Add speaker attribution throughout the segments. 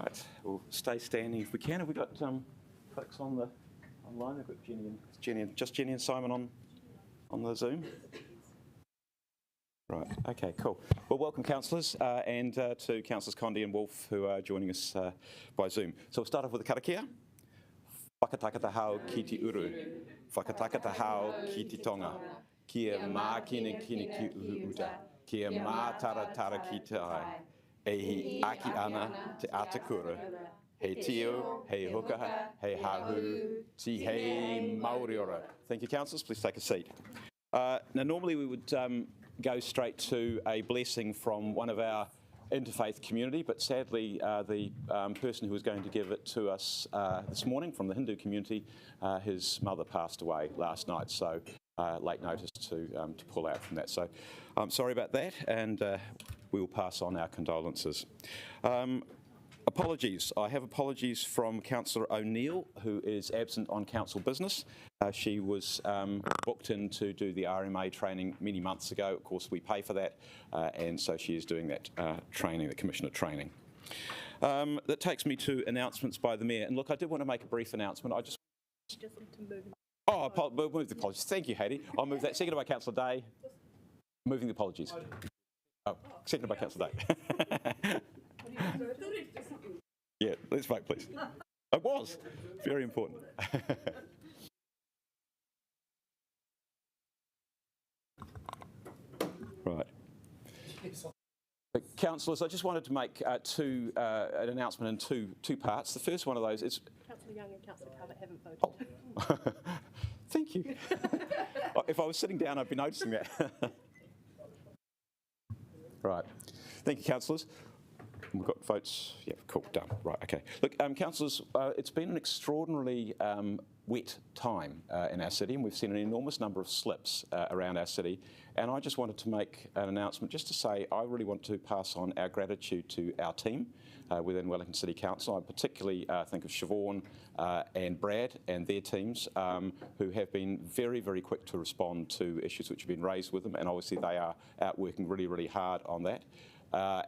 Speaker 1: Right, we'll stay standing if we can. Have we got folks on the online? We've got Jenny and Simon on the Zoom. Right, okay, cool. Well, welcome councillors and to Councillors Condi and Wolf who are joining us by Zoom. So we'll start off with the karakia. Whakatakata hau ki te uru, whakatakata hau ki te tonga, kia mā kine ki uhu uta, kia mā tara ki te ai, e aki ana te atakura, hei tio, hei hukaha, hei hahu, ti hei Māori ora. Thank you, councillors. Please take a seat. Now, normally we would go straight to a blessing from one of our interfaith community, but sadly the person who was going to give it to us this morning from the Hindu community, his mother passed away last night, so late notice to pull out from that. So I'm sorry about that, and we will pass on our condolences. Apologies. I have apologies from Councillor O'Neill, who is absent on council business. She was booked in to do the RMA training many months ago. Of course, we pay for that, and so she is doing that training, the Commissioner training. That takes me to announcements by the Mayor. And look, I did want to make a brief announcement. I just need to move. Oh, we'll move the apologies. Thank you, Hattie. I'll move that. Seconded by Councillor Day. Moving the apologies. Oh, seconded by Councillor Day. Yeah, let's vote, please. It was very important. Right. Councillors, I just wanted to make an announcement in two parts. The first one of those is... Councillor Young and Councillor Calvert haven't voted. Oh. Thank you. If I was sitting down, I'd be noticing that. Right. Thank you, councillors. We've got votes. Yeah, cool, done. Right, okay. Look, councillors, it's been an extraordinarily wet time in our city, and we've seen an enormous number of slips around our city. And I just wanted to make an announcement just to say I really want to pass on our gratitude to our team within Wellington City Council. I particularly think of Siobhan and Brad and their teams who have been very, very quick to respond to issues which have been raised with them, and obviously they are out working really, really hard on that.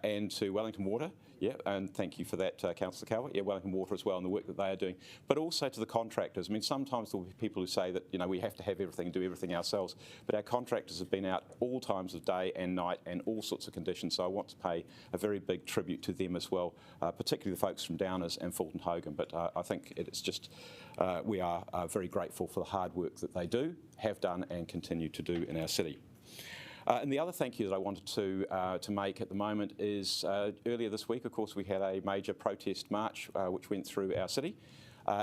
Speaker 1: And to Wellington Water, yeah, and thank you for that, Councillor Calvert, yeah, Wellington Water as well and the work that they are doing, but also to the contractors. I mean, sometimes there will be people who say that, you know, we have to have everything, do everything ourselves, but our contractors have been out all times of day and night and all sorts of conditions, so I want to pay a very big tribute to them as well, particularly the folks from Downers and Fulton Hogan, but I think it's just, we are very grateful for the hard work that they do, have done and continue to do in our city. And the other thank you that I wanted to make at the moment is earlier this week, of course, we had a major protest march which went through our city.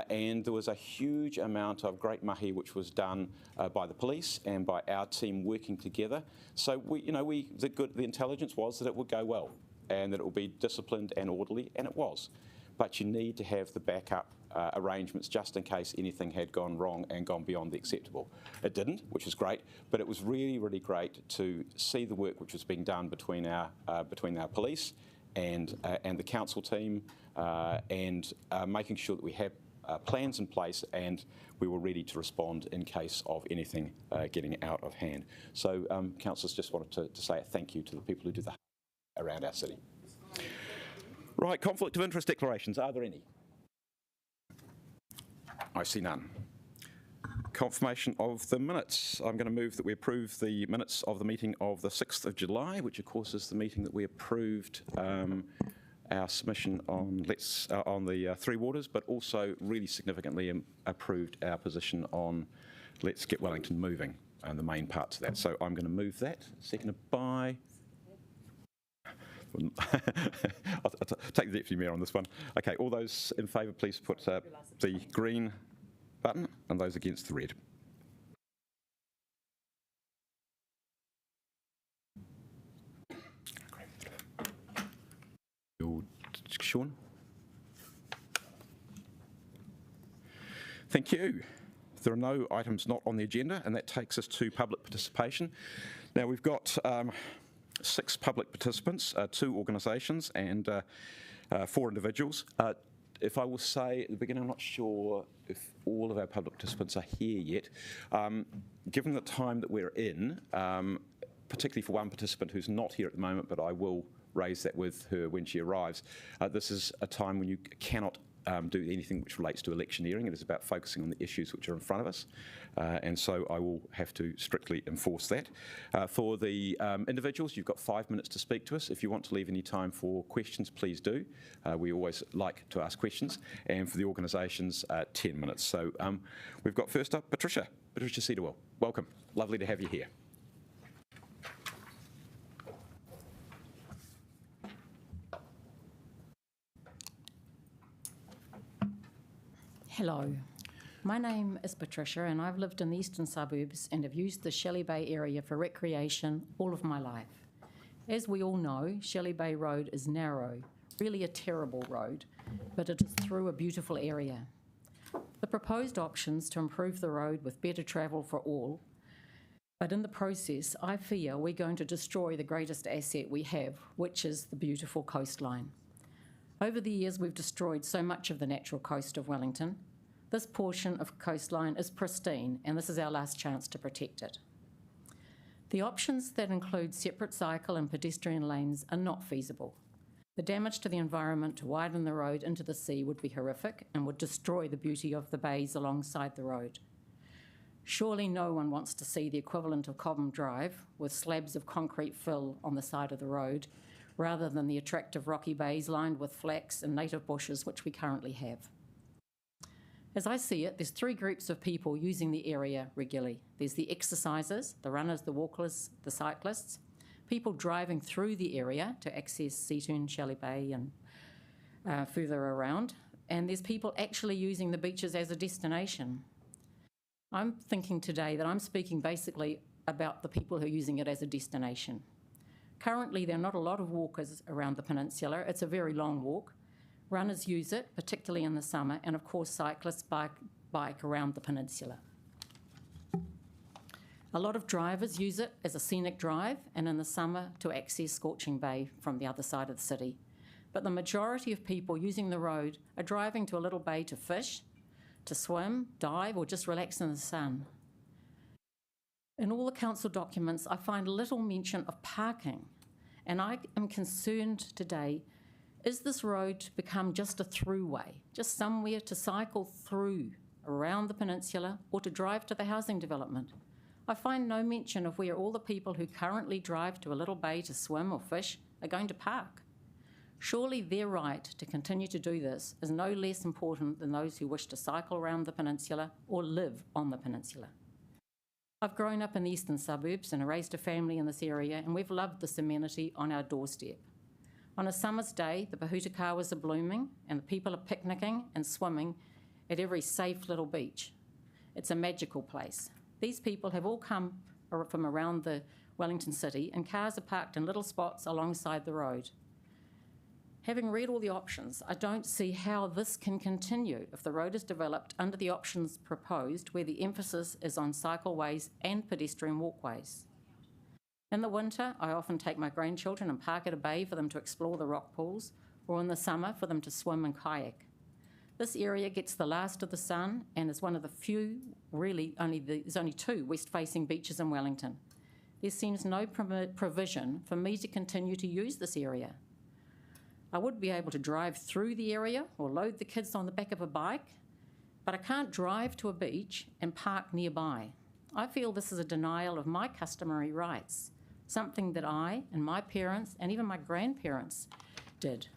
Speaker 1: And there was a huge amount of great mahi which was done by the police and by our team working together. So the intelligence was that it would go well and that it would be disciplined and orderly, and it was. But you need to have the backup arrangements just in case anything had gone wrong and gone beyond the acceptable. It didn't, which is great, but it was really, really great to see the work which was being done between our police and the council team and making sure that we have plans in place and we were ready to respond in case of anything getting out of hand. So, councillors, just wanted to say a thank you to the people who do the around our city. Right, conflict of interest declarations, are there any? I see none. Confirmation of the minutes. I'm going to move that we approve the minutes of the meeting of the 6th of July, which of course is the meeting that we approved our submission on the Three Waters, but also really significantly approved our position on Let's Get Wellington Moving and the main parts of that. So I'm going to move that. Seconded by... I'll take the Deputy Mayor on this one. Okay, all those in favour, please put the green button, and those against the red. Sean? Thank you. There are no items not on the agenda, and that takes us to public participation. Now, we've got 6 public participants, 2 organisations and 4 individuals. If I will say at the beginning, I'm not sure if all of our public participants are here yet. Given the time that we're in, particularly for one participant who's not here at the moment, but I will raise that with her when she arrives. This is a time when you cannot do anything which relates to electioneering. It is about focusing on the issues which are in front of us, and so I will have to strictly enforce that. For the individuals, you've got 5 minutes to speak to us. If you want to leave any time for questions, please do. We always like to ask questions. And for the organisations, 10 minutes. So we've got first up Patricia Cedarwell. Welcome. Lovely to have you here.
Speaker 2: Hello, my name is Patricia and I've lived in the eastern suburbs and have used the Shelley Bay area for recreation all of my life. As we all know, Shelley Bay Road is narrow, really a terrible road, but it is through a beautiful area. The proposed options to improve the road with better travel for all, but in the process, I fear we're going to destroy the greatest asset we have, which is the beautiful coastline. Over the years, we've destroyed so much of the natural coast of Wellington. This portion of coastline is pristine, and this is our last chance to protect it. The options that include separate cycle and pedestrian lanes are not feasible. The damage to the environment to widen the road into the sea would be horrific and would destroy the beauty of the bays alongside the road. Surely no one wants to see the equivalent of Cobham Drive with slabs of concrete fill on the side of the road, rather than the attractive rocky bays lined with flax and native bushes which we currently have. As I see it, there's three groups of people using the area regularly. There's the exercisers, the runners, the walkers, the cyclists, people driving through the area to access Seatoun, Shelley Bay and further around, and there's people actually using the beaches as a destination. I'm thinking today that I'm speaking basically about the people who are using it as a destination. Currently, there are not a lot of walkers around the peninsula. It's a very long walk. Runners use it, particularly in the summer, and of course cyclists bike around the peninsula. A lot of drivers use it as a scenic drive and in the summer to access Scorching Bay from the other side of the city. But the majority of people using the road are driving to a little bay to fish, to swim, dive, or just relax in the sun. In all the council documents, I find little mention of parking, and I am concerned today, is this road to become just a throughway, just somewhere to cycle through around the peninsula or to drive to the housing development? I find no mention of where all the people who currently drive to a little bay to swim or fish are going to park. Surely their right to continue to do this is no less important than those who wish to cycle around the peninsula or live on the peninsula. I've grown up in the eastern suburbs and raised a family in this area, and we've loved this amenity on our doorstep. On a summer's day, the Pōhutakawas are blooming and the people are picnicking and swimming at every safe little beach. It's a magical place. These people have all come from around the Wellington city, and cars are parked in little spots alongside the road. Having read all the options, I don't see how this can continue if the road is developed under the options proposed, where the emphasis is on cycleways and pedestrian walkways. In the winter, I often take my grandchildren and park at a bay for them to explore the rock pools, or in the summer for them to swim and kayak. This area gets the last of the sun and is one of the few, there's only two west-facing beaches in Wellington. There seems no provision for me to continue to use this area. I would be able to drive through the area or load the kids on the back of a bike, but I can't drive to a beach and park nearby. I feel this is a denial of my customary rights, something that I and my parents and even my grandparents did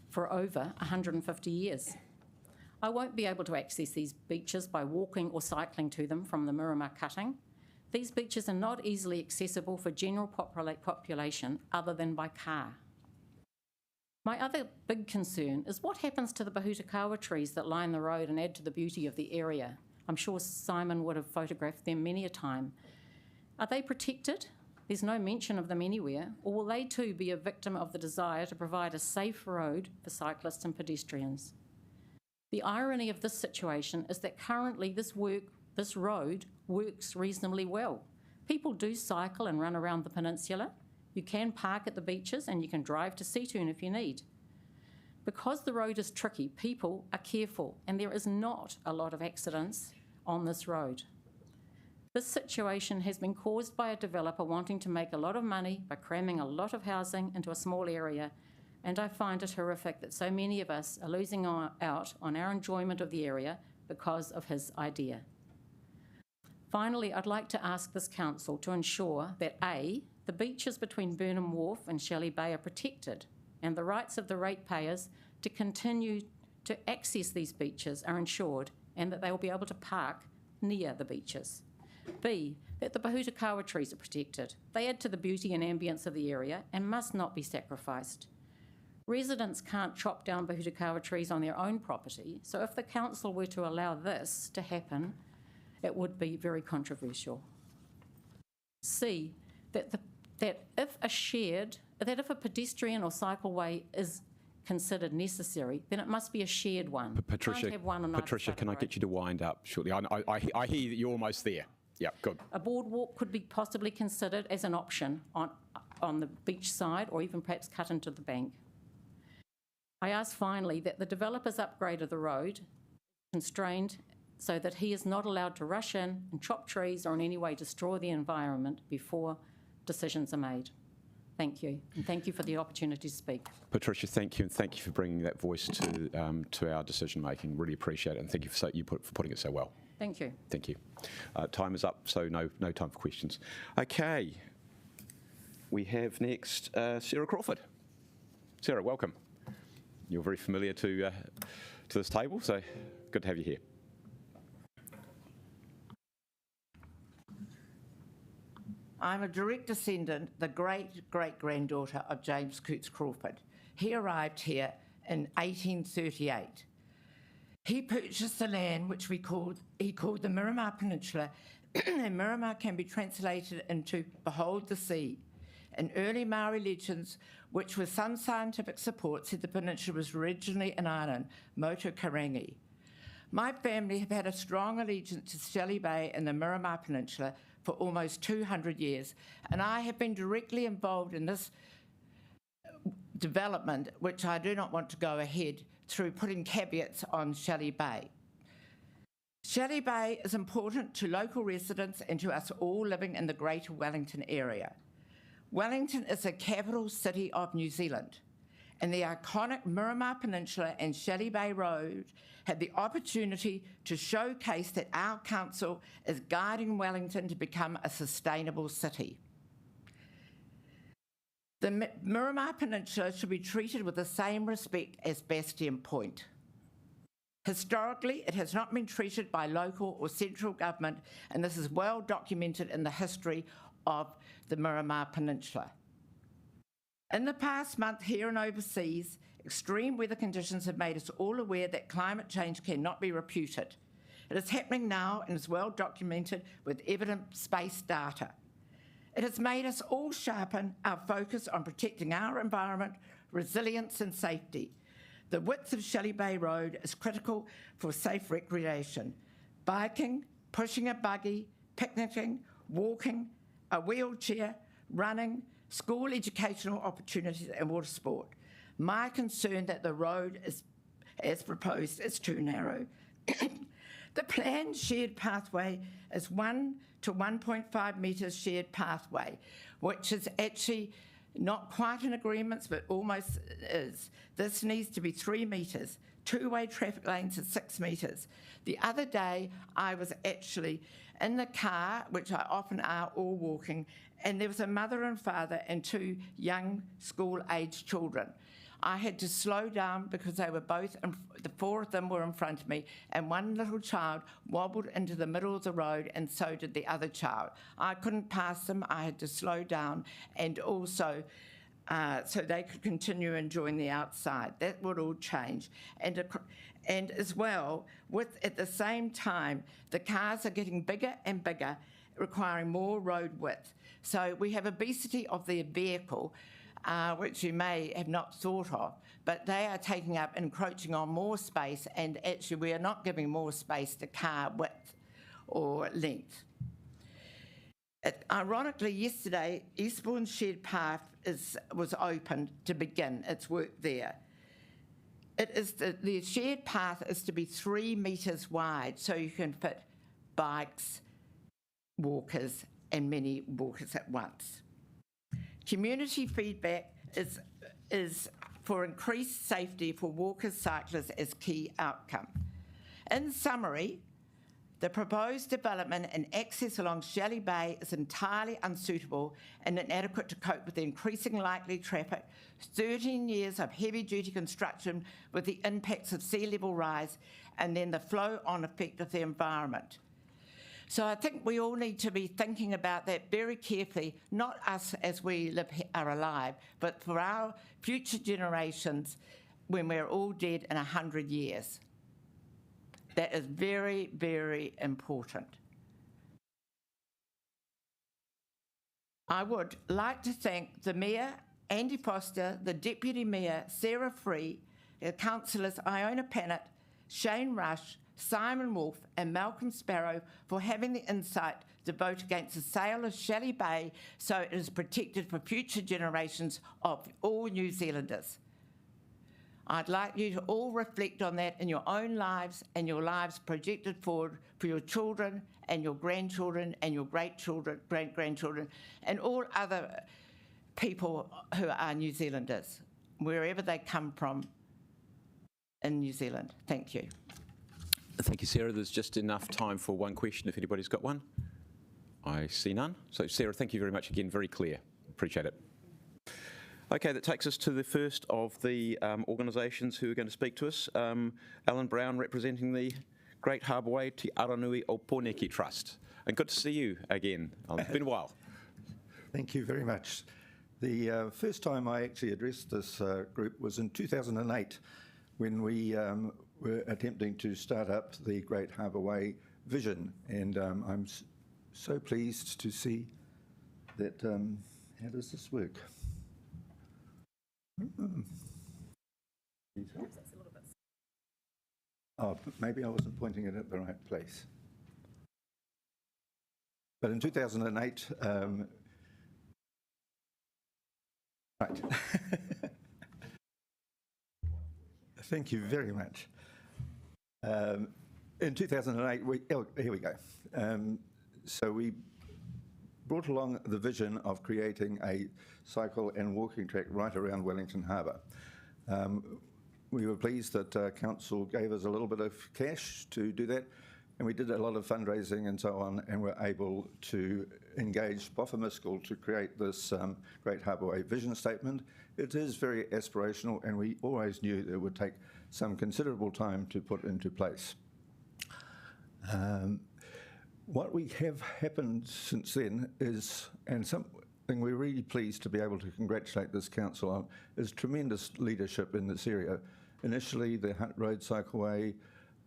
Speaker 2: for over 150 years. I won't be able to access these beaches by walking or cycling to them from the Miramar cutting. These beaches are not easily accessible for general population other than by car. My other big concern is what happens to the Pōhutakawa trees that line the road and add to the beauty of the area. I'm sure Simon would have photographed them many a time. Are they protected? There's no mention of them anywhere. Or will they too be a victim of the desire to provide a safe road for cyclists and pedestrians? The irony of this situation is that currently this road works reasonably well. People do cycle and run around the peninsula. You can park at the beaches and you can drive to Seatoun if you need. Because the road is tricky, people are careful and there is not a lot of accidents on this road. This situation has been caused by a developer wanting to make a lot of money by cramming a lot of housing into a small area, and I find it horrific that so many of us are losing out on our enjoyment of the area because of his idea. Finally, I'd like to ask this council to ensure that A, the beaches between Burnham Wharf and Shelley Bay are protected, and the rights of the ratepayers to continue to access these beaches are ensured, and that they will be able to park near the beaches. B, that the Pōhutakawa trees are protected. They add to the beauty and ambience of the area and must not be sacrificed. Residents can't chop down Pōhutakawa trees on their own property, so if the council were to allow this to happen, it would be very controversial. C, that if a pedestrian or cycleway is considered necessary, then it must be a shared one.
Speaker 1: Patricia,
Speaker 2: Can't have one on either
Speaker 1: Patricia,
Speaker 2: side of
Speaker 1: can
Speaker 2: the
Speaker 1: I
Speaker 2: road.
Speaker 1: get you to wind up shortly? I hear that you're almost there. Yeah, good.
Speaker 2: A boardwalk could be possibly considered as an option on the beach side, or even perhaps cut into the bank. I ask finally that the developer's upgrade of the road is constrained so that he is not allowed to rush in and chop trees or in any way destroy the environment before decisions are made. Thank you, and thank you for the opportunity to speak.
Speaker 1: Patricia, thank you, and thank you for bringing that voice to our decision making. Really appreciate it, and thank you for putting it so well.
Speaker 2: Thank you.
Speaker 1: Thank you. Time is up, so no time for questions. Okay, we have next Sarah Crawford. Sarah, welcome. You're very familiar to this table, so good to have you here.
Speaker 3: I'm a direct descendant, the great-great-granddaughter of James Cootes Crawford. He arrived here in 1838. He purchased the land which he called the Miramar Peninsula, and Miramar can be translated into behold the sea. In early Maori legends, which with some scientific support, said the peninsula was originally an island, Motu Karangi. My family have had a strong allegiance to Shelley Bay and the Miramar Peninsula for almost 200 years, and I have been directly involved in this development, which I do not want to go ahead through putting caveats on Shelley Bay. Shelley Bay is important to local residents and to us all living in the Greater Wellington area. Wellington is the capital city of New Zealand, and the iconic Miramar Peninsula and Shelley Bay Road had the opportunity to showcase that our council is guiding Wellington to become a sustainable city. The Miramar Peninsula should be treated with the same respect as Bastion Point. Historically, it has not been treated by local or central government, and this is well documented in the history of the Miramar Peninsula. In the past month, here and overseas, extreme weather conditions have made us all aware that climate change cannot be reputed. It is happening now and is well documented with evidence-based data. It has made us all sharpen our focus on protecting our environment, resilience and safety. The width of Shelley Bay Road is critical for safe recreation. Biking, pushing a buggy, picnicking, walking, a wheelchair, running, school educational opportunities and water sport. My concern that the road is, as proposed, is too narrow. The planned shared pathway is 1 to 1.5 metres shared pathway, which is actually not quite in agreement, but almost is. This needs to be 3 metres. Two-way traffic lanes are 6 metres. The other day, I was actually in the car, which I often are, all walking, and there was a mother and father and 2 young school-aged children. I had to slow down because they were both, the 4 of them were in front of me, and one little child wobbled into the middle of the road, and so did the other child. I couldn't pass them. I had to slow down, and also so they could continue enjoying the outside. That would all change. And as well, at the same time, the cars are getting bigger and bigger, requiring more road width. So we have obesity of the vehicle, which you may have not thought of, but they are taking up, encroaching on more space, and actually we are not giving more space to car width or length. Ironically, yesterday, Eastbourne Shared Path was opened to begin its work there. The shared path is to be 3 metres wide, so you can fit bikes, walkers and many walkers at once. Community feedback is for increased safety for walkers, cyclists as key outcome. In summary, the proposed development and access along Shelley Bay is entirely unsuitable and inadequate to cope with the increasing likely traffic, 13 years of heavy-duty construction with the impacts of sea level rise, and then the flow-on effect of the environment. So I think we all need to be thinking about that very carefully, not us as we are alive, but for our future generations when we're all dead in 100 years. That is very, very important. I would like to thank the Mayor, Andy Foster, the Deputy Mayor, Sarah Free, the councillors Iona Pannett, Shane Rush, Simon Wolfe and Malcolm Sparrow for having the insight to vote against the sale of Shelley Bay so it is protected for future generations of all New Zealanders. I'd like you to all reflect on that in your own lives and your lives projected forward for your children and your grandchildren and your great-grandchildren and all other people who are New Zealanders, wherever they come from in New Zealand. Thank you.
Speaker 1: Thank you, Sarah. There's just enough time for one question if anybody's got one. I see none. So, Sarah, thank you very much again. Very clear. Appreciate it. Okay, that takes us to the first of the organisations who are going to speak to us. Alan Brown, representing the Great Harbour Way Te Aranui o Pōneke Trust. And good to see you again. It's been a while.
Speaker 4: Thank you very much. The first time I actually addressed this group was in 2008 when we were attempting to start up the Great Harbour Way vision. And I'm so pleased to see that, how does this work? Oh, maybe I wasn't pointing it at the right place. But in 2008, right. Thank you very much. In 2008, here we go. So we brought along the vision of creating a cycle and walking track right around Wellington Harbour. We were pleased that Council gave us a little bit of cash to do that, and we did a lot of fundraising and so on, and were able to engage Boffa to create this Great Harbour Way vision statement. It is very aspirational, and we always knew that it would take some considerable time to put into place. What we have happened since then is, and something we're really pleased to be able to congratulate this council on, is tremendous leadership in this area. Initially, the Hunt Road Cycleway,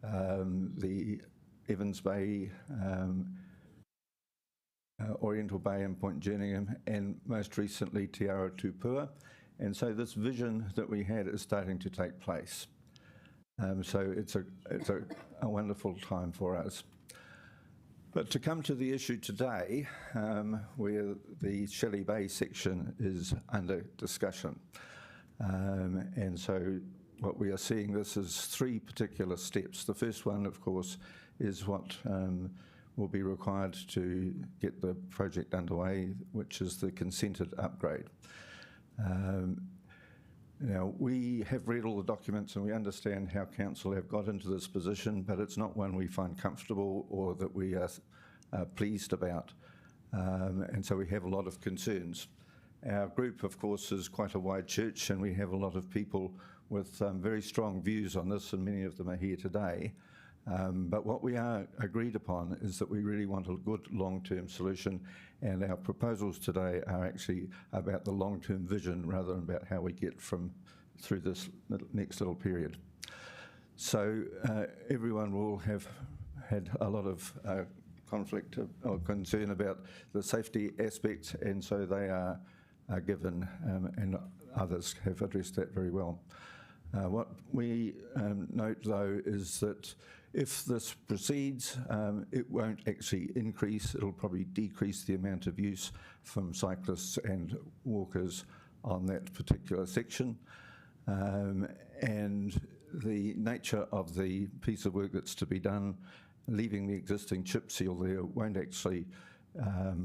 Speaker 4: the Evans Bay, Oriental Bay and Point Jerningham, and most recently Te Ara Tupua. And so this vision that we had is starting to take place. So it's a wonderful time for us. But to come to the issue today, where the Shelley Bay section is under discussion. And so what we are seeing, this is three particular steps. The first one, of course, is what will be required to get the project underway, which is the consented upgrade. Now, we have read all the documents and we understand how council have got into this position, but it's not one we find comfortable or that we are pleased about. And so we have a lot of concerns. Our group, of course, is quite a wide church, and we have a lot of people with very strong views on this, and many of them are here today. But what we are agreed upon is that we really want a good long-term solution, and our proposals today are actually about the long-term vision rather than about how we get through this next little period. So everyone will have had a lot of conflict or concern about the safety aspects, and so they are given, and others have addressed that very well. What we note, though, is that if this proceeds, it won't actually increase, it'll probably decrease the amount of use from cyclists and walkers on that particular section. And the nature of the piece of work that's to be done, leaving the existing chip seal there, won't actually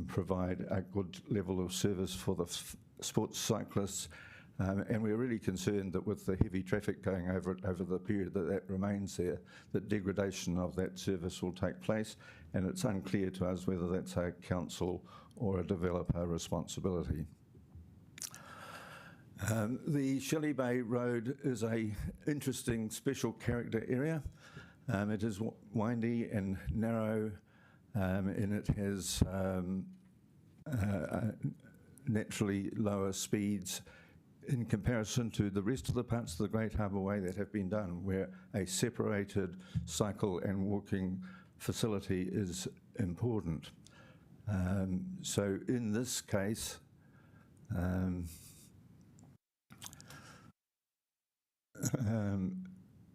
Speaker 4: provide a good level of service for the sports cyclists. And we're really concerned that with the heavy traffic going over it over the period that remains there, that degradation of that service will take place, and it's unclear to us whether that's a council or a developer responsibility. The Shelley Bay Road is a interesting special character area. It is windy and narrow, and it has naturally lower speeds in comparison to the rest of the parts of the Great Harbour Way that have been done, where a separated cycle and walking facility is important. So in this case,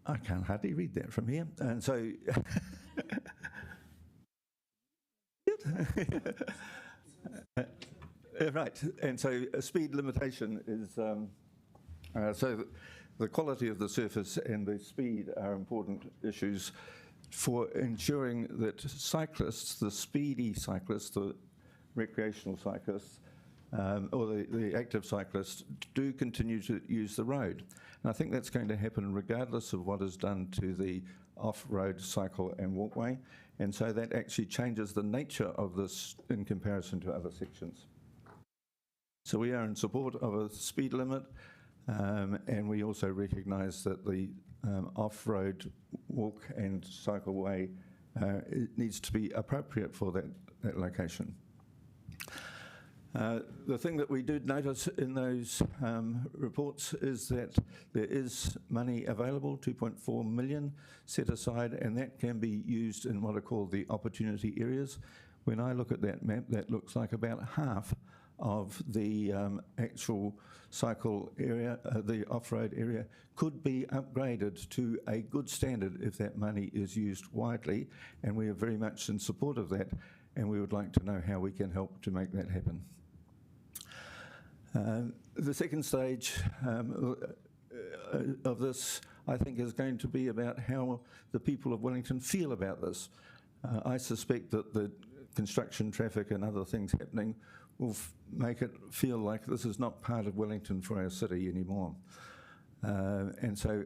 Speaker 4: I can hardly read that from here. And so, right, and so a speed limitation is, so the quality of the surface and the speed are important issues for ensuring that cyclists, the speedy cyclists, the recreational cyclists, or the active cyclists, do continue to use the road. And I think that's going to happen regardless of what is done to the off-road cycle and walkway. And so that actually changes the nature of this in comparison to other sections. So we are in support of a speed limit, and we also recognise that the off-road walk and cycleway it needs to be appropriate for that location. The thing that we did notice in those reports is that there is money available, 2.4 million set aside, and that can be used in what are called the opportunity areas. When I look at that map, that looks like about half of the actual cycle area, the off-road area, could be upgraded to a good standard if that money is used widely, and we are very much in support of that, and we would like to know how we can help to make that happen. The second stage of this, I think, is going to be about how the people of Wellington feel about this. I suspect that the construction traffic and other things happening will make it feel like this is not part of Wellington for our city anymore. And so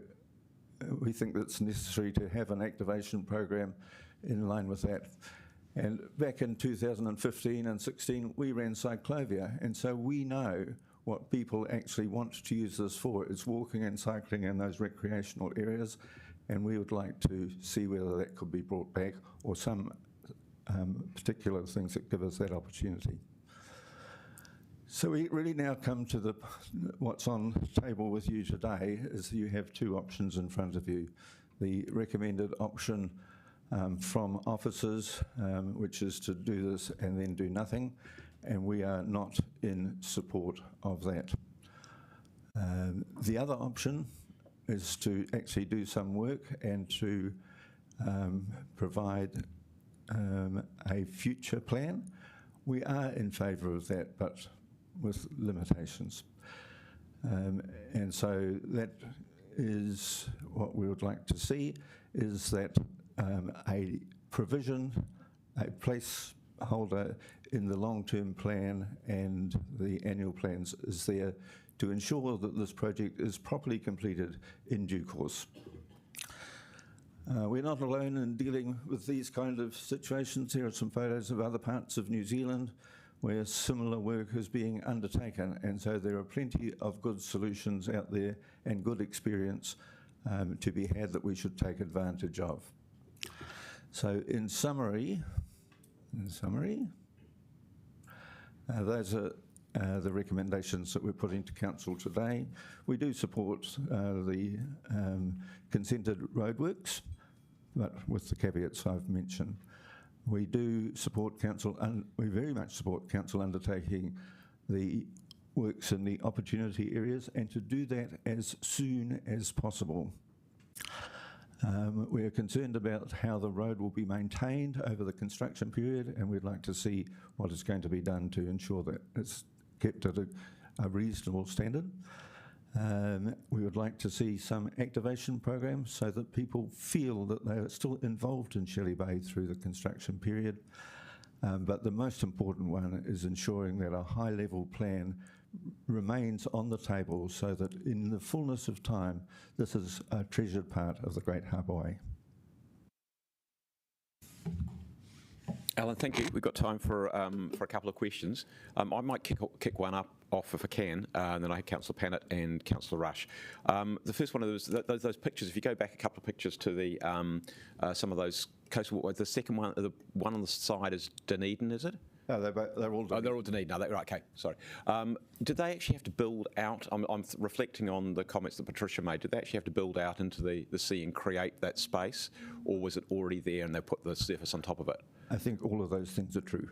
Speaker 4: we think that it's necessary to have an activation program in line with that. And back in 2015 and 16, we ran Cyclovia, and so we know what people actually want to use this for. It's walking and cycling in those recreational areas, and we would like to see whether that could be brought back or some particular things that give us that opportunity. So we really now come to what's on the table with you today is you have two options in front of you. The recommended option from officers, which is to do this and then do nothing, and we are not in support of that. The other option is to actually do some work and to provide a future plan. We are in favour of that, but with limitations. And so that is what we would like to see, is that a provision, a placeholder in the long-term plan and the annual plans is there to ensure that this project is properly completed in due course. We're not alone in dealing with these kind of situations. Here are some photos of other parts of New Zealand where similar work is being undertaken, and so there are plenty of good solutions out there and good experience to be had that we should take advantage of. So in summary, those are the recommendations that we're putting to Council today. We do support the consented roadworks, but with the caveats I've mentioned. We do support Council, we very much support Council undertaking the works in the opportunity areas, and to do that as soon as possible. We are concerned about how the road will be maintained over the construction period, and we'd like to see what is going to be done to ensure that it's kept at a reasonable standard. We would like to see some activation programs so that people feel that they are still involved in Shelley Bay through the construction period. But the most important one is ensuring that a high-level plan remains on the table so that in the fullness of time, this is a treasured part of the Great Harbour Way.
Speaker 1: Alan, thank you. We've got time for a couple of questions. I might kick one off if I can, and then I have Councillor Pannett and Councillor Rush. The first one was those pictures. If you go back a couple of pictures to the some of those coastal. The second one, the one on the side is Dunedin, is it?
Speaker 4: No, they're all Dunedin.
Speaker 1: Oh, they're all Dunedin. No, right, okay, sorry. Did they actually have to build out, I'm reflecting on the comments that Patricia made, did they actually have to build out into the sea and create that space, or was it already there and they put the surface on top of it?
Speaker 4: I think all of those things are true.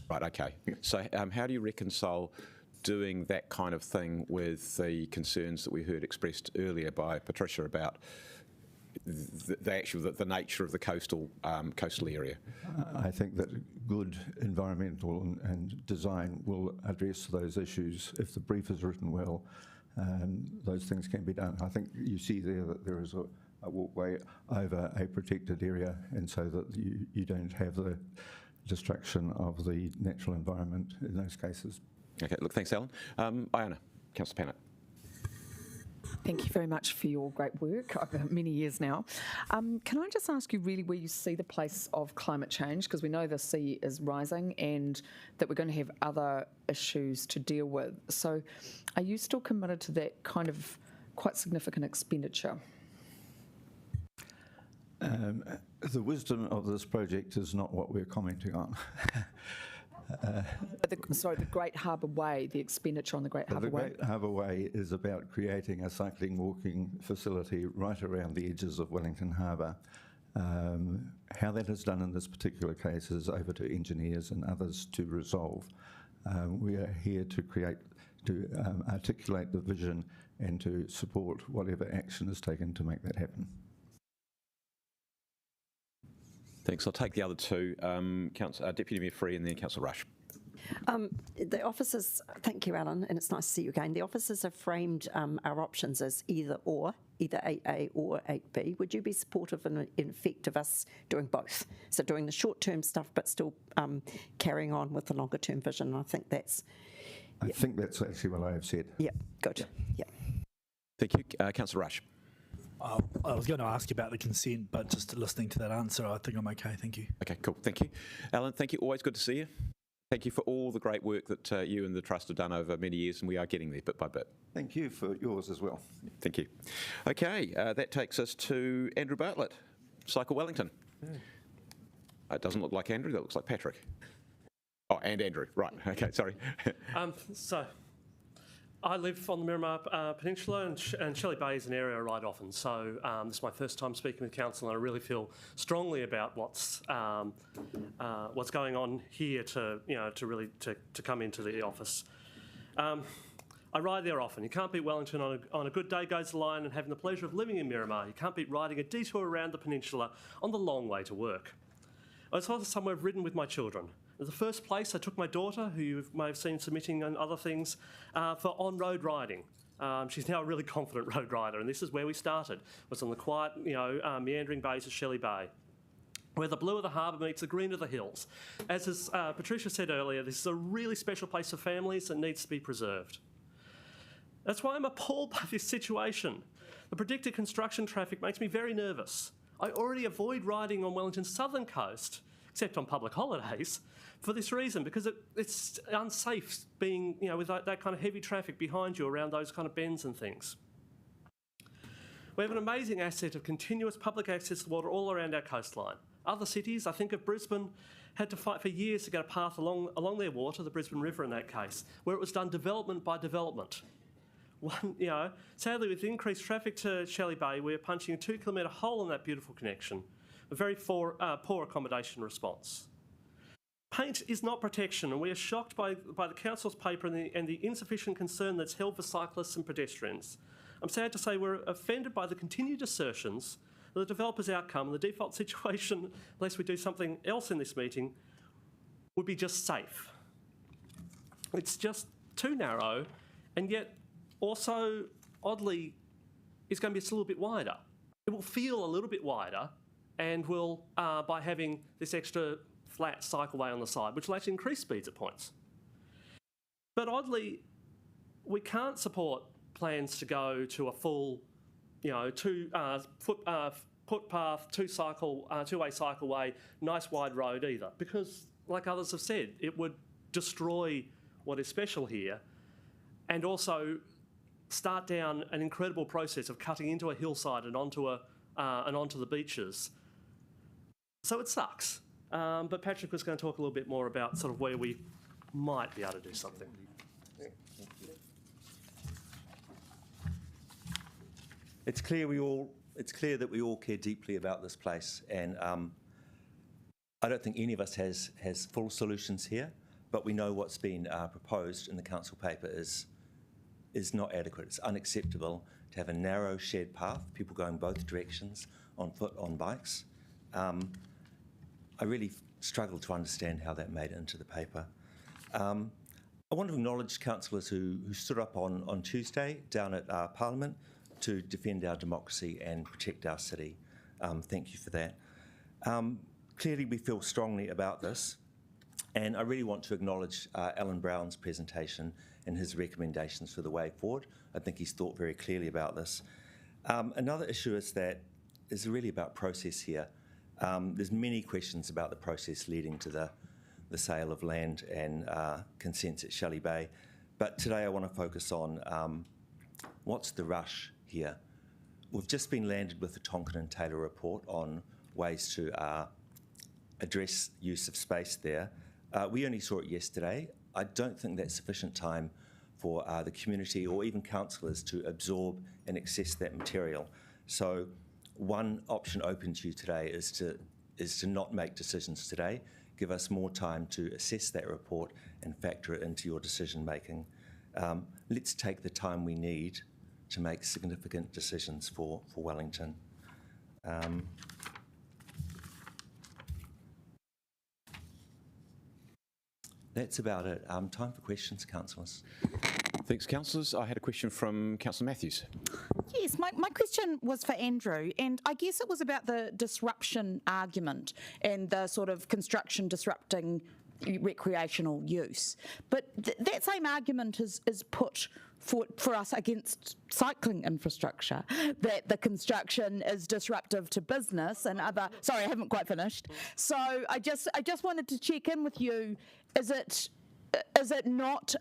Speaker 1: Right, okay. So how do you reconcile doing that kind of thing with the concerns that we heard expressed earlier by Patricia about the nature of the coastal area?
Speaker 4: I think that good environmental and design will address those issues. If the brief is written well, those things can be done. I think you see there that there is a walkway over a protected area, and so that you don't have the destruction of the natural environment in those cases.
Speaker 1: Okay, look, thanks, Alan. Iona, Councillor Pannett.
Speaker 5: Thank you very much for your great work over many years now. Can I just ask you really where you see the place of climate change? Because we know the sea is rising and that we're going to have other issues to deal with. So are you still committed to that kind of quite significant expenditure?
Speaker 4: The wisdom of this project is not what we're commenting on.
Speaker 5: The Great Harbour Way, the expenditure on the Great Harbour Way.
Speaker 4: The Great Harbour Way is about creating a cycling walking facility right around the edges of Wellington Harbour. How that is done in this particular case is over to engineers and others to resolve. We are here to articulate the vision and to support whatever action is taken to make that happen.
Speaker 1: Thanks. I'll take the other two. Deputy Mayor Free and then Councillor Rush.
Speaker 6: The officers, thank you, Alan, and it's nice to see you again. The officers have framed our options as either 8A or 8B. Would you be supportive in effect of us doing both? So doing the short-term stuff, but still carrying on with the longer-term vision. I think that's...
Speaker 4: I think that's actually what I have said.
Speaker 6: Yeah, good. Yeah.
Speaker 1: Thank you. Councillor Rush.
Speaker 7: I was going to ask you about the consent, but just listening to that answer, I think I'm okay. Thank you.
Speaker 1: Okay, cool. Thank you. Alan, thank you. Always good to see you. Thank you for all the great work that you and the Trust have done over many years, and we are getting there bit by bit.
Speaker 4: Thank you for yours as well.
Speaker 1: Thank you. Okay, that takes us to Andrew Bartlett, Cycle Wellington. It doesn't look like Andrew, that looks like Patrick. Oh, and Andrew, right. Okay, sorry.
Speaker 8: So, I live on the Miramar Peninsula, and Shelley Bay is an area I ride often. So this is my first time speaking with council, and I really feel strongly about what's going on here to come into the office. I ride there often. You can't beat Wellington on a good day, goes the line, and having the pleasure of living in Miramar. You can't beat riding a detour around the peninsula on the long way to work. It's also somewhere I've ridden with my children. The first place I took my daughter, who you may have seen submitting and other things, for on-road riding. She's now a really confident road rider, and this is where we started. It was on the quiet, meandering bays of Shelley Bay, where the blue of the harbour meets the green of the hills. As Patricia said earlier, this is a really special place for families that needs to be preserved. That's why I'm appalled by this situation. The predicted construction traffic makes me very nervous. I already avoid riding on Wellington's southern coast, except on public holidays, for this reason, because it's unsafe being, with that kind of heavy traffic behind you around those kind of bends and things. We have an amazing asset of continuous public access to water all around our coastline. Other cities, I think of Brisbane, had to fight for years to get a path along their water, the Brisbane River in that case, where it was done development by development. Sadly, with increased traffic to Shelley Bay, we're punching a 2-kilometre hole in that beautiful connection, a very poor accommodation response. Paint is not protection, and we are shocked by the council's paper and the insufficient concern that's held for cyclists and pedestrians. I'm sad to say we're offended by the continued assertions that the developer's outcome and the default situation, unless we do something else in this meeting, would be just safe. It's just too narrow, and yet also, oddly, is going to be just a little bit wider. It will feel a little bit wider, and will, by having this extra flat cycleway on the side, which will actually increase speeds at points. But oddly, we can't support plans to go to a full, footpath, two-way cycleway, nice wide road either, because, like others have said, it would destroy what is special here, and also start down an incredible process of cutting into a hillside and onto the beaches. So it sucks. But Patrick was going to talk a little bit more about sort of where we might be able to do something.
Speaker 9: It's clear that we all care deeply about this place, and I don't think any of us has full solutions here, but we know what's been proposed in the council paper is not adequate. It's unacceptable to have a narrow shared path, people going both directions, on foot, on bikes. I really struggle to understand how that made it into the paper. I want to acknowledge councillors who stood up on Tuesday down at Parliament to defend our democracy and protect our city. Thank you for that. Clearly we feel strongly about this, and I really want to acknowledge Alan Brown's presentation and his recommendations for the way forward. I think he's thought very clearly about this. Another issue is really about process here. There's many questions about the process leading to the sale of land and consents at Shelley Bay, but today I want to focus on what's the rush here. We've just been landed with the Tonkin and Taylor report on ways to address use of space there. We only saw it yesterday. I don't think that's sufficient time for the community or even councillors to absorb and access that material. So one option open to you today is to not make decisions today. Give us more time to assess that report and factor it into your decision making. Let's take the time we need to make significant decisions for Wellington. That's about it. Time for questions, councillors.
Speaker 1: Thanks, councillors. I had a question from Councillor Matthews.
Speaker 10: Yes, my question was for Andrew, and I guess it was about the disruption argument and the sort of construction disrupting recreational use. But that same argument is put for us against cycling infrastructure, that the construction is disruptive to business and other... Sorry, I haven't quite finished. So I just wanted to check in with you. Is it not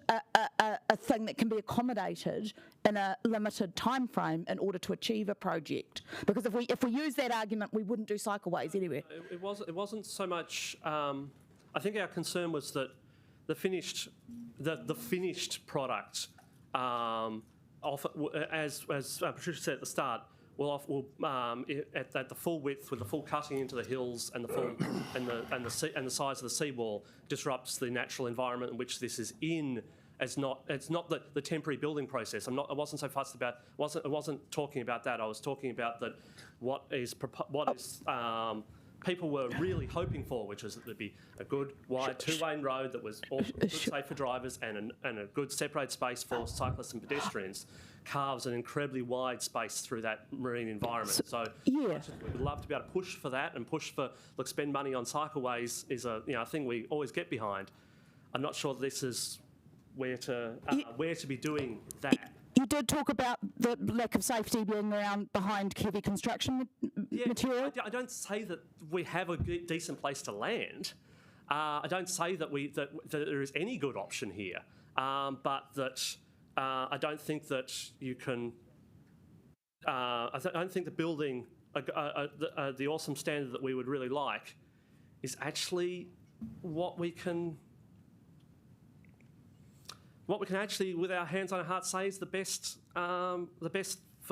Speaker 10: a thing that can be accommodated in a limited time frame in order to achieve a project? Because if we use that argument, we wouldn't do cycleways anywhere.
Speaker 8: It wasn't so much. I think our concern was that the finished product, as Patricia said at the start, will at the full width with the full cutting into the hills and the full and the size of the seawall disrupts the natural environment in which this is in. It's not the temporary building process. I wasn't so fussed about. I wasn't talking about that. I was talking about that what is people were really hoping for, which was that there'd be a good wide two-lane road that was also good, safe for drivers and a good separated space for cyclists and pedestrians, carves an incredibly wide space through that marine environment. So yeah, we'd love to be able to push for that and push for, look, spend money on cycleways is a thing we always get behind. I'm not sure this is where to be doing that.
Speaker 10: You did talk about the lack of safety being around behind heavy construction material.
Speaker 8: I don't say that we have a decent place to land. I don't say that there is any good option here, but that I don't think that you can. I don't think the building, the awesome standard that we would really like, is actually what we can actually, with our hands on our heart, say is the best for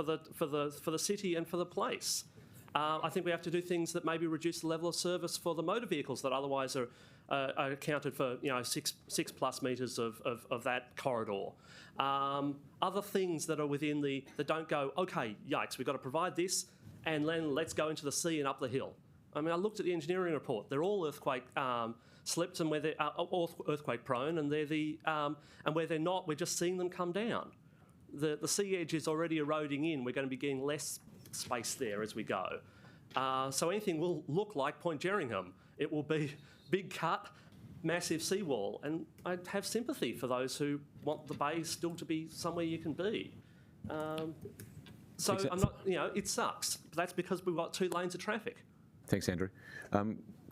Speaker 8: the city and for the place. I think we have to do things that maybe reduce the level of service for the motor vehicles that otherwise are accounted for, 6+ metres of that corridor. Other things that are within that don't go, okay, yikes, we've got to provide this, and then let's go into the sea and up the hill. I mean, I looked at the engineering report. They're all earthquake slipped and where they're earthquake prone, and and where they're not, we're just seeing them come down. The sea edge is already eroding in. We're going to be getting less space there as we go. So anything will look like Point Jerringham. It will be big cut, massive seawall. And I have sympathy for those who want the bay still to be somewhere you can be. So I'm not, it sucks. But that's because we've got 2 lanes of traffic.
Speaker 1: Thanks, Andrew.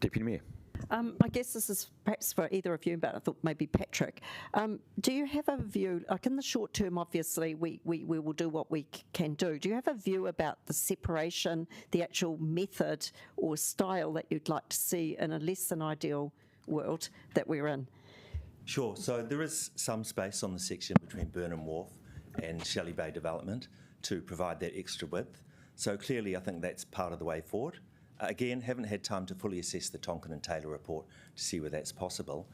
Speaker 1: Deputy Mayor.
Speaker 6: I guess this is perhaps for either of you, but I thought maybe Patrick. Do you have a view, like in the short term, obviously, we will do what we can do. Do you have a view about the separation, the actual method or style that you'd like to see in a less than ideal world that we're in?
Speaker 9: Sure. So there is some space on the section between Burnham Wharf and Shelley Bay development to provide that extra width. So clearly, I think that's part of the way forward. Again, haven't had time to fully assess the Tonkin and Taylor report to see where that's possible.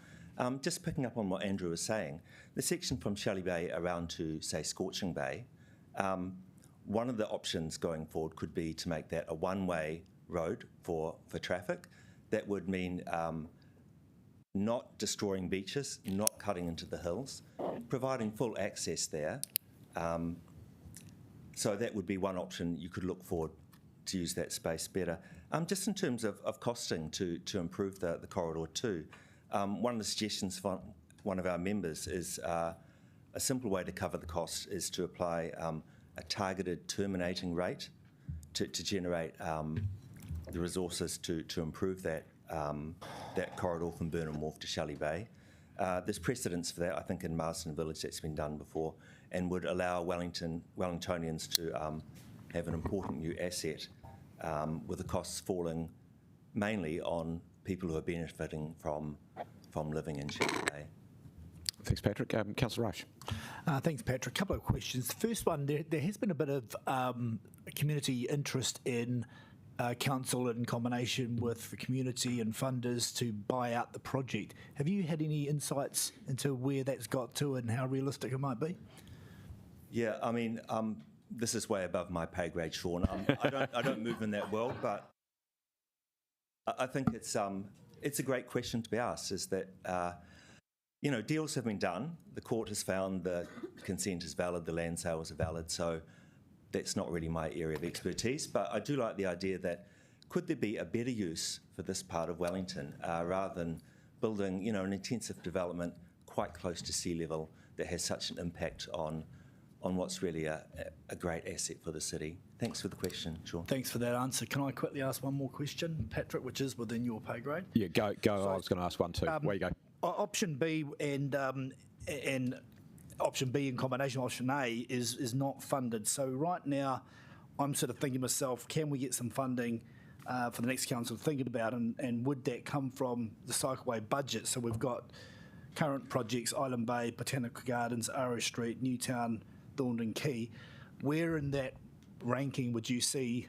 Speaker 9: Just picking up on what Andrew was saying, the section from Shelley Bay around to, say, Scorching Bay, one of the options going forward could be to make that a one-way road for traffic. That would mean not destroying beaches, not cutting into the hills, providing full access there. So that would be one option you could look forward to use that space better. Just in terms of costing to improve the corridor too, one of the suggestions from one of our members is a simple way to cover the cost is to apply a targeted terminating rate to generate the resources to improve that corridor from Burnham Wharf to Shelley Bay. There's precedence for that, I think, in Marsden Village that's been done before and would allow Wellingtonians to have an important new asset with the costs falling mainly on people who are benefiting from living in Shelley Bay.
Speaker 1: Thanks, Patrick. Councillor Rush.
Speaker 7: Thanks, Patrick. A couple of questions. The first one, there has been a bit of community interest in council in combination with the community and funders to buy out the project. Have you had any insights into where that's got to and how realistic it might be?
Speaker 9: Yeah, I mean, this is way above my pay grade, Sean. I don't move in that world, but I think it's a great question to be asked. Is that deals have been done. The court has found the consent is valid, the land sales are valid. So that's not really my area of expertise. But I do like the idea that could there be a better use for this part of Wellington rather than building an intensive development quite close to sea level that has such an impact on what's really a great asset for the city. Thanks for the question, Sean.
Speaker 7: Thanks for that answer. Can I quickly ask one more question, Patrick, which is within your pay grade?
Speaker 1: Yeah, go. So, I was going to ask one too. Where you go?
Speaker 7: Option B and option B in combination with option A is not funded. So right now, I'm sort of thinking to myself, can we get some funding for the next council thinking about, and would that come from the Cycleway budget? So we've got current projects, Island Bay, Botanical Gardens, Arrow Street, Newtown, Thorndon Quay. Where in that ranking would you see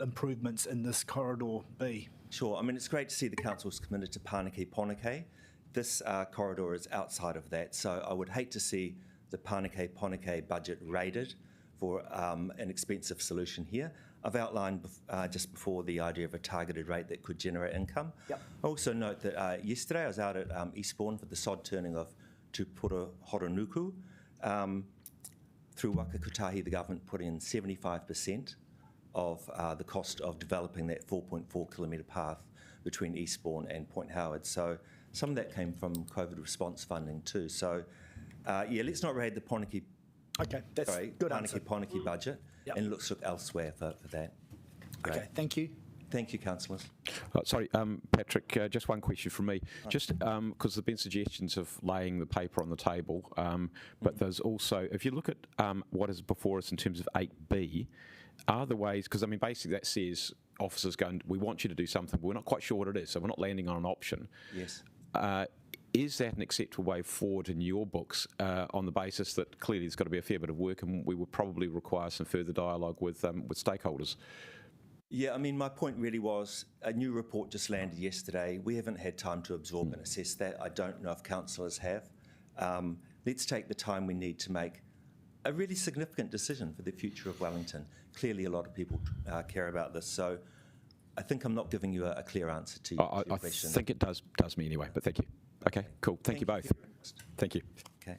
Speaker 7: improvements in this corridor be?
Speaker 9: Sure. I mean, it's great to see the council's committed to Pōneke. This corridor is outside of that, so I would hate to see the Pōneke budget raided for an expensive solution here. I've outlined just before the idea of a targeted rate that could generate income.
Speaker 7: Yep.
Speaker 9: I also note that yesterday I was out at Eastbourne for the sod turning of Te Pura Horonuku. Through Waka Kotahi, the government put in 75% of the cost of developing that 4.4 kilometre path between Eastbourne and Point Howard. So some of that came from COVID response funding too. So let's not raid the Pōneke.
Speaker 7: Okay, that's good answer.
Speaker 9: Pōneke budget,
Speaker 7: Yep.
Speaker 9: and look elsewhere for that. Great.
Speaker 7: Okay, thank you.
Speaker 9: Thank you, councillors.
Speaker 1: Sorry, Patrick, just one question from me. Just because there have been suggestions of laying the paper on the table, but there's also, if you look at what is before us in terms of 8B, are there ways, because I mean basically that says officers going, we want you to do something, but we're not quite sure what it is, so we're not landing on an option.
Speaker 9: Yes.
Speaker 1: Is that an acceptable way forward in your books on the basis that clearly there's got to be a fair bit of work and we would probably require some further dialogue with stakeholders?
Speaker 9: Yeah, I mean, my point really was a new report just landed yesterday. We haven't had time to absorb and assess that. I don't know if councillors have. Let's take the time we need to make a really significant decision for the future of Wellington. Clearly, a lot of people care about this, so I think I'm not giving you a clear answer to your question.
Speaker 1: I think it does me anyway, but thank you. Okay, cool. Thank you both. Thank you.
Speaker 9: Okay.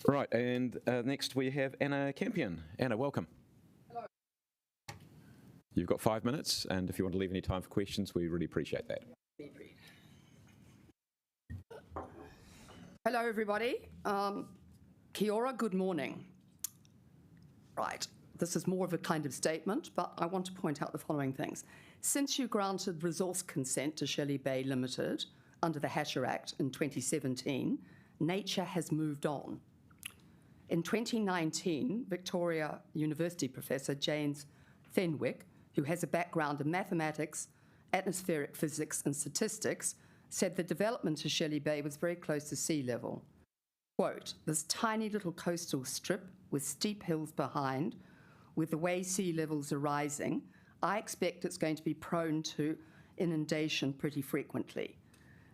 Speaker 1: Right, and next we have Anna Campion. Anna, welcome.
Speaker 11: Hello.
Speaker 1: You've got 5 minutes, and if you want to leave any time for questions, we really appreciate that.
Speaker 11: everybody. Kia ora, good morning. Right, this is more of a kind of statement, but I want to point out the following things. Since you granted resource consent to Shelley Bay Limited under the Hatcher Act in 2017, nature has moved on. In 2019, Victoria University professor James Fenwick, who has a background in mathematics, atmospheric physics and statistics, said the development of Shelley Bay was very close to sea level. Quote, this tiny little coastal strip with steep hills behind, with the way sea levels are rising, I expect it's going to be prone to inundation pretty frequently.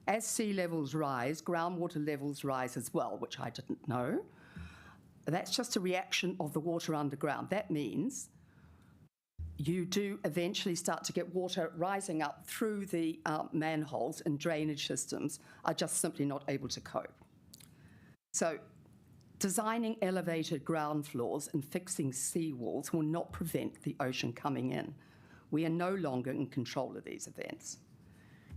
Speaker 11: As sea levels rise, groundwater levels rise as well, which I didn't know. That's just a reaction of the water underground. That means you do eventually start to get water rising up through the manholes, and drainage systems are just simply not able to cope. So designing elevated ground floors and fixing seawalls will not prevent the ocean coming in. We are no longer in control of these events.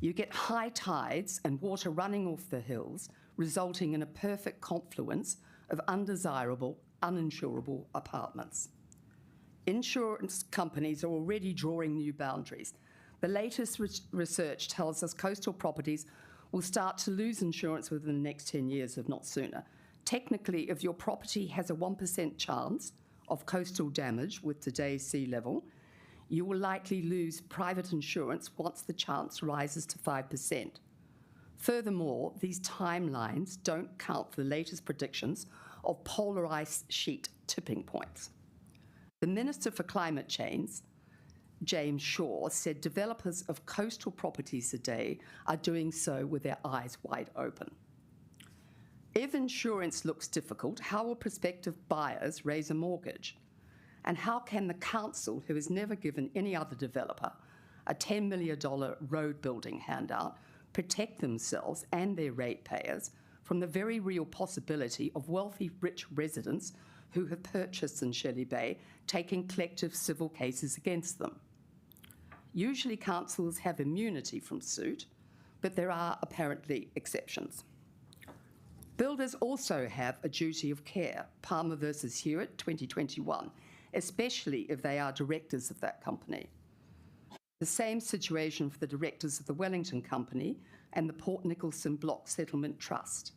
Speaker 11: You get high tides and water running off the hills, resulting in a perfect confluence of undesirable, uninsurable apartments. Insurance companies are already drawing new boundaries. The latest research tells us coastal properties will start to lose insurance within the next 10 years, if not sooner. Technically, if your property has a 1% chance of coastal damage with today's sea level, you will likely lose private insurance once the chance rises to 5%. Furthermore, these timelines don't count for the latest predictions of polar ice sheet tipping points. The Minister for Climate Change, James Shaw, said developers of coastal properties today are doing so with their eyes wide open. If insurance looks difficult, how will prospective buyers raise a mortgage? And how can the council, who has never given any other developer a $10 million road building handout, protect themselves and their ratepayers from the very real possibility of wealthy, rich residents who have purchased in Shelley Bay taking collective civil cases against them? Usually councils have immunity from suit, but there are apparently exceptions. Builders also have a duty of care, Palmer versus Hewitt, 2021, especially if they are directors of that company. The same situation for the directors of the Wellington Company and the Port Nicholson Block Settlement Trust.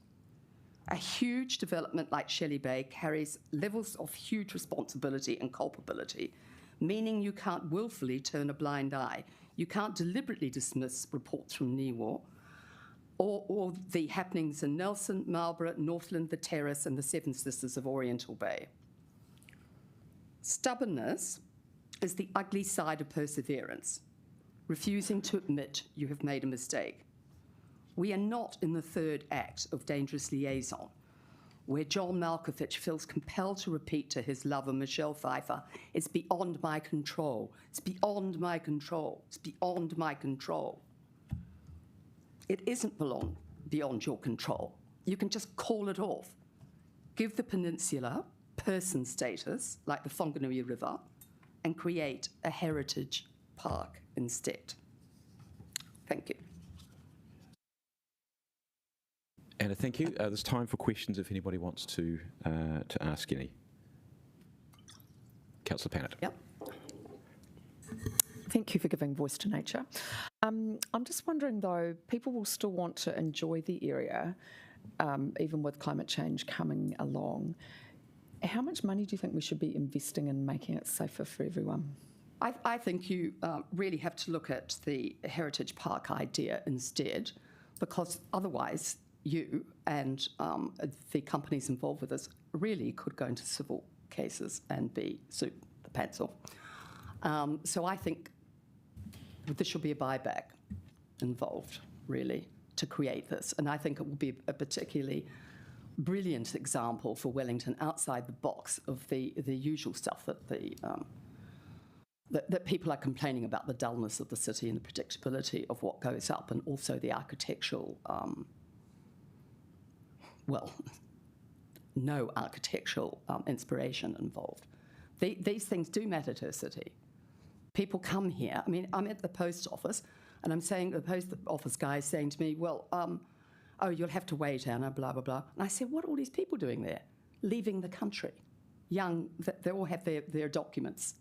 Speaker 11: A huge development like Shelley Bay carries levels of huge responsibility and culpability, meaning you can't willfully turn a blind eye. You can't deliberately dismiss reports from NIWA or the happenings in Nelson, Marlborough, Northland, the Terrace, and the Seven Sisters of Oriental Bay. Stubbornness is the ugly side of perseverance, refusing to admit you have made a mistake. We are not in the third act of Dangerous Liaison, where John Malkovich feels compelled to repeat to his lover, Michelle Pfeiffer, it's beyond my control, it's beyond my control, it's beyond my control. It isn't beyond your control. You can just call it off. Give the peninsula person status, like the Whanganui River, and create a heritage park instead. Thank you.
Speaker 1: Anna, thank you. There's time for questions if anybody wants to ask any. Councillor Pannett.
Speaker 5: Yep. Thank you for giving voice to nature. I'm just wondering, though, people will still want to enjoy the area, even with climate change coming along. How much money do you think we should be investing in making it safer for everyone?
Speaker 11: I think you really have to look at the heritage park idea instead, because otherwise you and the companies involved with this really could go into civil cases and be sued the pants off. So I think there should be a buyback involved, really, to create this. And I think it will be a particularly brilliant example for Wellington outside the box of the usual stuff that that people are complaining about, the dullness of the city and the predictability of what goes up, and also the architectural, no architectural inspiration involved. These things do matter to a city. People come here. I mean, I'm at the post office, and I'm saying, the post office guy is saying to me, well, oh, you'll have to wait, Anna, blah, blah, blah. And I said, what are all these people doing there? Leaving the country. Young, they all have their documents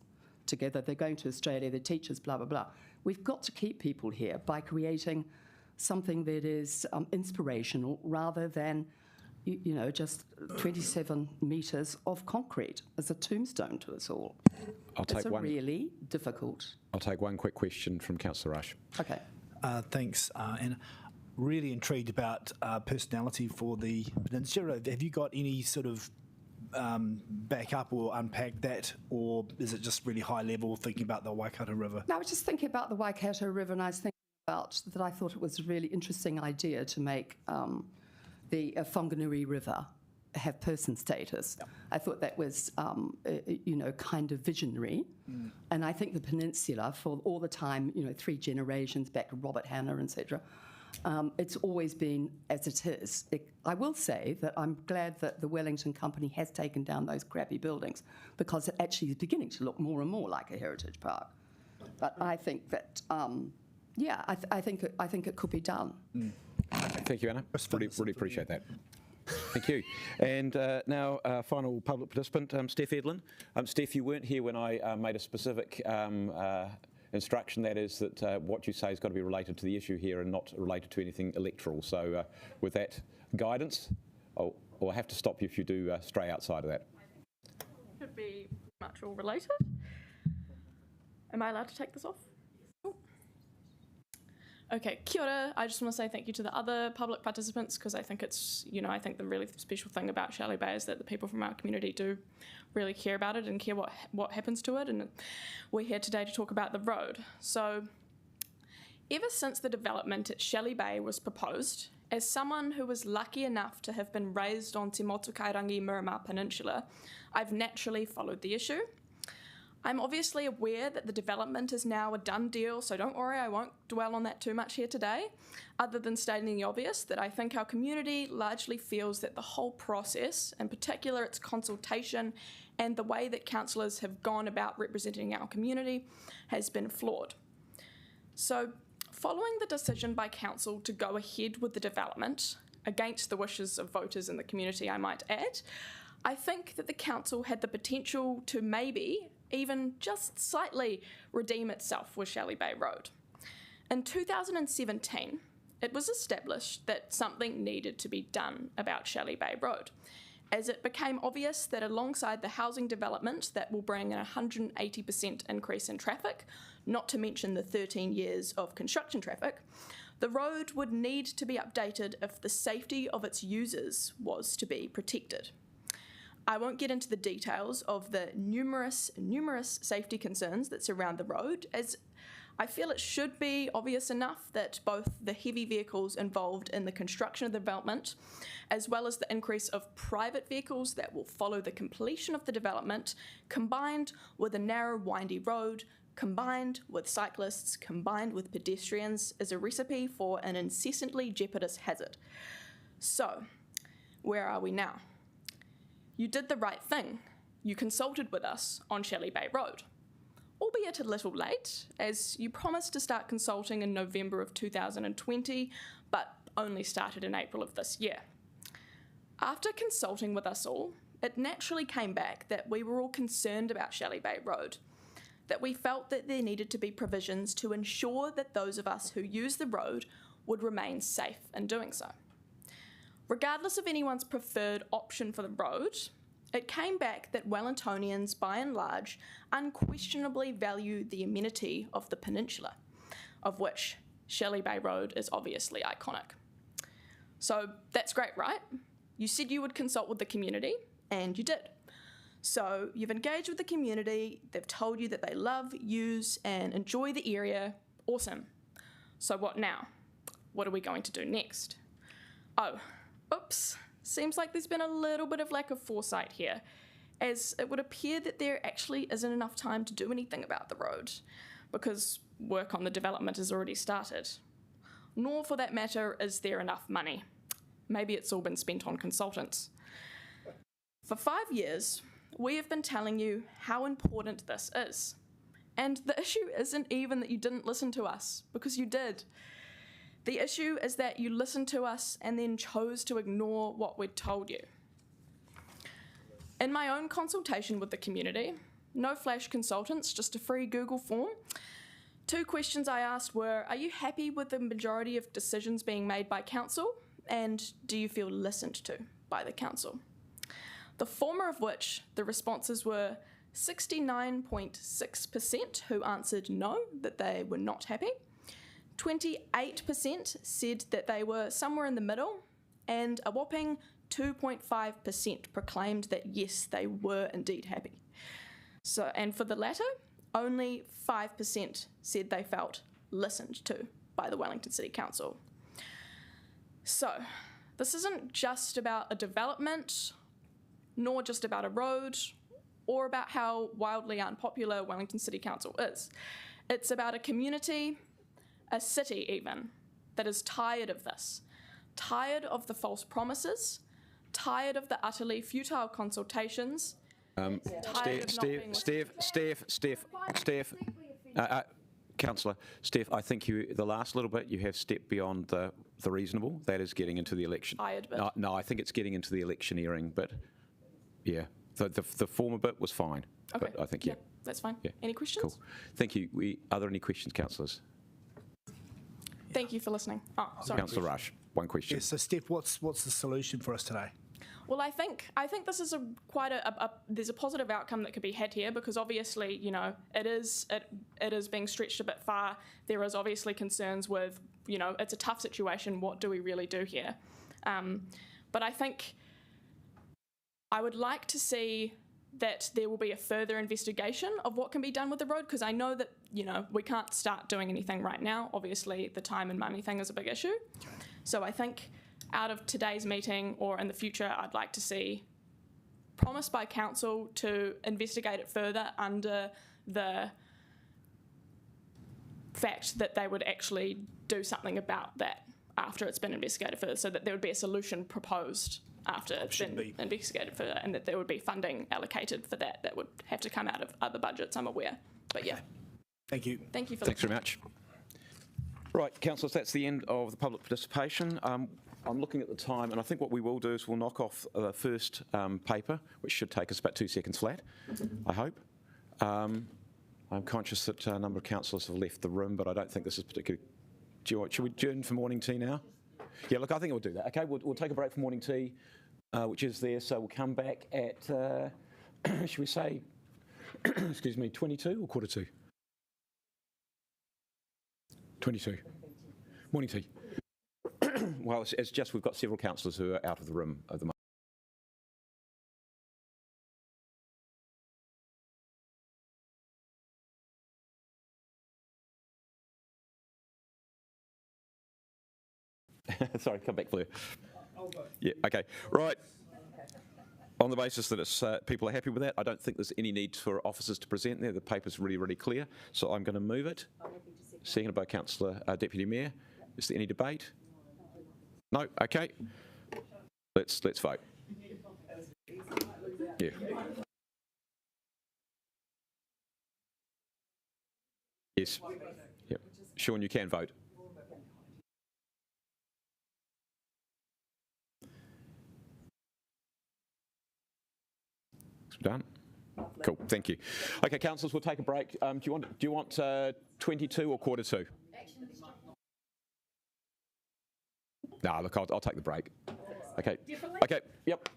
Speaker 11: together. They're going to Australia, they're teachers, blah, blah, blah. We've got to keep people here by creating something that is inspirational rather than, you know, just 27 metres of concrete as a tombstone to us all. It's really difficult.
Speaker 1: I'll take one quick question from Councillor Rush.
Speaker 11: Okay.
Speaker 7: Thanks, and really intrigued about personality for the peninsula. Have you got any sort of back up or unpack that, or is it just really high level thinking about the Waikato River?
Speaker 11: No, I was just thinking about the Waikato River, and I was thinking about that I thought it was a really interesting idea to make the Whanganui River have person status. Yep. I thought that was, you know, kind of visionary. And I think the peninsula, for all the time, you know, 3 generations back to Robert Hanna, etc., it's always been as it is. I will say that I'm glad that the Wellington company has taken down those crappy buildings, because it actually is beginning to look more and more like a heritage park. But I think that, yeah, I think it could be done.
Speaker 1: Thank you, Anna. Really appreciate that. Thank you. And now final public participant, Steph Edlin. Steph, you weren't here when I made a specific instruction, that is that what you say has got to be related to the issue here and not related to anything electoral. So with that guidance, I'll have to stop you if you do stray outside of that.
Speaker 12: Should be much all related. Am I allowed to take this off? Okay, kia ora. I just want to say thank you to the other public participants, because I think it's, you know, I think the really special thing about Shelley Bay is that the people from our community do really care about it and care what happens to it, and we're here today to talk about the road. So, ever since the development at Shelley Bay was proposed, as someone who was lucky enough to have been raised on Te Motukairangi Miramar Peninsula, I've naturally followed the issue. I'm obviously aware that the development is now a done deal, so don't worry, I won't dwell on that too much here today, other than stating the obvious, that I think our community largely feels that the whole process, in particular its consultation and the way that councillors have gone about representing our community, has been flawed. So, following the decision by council to go ahead with the development, against the wishes of voters in the community, I might add, I think that the council had the potential to maybe, even just slightly, redeem itself with Shelley Bay Road. In 2017, it was established that something needed to be done about Shelley Bay Road, as it became obvious that alongside the housing development that will bring an 180% increase in traffic, not to mention the 13 years of construction traffic, the road would need to be updated if the safety of its users was to be protected. I won't get into the details of the numerous safety concerns that surround the road, as I feel it should be obvious enough that both the heavy vehicles involved in the construction of the development, as well as the increase of private vehicles that will follow the completion of the development, combined with a narrow, windy road, combined with cyclists, combined with pedestrians, is a recipe for an incessantly jeopardous hazard. So, where are we now? You did the right thing. You consulted with us on Shelley Bay Road, albeit a little late, as you promised to start consulting in November of 2020, but only started in April of this year. After consulting with us all, it naturally came back that we were all concerned about Shelley Bay Road, that we felt that there needed to be provisions to ensure that those of us who use the road would remain safe in doing so. Regardless of anyone's preferred option for the road, it came back that Wellingtonians, by and large, unquestionably value the amenity of the peninsula, of which Shelley Bay Road is obviously iconic. So that's great, right? You said you would consult with the community, and you did. So you've engaged with the community, they've told you that they love, use, and enjoy the area. Awesome. So what now? What are we going to do next? Oh, oops, seems like there's been a little bit of lack of foresight here, as it would appear that there actually isn't enough time to do anything about the road, because work on the development has already started. Nor, for that matter, is there enough money. Maybe it's all been spent on consultants. For 5 years, we have been telling you how important this is. And the issue isn't even that you didn't listen to us, because you did. The issue is that you listened to us and then chose to ignore what we'd told you. In my own consultation with the community, no flash consultants, just a free Google form, 2 questions I asked were, are you happy with the majority of decisions being made by council? And do you feel listened to by the council? The former of which, the responses were 69.6% who answered no, that they were not happy. 28% said that they were somewhere in the middle, and a whopping 2.5% proclaimed that yes, they were indeed happy. So, and for the latter, only 5% said they felt listened to by the Wellington City Council. So, this isn't just about a development, nor just about a road, or about how wildly unpopular Wellington City Council is. It's about a community, a city even, that is tired of this, tired of the false promises, tired of the utterly futile consultations,
Speaker 1: Councillor, Steph, I think the last little bit you have stepped beyond the reasonable. That is getting into the election.
Speaker 12: Tired bit.
Speaker 1: No, I think it's getting into the electioneering bit. Yeah, the former bit was fine.
Speaker 12: Okay.
Speaker 1: But I think, yeah.
Speaker 12: That's fine.
Speaker 1: Yeah.
Speaker 12: Any questions?
Speaker 1: Cool. Thank you. Are there any questions, councillors?
Speaker 12: Thank you for listening. Oh, sorry.
Speaker 1: Councillor Rush, one question.
Speaker 7: Yes, so Steph, what's the solution for us today?
Speaker 12: Well, I think this is there's a positive outcome that could be had here, because obviously, you know, it is being stretched a bit far. There is obviously concerns with, you know, it's a tough situation. What do we really do here? But I think I would like to see that there will be a further investigation of what can be done with the road, because I know that, you know, we can't start doing anything right now. Obviously, the time and money thing is a big issue. So I think out of today's meeting or in the future, I'd like to see promise by council to investigate it further under the fact that they would actually do something about that after it's been investigated further, so that there would be a solution proposed after it's been investigated further, and that there would be funding allocated for that would have to come out of other budgets, I'm aware. But yeah.
Speaker 7: Thank you.
Speaker 12: Thank you for
Speaker 1: Thanks very much. Right, councillors, that's the end of the public participation. I'm looking at the time, and I think what we will do is we'll knock off the first paper, which should take us about 2 seconds flat, I hope. I'm conscious that a number of councillors have left the room, but I don't think this is particularly... Should we adjourn for morning tea now? Yeah, look, I think we'll do that. Okay, we'll take a break for morning tea, which is there, so we'll come back at, should we say, excuse me, 22 or quarter to? 22. Morning tea. Well, it's just we've got several councillors who are out of the room at the moment. Sorry, come back, Blair. Yeah, okay. Right. On the basis that it's, people are happy with that, I don't think there's any need for officers to present there. The paper's really, really clear. So I'm going to move it. Seconded by Councillor Deputy Mayor. Is there any debate? No? Okay. Let's vote. Yeah. Yes. Yep. Sean, you can vote. Done. Cool. Thank you. Okay, councillors, we'll take a break. Do you want 22 or quarter to? No, look, I'll take the break. Okay. Okay. Yep.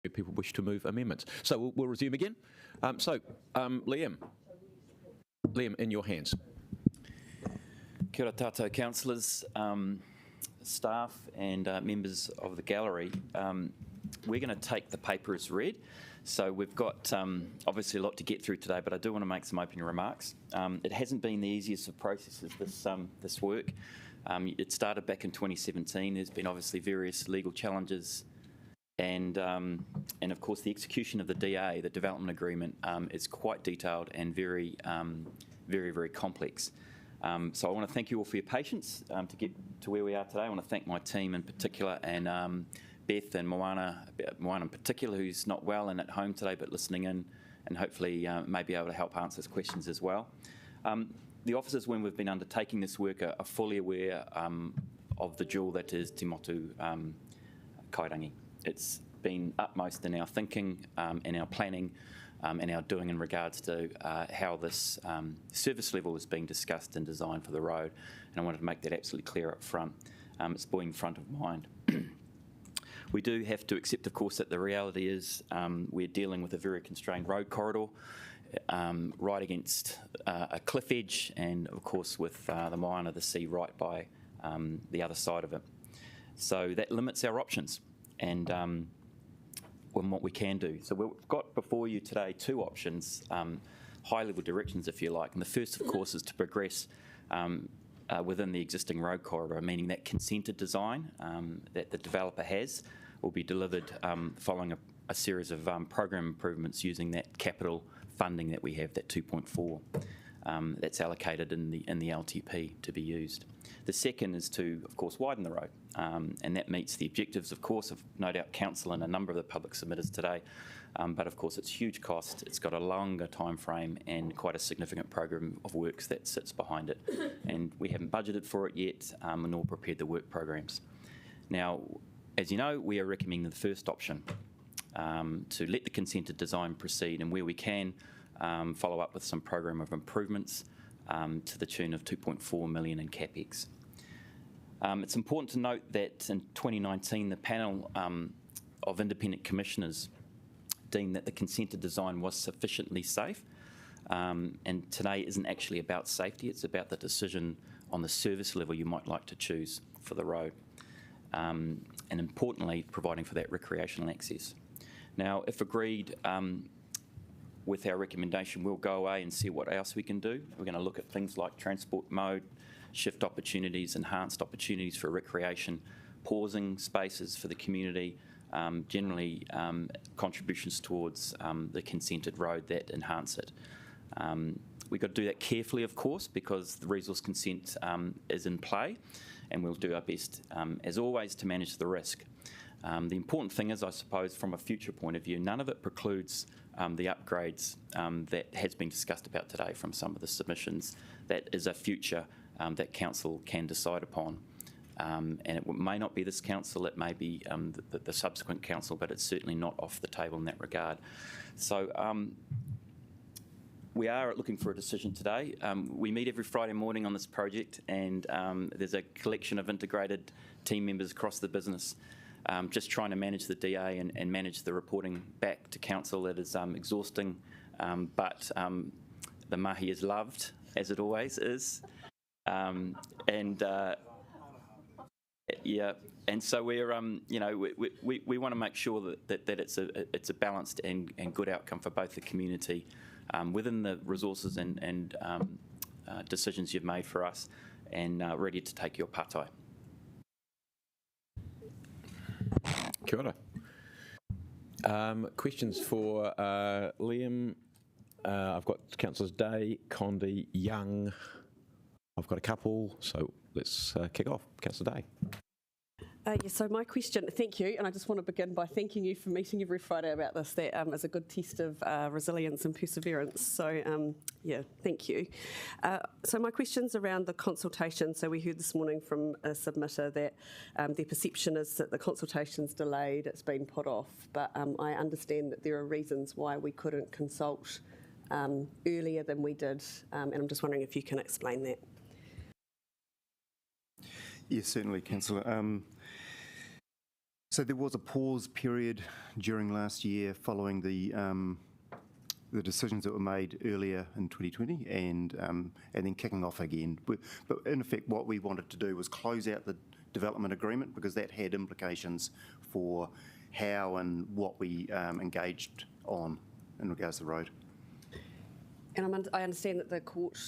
Speaker 1: people wish to move amendments. So we'll resume again. Liam, in your hands.
Speaker 13: Kia ora tātou councillors, staff and members of the gallery. We're going to take the paper as read. So we've got obviously a lot to get through today, but I do want to make some opening remarks. It hasn't been the easiest of processes, this work. It started back in 2017. There's been obviously various legal challenges, and of course the execution of the DA, the development agreement, is quite detailed and very, very complex. So I want to thank you all for your patience to get to where we are today. I want to thank my team in particular, and Beth and Moana in particular, who's not well and at home today but listening in, and hopefully may be able to help answer questions as well. The officers, when we've been undertaking this work, are fully aware of the jewel that is Te Motu Kairangi. It's been utmost in our thinking and our planning and our doing in regards to how this service level is being discussed and designed for the road, and I wanted to make that absolutely clear up front. It's been front of mind. We do have to accept, of course, that the reality is we're dealing with a very constrained road corridor right against a cliff edge, and of course with the Moana, the sea, right by the other side of it. So that limits our options and what we can do. So we've got before you today two options, high-level directions, if you like. And the first, of course, is to progress within the existing road corridor, meaning that consented design that the developer has will be delivered following a series of program improvements using that capital funding that we have, that 2.4 that's allocated in the LTP to be used. The second is to, of course, widen the road, and that meets the objectives, of course, of no doubt council and a number of the public submitters today. But of course, it's huge cost. It's got a longer time frame and quite a significant program of works that sits behind it. And we haven't budgeted for it yet, nor prepared the work programs. Now, as you know, we are recommending the first option, to let the consented design proceed, and where we can, follow up with some program of improvements to the tune of 2.4 million in CapEx. It's important to note that in 2019, the panel of independent commissioners deemed that the consented design was sufficiently safe, and today isn't actually about safety, it's about the decision on the service level you might like to choose for the road, and importantly providing for that recreational access. Now, if agreed with our recommendation, we'll go away and see what else we can do. We're going to look at things like transport mode, shift opportunities, enhanced opportunities for recreation, pausing spaces for the community, generally contributions towards the consented road that enhance it. We've got to do that carefully, of course, because the resource consent is in play, and we'll do our best, as always, to manage the risk. The important thing is, I suppose, from a future point of view, none of it precludes the upgrades that has been discussed about today from some of the submissions. That is a future that council can decide upon. And it may not be this council, it may be the subsequent council, but it's certainly not off the table in that regard. So we are looking for a decision today. We meet every Friday morning on this project, and there's a collection of integrated team members across the business just trying to manage the DA and manage the reporting back to council. That is exhausting, but the mahi is loved, as it always is. Yeah, and so we're, we want to make sure that it's a balanced and good outcome for both the community within the resources and decisions you've made for us, and ready to take your partai.
Speaker 1: Kia ora. Questions for Liam? I've got Councillors Day, Condi, Young. I've got a couple, so let's kick off. Councillor Day.
Speaker 14: Yes, so my question, thank you, and I just want to begin by thanking you for meeting every Friday about this. That is a good test of resilience and perseverance, so yeah, thank you. So my question's around the consultation. So we heard this morning from a submitter that their perception is that the consultation's delayed, it's been put off, but I understand that there are reasons why we couldn't consult earlier than we did, and I'm just wondering if you can explain that.
Speaker 15: Yes, certainly, Councillor. So there was a pause period during last year following the decisions that were made earlier in 2020 and then kicking off again. But in effect, what we wanted to do was close out the development agreement because that had implications for how and what we engaged on in regards to the road.
Speaker 14: And I understand that the court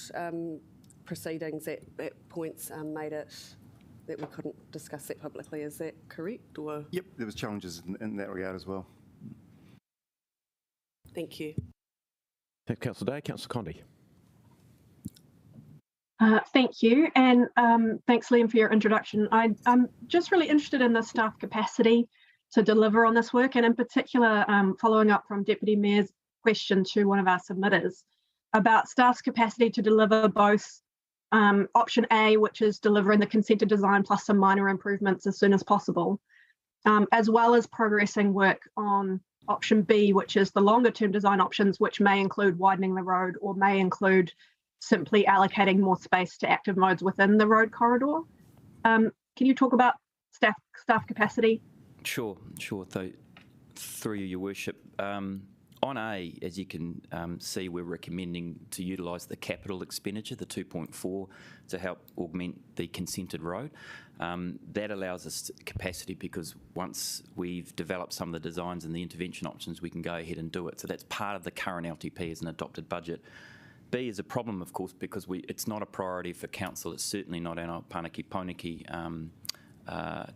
Speaker 14: proceedings at points made it that we couldn't discuss that publicly. Is that correct? Or?
Speaker 15: Yep, there was challenges in that regard as well.
Speaker 14: Thank you.
Speaker 1: Thanks, Councillor Day. Councillor Condi.
Speaker 16: Thank you, and thanks, Liam, for your introduction. I'm just really interested in the staff capacity to deliver on this work, and in particular, following up from Deputy Mayor's question to one of our submitters about staff's capacity to deliver both option A, which is delivering the consented design plus some minor improvements as soon as possible, as well as progressing work on option B, which is the longer term design options, which may include widening the road or may include simply allocating more space to active modes within the road corridor. Can you talk about staff capacity?
Speaker 13: Sure. Through you, Your Worship. On A, as you can see, we're recommending to utilise the capital expenditure, the 2.4, to help augment the consented road. That allows us capacity because once we've developed some of the designs and the intervention options, we can go ahead and do it. So that's part of the current LTP as an adopted budget. B is a problem, of course, because it's not a priority for council. It's certainly not in our Pōneke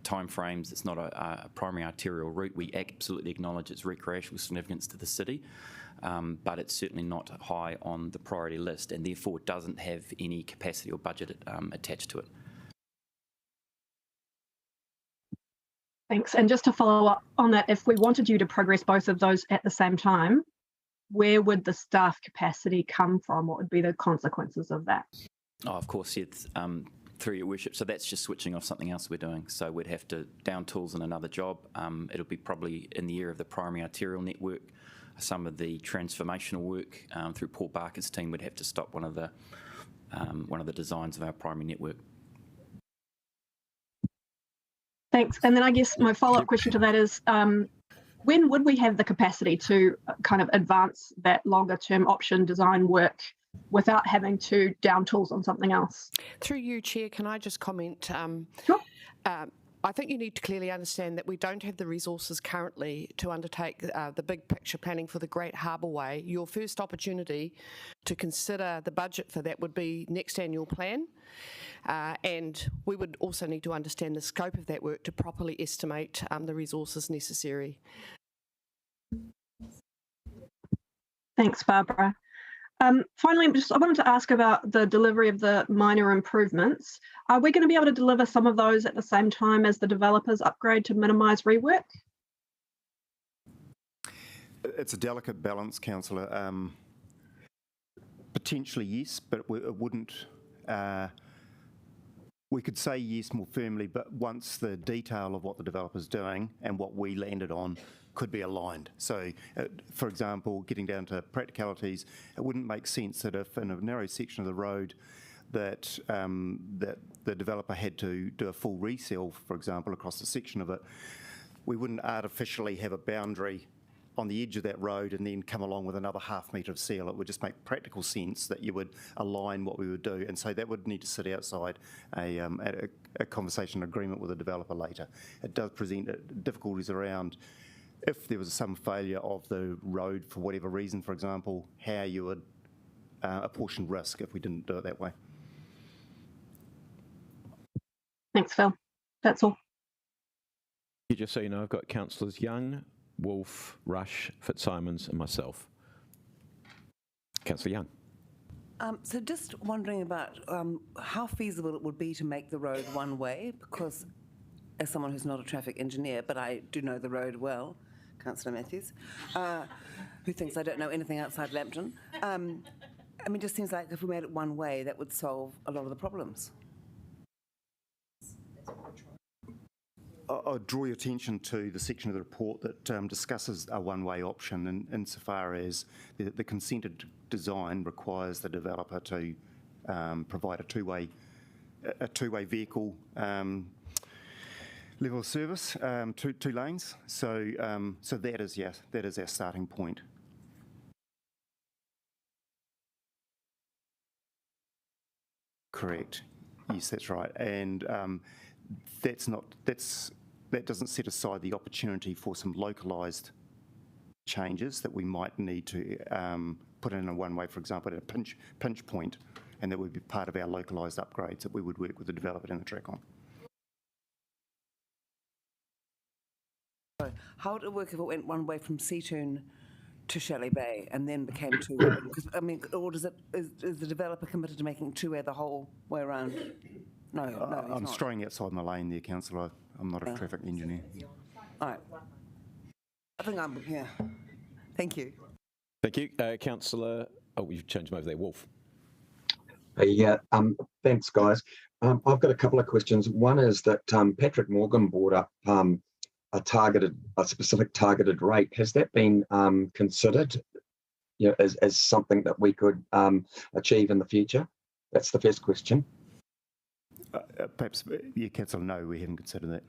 Speaker 13: timeframes. It's not a primary arterial route. We absolutely acknowledge its recreational significance to the city, but it's certainly not high on the priority list and therefore doesn't have any capacity or budget attached to it.
Speaker 16: Thanks. And just to follow up on that, if we wanted you to progress both of those at the same time, where would the staff capacity come from? What would be the consequences of that?
Speaker 13: Oh, of course, yes. Through Your Worship. So that's just switching off something else we're doing. So we'd have to down tools in another job. It'll be probably in the area of the primary arterial network. Some of the transformational work through Paul Barker's team would have to stop one of the designs of our primary network.
Speaker 16: Thanks. And then I guess my follow-up question to that is, when would we have the capacity to kind of advance that longer-term option design work without having to down tools on something else?
Speaker 17: Through you, Chair, can I just comment?
Speaker 16: Sure.
Speaker 17: I think you need to clearly understand that we don't have the resources currently to undertake the big picture planning for the Great Harbour Way. Your first opportunity to consider the budget for that would be next annual plan. And we would also need to understand the scope of that work to properly estimate the resources necessary.
Speaker 16: Thanks, Barbara. Finally, I wanted to ask about the delivery of the minor improvements. Are we going to be able to deliver some of those at the same time as the developers upgrade to minimise rework?
Speaker 15: It's a delicate balance, Councillor. Potentially yes, but it wouldn't. We could say yes more firmly, but once the detail of what the developer's doing and what we landed on could be aligned. So, for example, getting down to practicalities, it wouldn't make sense that if in a narrow section of the road that that the developer had to do a full resell, for example, across a section of it, we wouldn't artificially have a boundary on the edge of that road and then come along with another half metre of seal. It would just make practical sense that you would align what we would do, and so that would need to sit outside a conversation agreement with the developer later. It does present difficulties around if there was some failure of the road for whatever reason, for example, how you would apportion risk if we didn't do it that way.
Speaker 16: Thanks, Phil. That's all.
Speaker 1: Just so you know, I've got Councillors Young, Wolf, Rush, Fitzsimons and myself. Councillor Young.
Speaker 18: So just wondering about how feasible it would be to make the road one way, because as someone who's not a traffic engineer, but I do know the road well, Councillor Matthews, who thinks I don't know anything outside Lambton. I mean, it just seems like if we made it one way, that would solve a lot of the problems.
Speaker 15: I'll draw your attention to the section of the report that discusses a one-way option, and insofar as the consented design requires the developer to provide a two-way vehicle Level of service, two lanes. So that is our starting point. Correct. Yes, that's right. And that doesn't set aside the opportunity for some localised changes that we might need to put in a one-way, for example, at a pinch point, and that would be part of our localised upgrades that we would work with the developer and the track on.
Speaker 18: How would it work if it went one way from Seaturn to Shelley Bay and then became two-way? Because or is the developer committed to making two-way the whole way around? No,
Speaker 15: I'm
Speaker 18: not.
Speaker 15: straying outside my lane there, Councillor. I'm not a traffic engineer.
Speaker 18: All right. I think Thank you.
Speaker 1: Thank you. Councillor, you've changed them over there. Wolf.
Speaker 19: Yeah, thanks, guys. I've got a couple of questions. One is that Patrick Morgan brought up a specific targeted rate. Has that been considered, as something that we could achieve in the future? That's the first question.
Speaker 15: Perhaps, Councillor, no, we haven't considered that.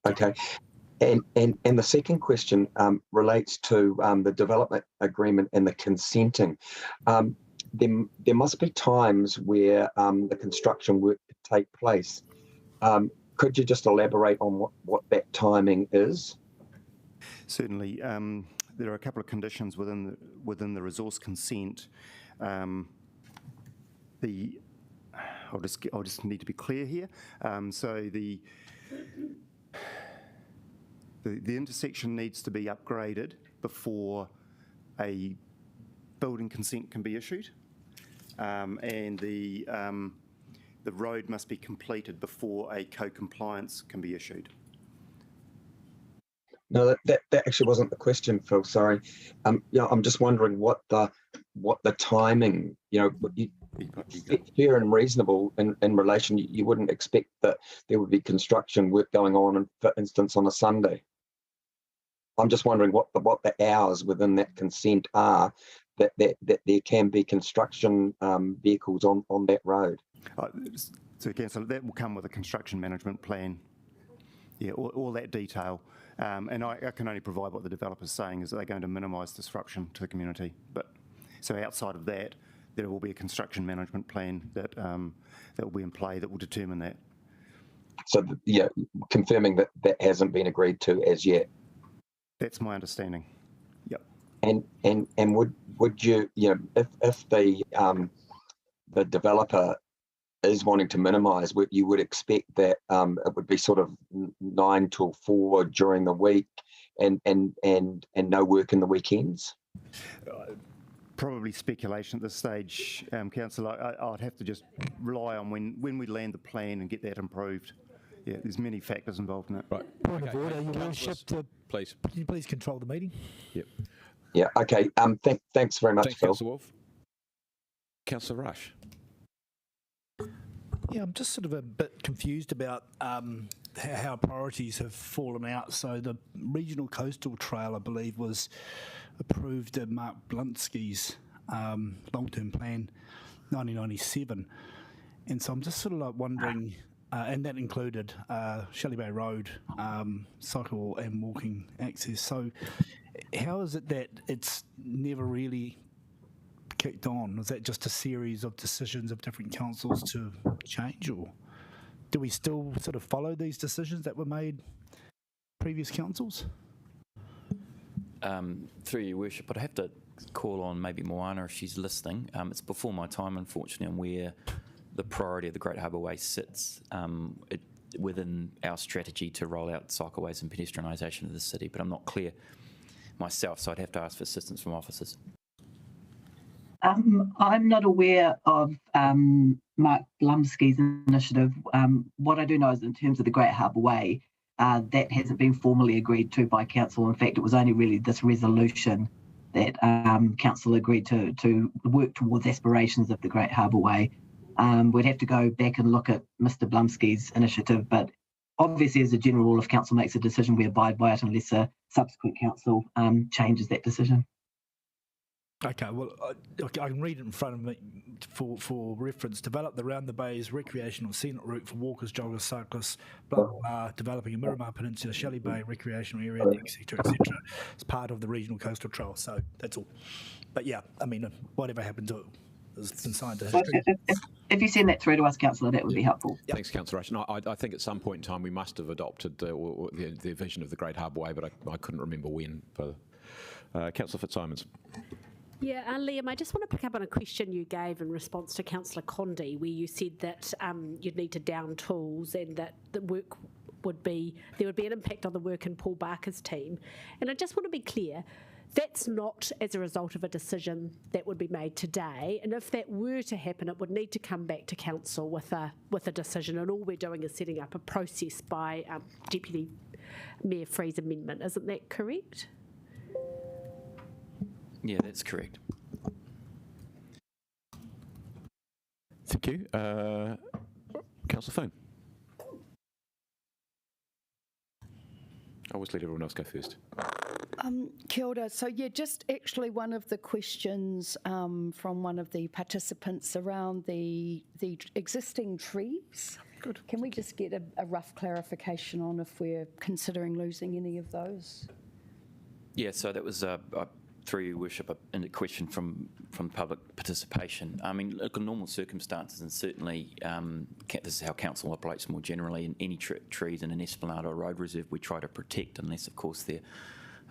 Speaker 19: Okay. And the second question relates to the development agreement and the consenting. There must be times where the construction work could take place. Could you just elaborate on what that timing is?
Speaker 15: Certainly. There are a couple of conditions within the resource consent. I'll just need to be clear here. So the intersection needs to be upgraded before a building consent can be issued, and the road must be completed before a co-compliance can be issued.
Speaker 19: No, that actually wasn't the question, Phil. Sorry. I'm just wondering what the timing. Fair and reasonable in relation. You wouldn't expect that there would be construction work going on, for instance, on a Sunday. I'm just wondering what the hours within that consent are that there can be construction vehicles on that road.
Speaker 15: So, Councillor, that will come with a construction management plan. Yeah, all that detail. And I can only provide what the developer's saying is that they're going to minimise disruption to the community. But so outside of that, there will be a construction management plan that will be in play that will determine that.
Speaker 19: So, confirming that hasn't been agreed to as yet.
Speaker 15: That's my understanding. Yep.
Speaker 19: And would you, if the developer is wanting to minimise, you would expect that it would be sort of 9 till 4 during the week, and no work in the weekends.
Speaker 15: Probably speculation at this stage, Councillor. I'd have to just rely on when we land the plan and get that improved. Yeah, there's many factors involved in it.
Speaker 1: Right.
Speaker 20: Point of order, Your Lordship.
Speaker 1: Please.
Speaker 20: Can you please control the meeting?
Speaker 1: Yep.
Speaker 19: Yeah. Okay. Thanks very much,
Speaker 1: Thanks,
Speaker 19: Phil.
Speaker 1: Councillor Wolf. Councillor Rush.
Speaker 7: Yeah, I'm just sort of a bit confused about how priorities have fallen out. So the Regional Coastal Trail, I believe, was approved in Mark Blunsky's long-term plan, 1997. And so I'm just sort of like wondering, and that included Shelley Bay Road, cycle and walking access. So how is it that it's never really kicked on? Was that just a series of decisions of different councils to change, or do we still sort of follow these decisions that were made previous councils?
Speaker 13: Through your worship, I'd have to call on maybe Moana if she's listening. It's before my time, unfortunately, on where the priority of the Great Harbour Way sits within our strategy to roll out cycleways and pedestrianisation of the city, but I'm not clear myself, so I'd have to ask for assistance from officers.
Speaker 21: I'm not aware of Mark Blumsky's initiative. What I do know is in terms of the Great Harbour Way, that hasn't been formally agreed to by council. In fact, it was only really this resolution that council agreed to work towards aspirations of the Great Harbour Way. We'd have to go back and look at Mr. Blumsky's initiative, but obviously as a general rule, if council makes a decision, we abide by it unless a subsequent council changes that decision.
Speaker 20: Okay, well, I can read it in front of me for reference. Develop the Round the Bays recreational scenic route for walkers, joggers, cyclists, blah, blah, blah. Developing a Miramar Peninsula, Shelley Bay recreational area, etc., etc. It's part of the regional coastal trail, so that's all. But yeah, I mean, whatever happened to it has been signed to history.
Speaker 21: If you send that through to us, Councillor, that would be helpful.
Speaker 1: Thanks, Councillor Rush. No, I think at some point in time we must have adopted the vision of the Great Harbour Way, but I couldn't remember when. Councillor Fitzsimons.
Speaker 2: Yeah, Liam, I just want to pick up on a question you gave in response to Councillor Condi, where you said that you'd need to down tools and that the work there would be an impact on the work in Paul Barker's team. And I just want to be clear, that's not as a result of a decision that would be made today. And if that were to happen, it would need to come back to council with a decision. And all we're doing is setting up a process by Deputy Mayor Free's amendment. Isn't that correct?
Speaker 13: Yeah, that's correct.
Speaker 1: Thank you. Councillor Foon. I always let everyone else go first.
Speaker 22: Kia ora. So yeah, just actually one of the questions from one of the participants around the existing trees. Good. Can we just get a rough clarification on if we're considering losing any of those?
Speaker 13: Yeah, so that was through your worship, a question from public participation. I mean, look, in normal circumstances, and certainly this is how council operates more generally, in any trees in an esplanade or road reserve we try to protect, unless of course they're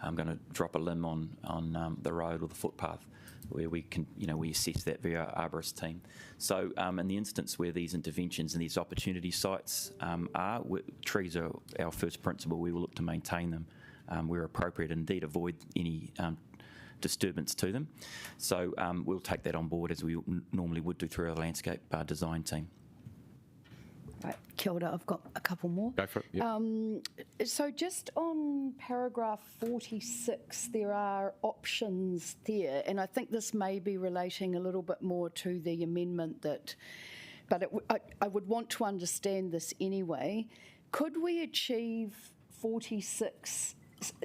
Speaker 13: going to drop a limb on the road or the footpath, where we can, we assess that via our arborist team. So in the instance where these interventions and these opportunity sites trees are our first principle, we will look to maintain them where appropriate, indeed avoid any disturbance to them. So we'll take that on board as we normally would do through our landscape design team.
Speaker 22: Right, kia ora, I've got a couple more.
Speaker 1: Go for it. Yep.
Speaker 22: So just on paragraph 46, there are options there, and I think this may be relating a little bit more to the amendment but I would want to understand this anyway. Could we achieve 46,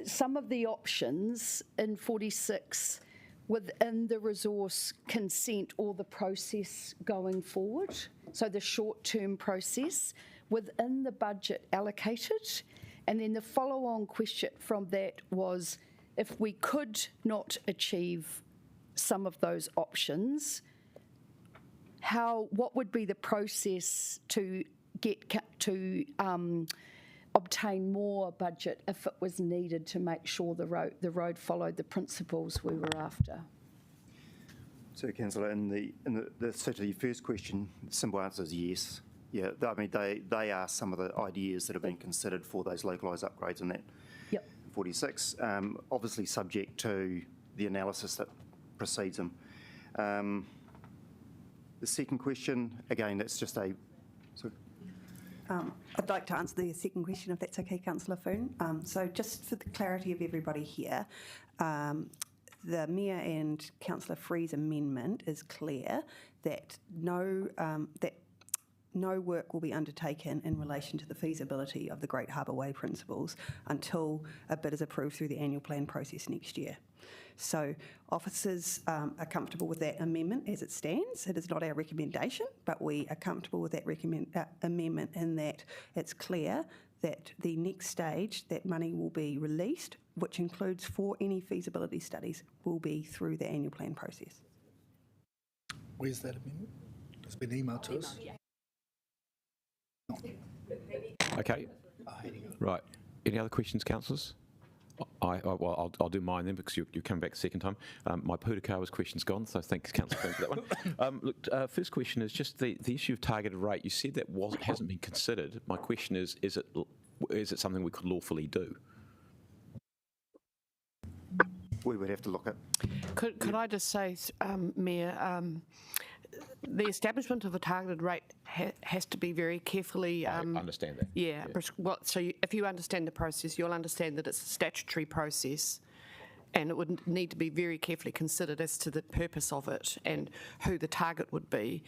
Speaker 22: some of the options in 46 within the resource consent or the process going forward? So the short-term process within the budget allocated? And then the follow-on question from that was, if we could not achieve some of those options, what would be the process to obtain more budget if it was needed to make sure the road followed the principles we were after?
Speaker 15: So, Councillor, so to your first question, the simple answer is yes. Yeah, I mean, they are some of the ideas that have been considered for those localised upgrades in that 46, obviously subject to the analysis that precedes them. The second question, again, that's just a...
Speaker 23: I'd like to answer the second question, if that's okay, Councillor Foon. So just for the clarity of everybody here, the Mayor and Councillor Free's amendment is clear that no work will be undertaken in relation to the feasibility of the Great Harbour Way principles until a bid is approved through the annual plan process next year. So officers are comfortable with that amendment as it stands. It is not our recommendation, but we are comfortable with that amendment in that it's clear that the next stage, that money will be released, which includes for any feasibility studies, will be through the annual plan process.
Speaker 7: Where's that amendment? It's been emailed to us.
Speaker 1: Okay. Right. Any other questions, councillors? I'll do mine then, because you come back the second time. My Pōneke question's gone, so thanks, Councillor, for that one. Look, first question is just the issue of targeted rate. You said that hasn't been considered. My question is it something we could lawfully do?
Speaker 15: We would have to look at.
Speaker 17: Could I just say, Mayor, the establishment of a targeted rate has to be very carefully...
Speaker 1: I understand that.
Speaker 17: Yeah. If you understand the process, you'll understand that it's a statutory process, and it would need to be very carefully considered as to the purpose of it and who the target would be,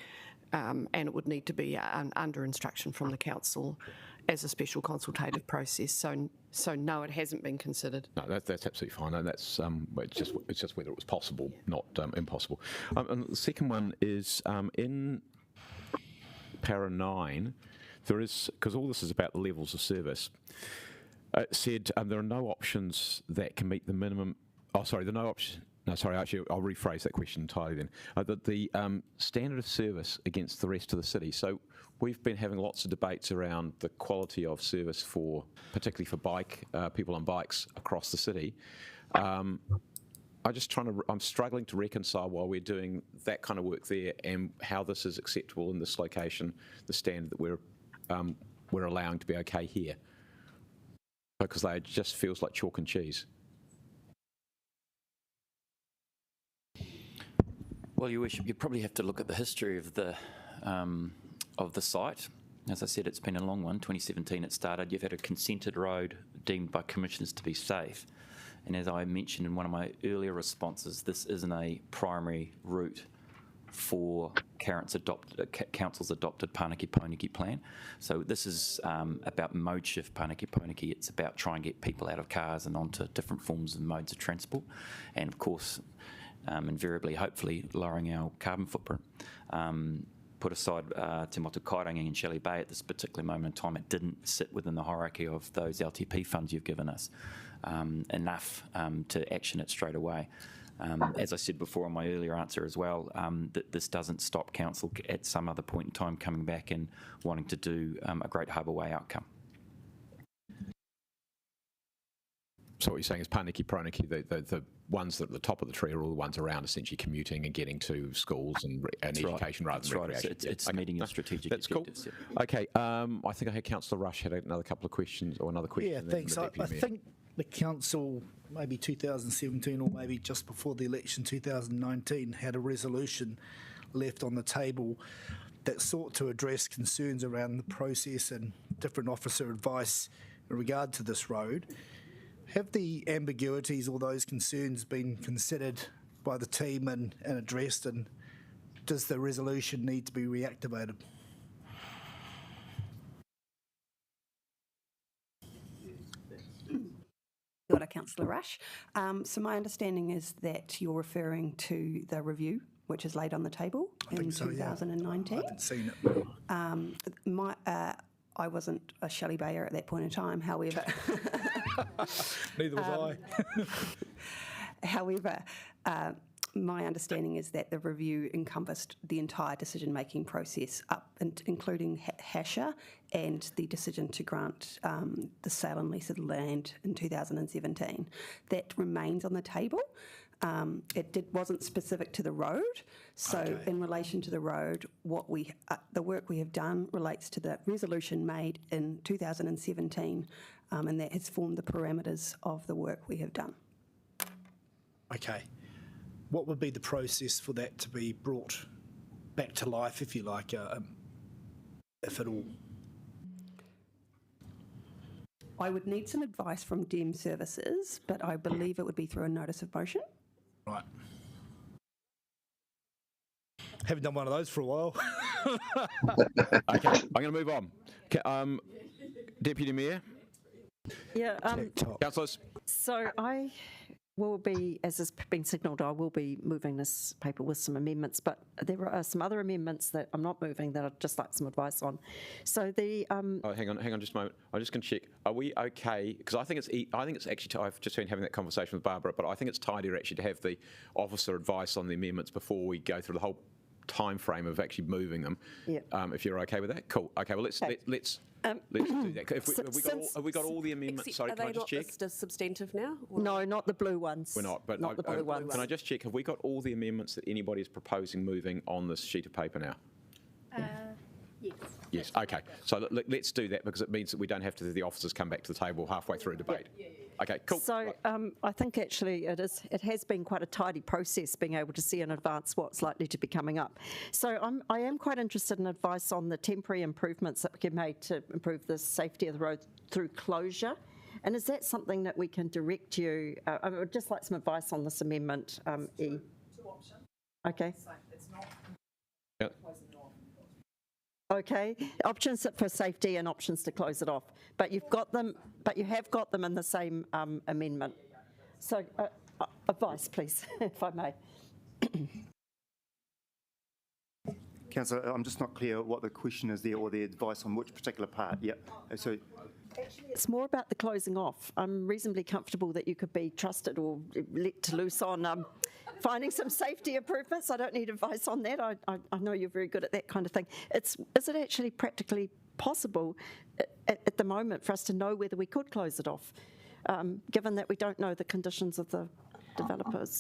Speaker 17: and it would need to be under instruction from the council as a special consultative process. So no, it hasn't been considered.
Speaker 1: No, that's absolutely fine, and that's it's just whether it was possible, not impossible. And the second one is in para 9. There is, because all this is about the levels of service. It said there are no options that can meet the minimum. Oh, sorry, there are no options. No, sorry, actually, I'll rephrase that question entirely then. The standard of service against the rest of the city. So we've been having lots of debates around the quality of service for, particularly for people on bikes across the city. I'm struggling to reconcile while we're doing that kind of work there and how this is acceptable in this location, the standard that we're allowing to be okay here. Because it just feels like chalk and cheese.
Speaker 13: Well, you probably have to look at the history of the site. As I said, it's been a long one. 2017 it started. You've had a consented road deemed by commissioners to be safe. And as I mentioned in one of my earlier responses, this isn't a primary route for Council's adopted Pōneke plan. So this is about mode shift Pōneke. It's about trying to get people out of cars and onto different forms and modes of transport. And of course, invariably, hopefully, lowering our carbon footprint. Put aside Te Motu Kairangi and Shelley Bay at this particular moment in time, it didn't sit within the hierarchy of those LTP funds you've given us enough to action it straight away. As I said before in my earlier answer as well, that this doesn't stop Council at some other point in time coming back and wanting to do a Great Harbour Way outcome.
Speaker 1: So what you're saying is Pōneke, the ones that are at the top of the tree are all the ones around essentially commuting and getting to schools and education rather than recreation.
Speaker 13: It's meeting your strategic objectives.
Speaker 1: Cool. Yeah. Okay, I think I had Councillor Rush had another couple of questions or another question.
Speaker 7: Yeah, thanks. I think the council, maybe 2017 or maybe just before the election 2019, had a resolution left on the table that sought to address concerns around the process and different officer advice in regard to this road. Have the ambiguities or those concerns been considered by the team and addressed, and does the resolution need to be reactivated?
Speaker 23: Councillor Rush. So my understanding is that you're referring to the review, which is laid on the table in 2019.
Speaker 7: I haven't seen it.
Speaker 23: I wasn't a Shelley Bayer at that point in time, however.
Speaker 7: Neither was
Speaker 23: I. However, my understanding is that the review encompassed the entire decision-making process, including HASHA and the decision to grant the sale and lease of the land in 2017. That remains on the table. It wasn't specific to the road, so in relation to the road, the work we have done relates to the resolution made in 2017, and that has formed the parameters of the work we have done.
Speaker 7: Okay. What would be the process for that to be brought back to life, if you like, if at all?
Speaker 23: I would need some advice from DEM Services, but I believe it would be through a notice of motion.
Speaker 7: Right. Haven't done one of those for a while.
Speaker 1: Okay, I'm going to move on. Deputy Mayor?
Speaker 6: Yeah.
Speaker 1: Councillors?
Speaker 6: So I will be, as has been signalled, I will be moving this paper with some amendments, but there are some other amendments that I'm not moving that I'd just like some advice on. So the
Speaker 1: Oh, hang on just a moment. I'm just going to check. Are we okay? Because I think it's actually. I've just been having that conversation with Barbara, but I think it's tidier actually to have the officer advice on the amendments before we go through the whole time frame of actually moving them.
Speaker 6: Yeah.
Speaker 1: If you're okay with that, cool. Okay. Well, let's do that. Have we got all the amendments? Sorry, can I just check?
Speaker 14: Are they not substantive now?
Speaker 6: Or? No, not the blue ones.
Speaker 1: We're not. But
Speaker 6: not the blue ones.
Speaker 1: Can I just check? Have we got all the amendments that anybody is proposing moving on this sheet of paper now?
Speaker 2: Yes.
Speaker 1: Yes. Okay. So let's do that because it means that we don't have to have the officers come back to the table halfway through a debate. Yeah. Okay. Cool.
Speaker 6: So I think actually it has been quite a tidy process being able to see in advance what's likely to be coming up. So I am quite interested in advice on the temporary improvements that can be made to improve the safety of the road through closure. And is that something that we can direct you? I would just like some advice on this amendment, E.
Speaker 3: Two options.
Speaker 6: Okay.
Speaker 3: So it's not.
Speaker 1: Yep.
Speaker 6: Okay, options for safety and options to close it off. But you've got them, but you have got them in the same amendment. So advice, please, if I may.
Speaker 15: Councillor, I'm just not clear what the question is there or the advice on which particular part. Yeah. So
Speaker 6: it's more about the closing off. I'm reasonably comfortable that you could be trusted or let loose on finding some safety improvements. I don't need advice on that. I know you're very good at that kind of thing. Is it actually practically possible at the moment for us to know whether we could close it off, given that we don't know the conditions of the developers?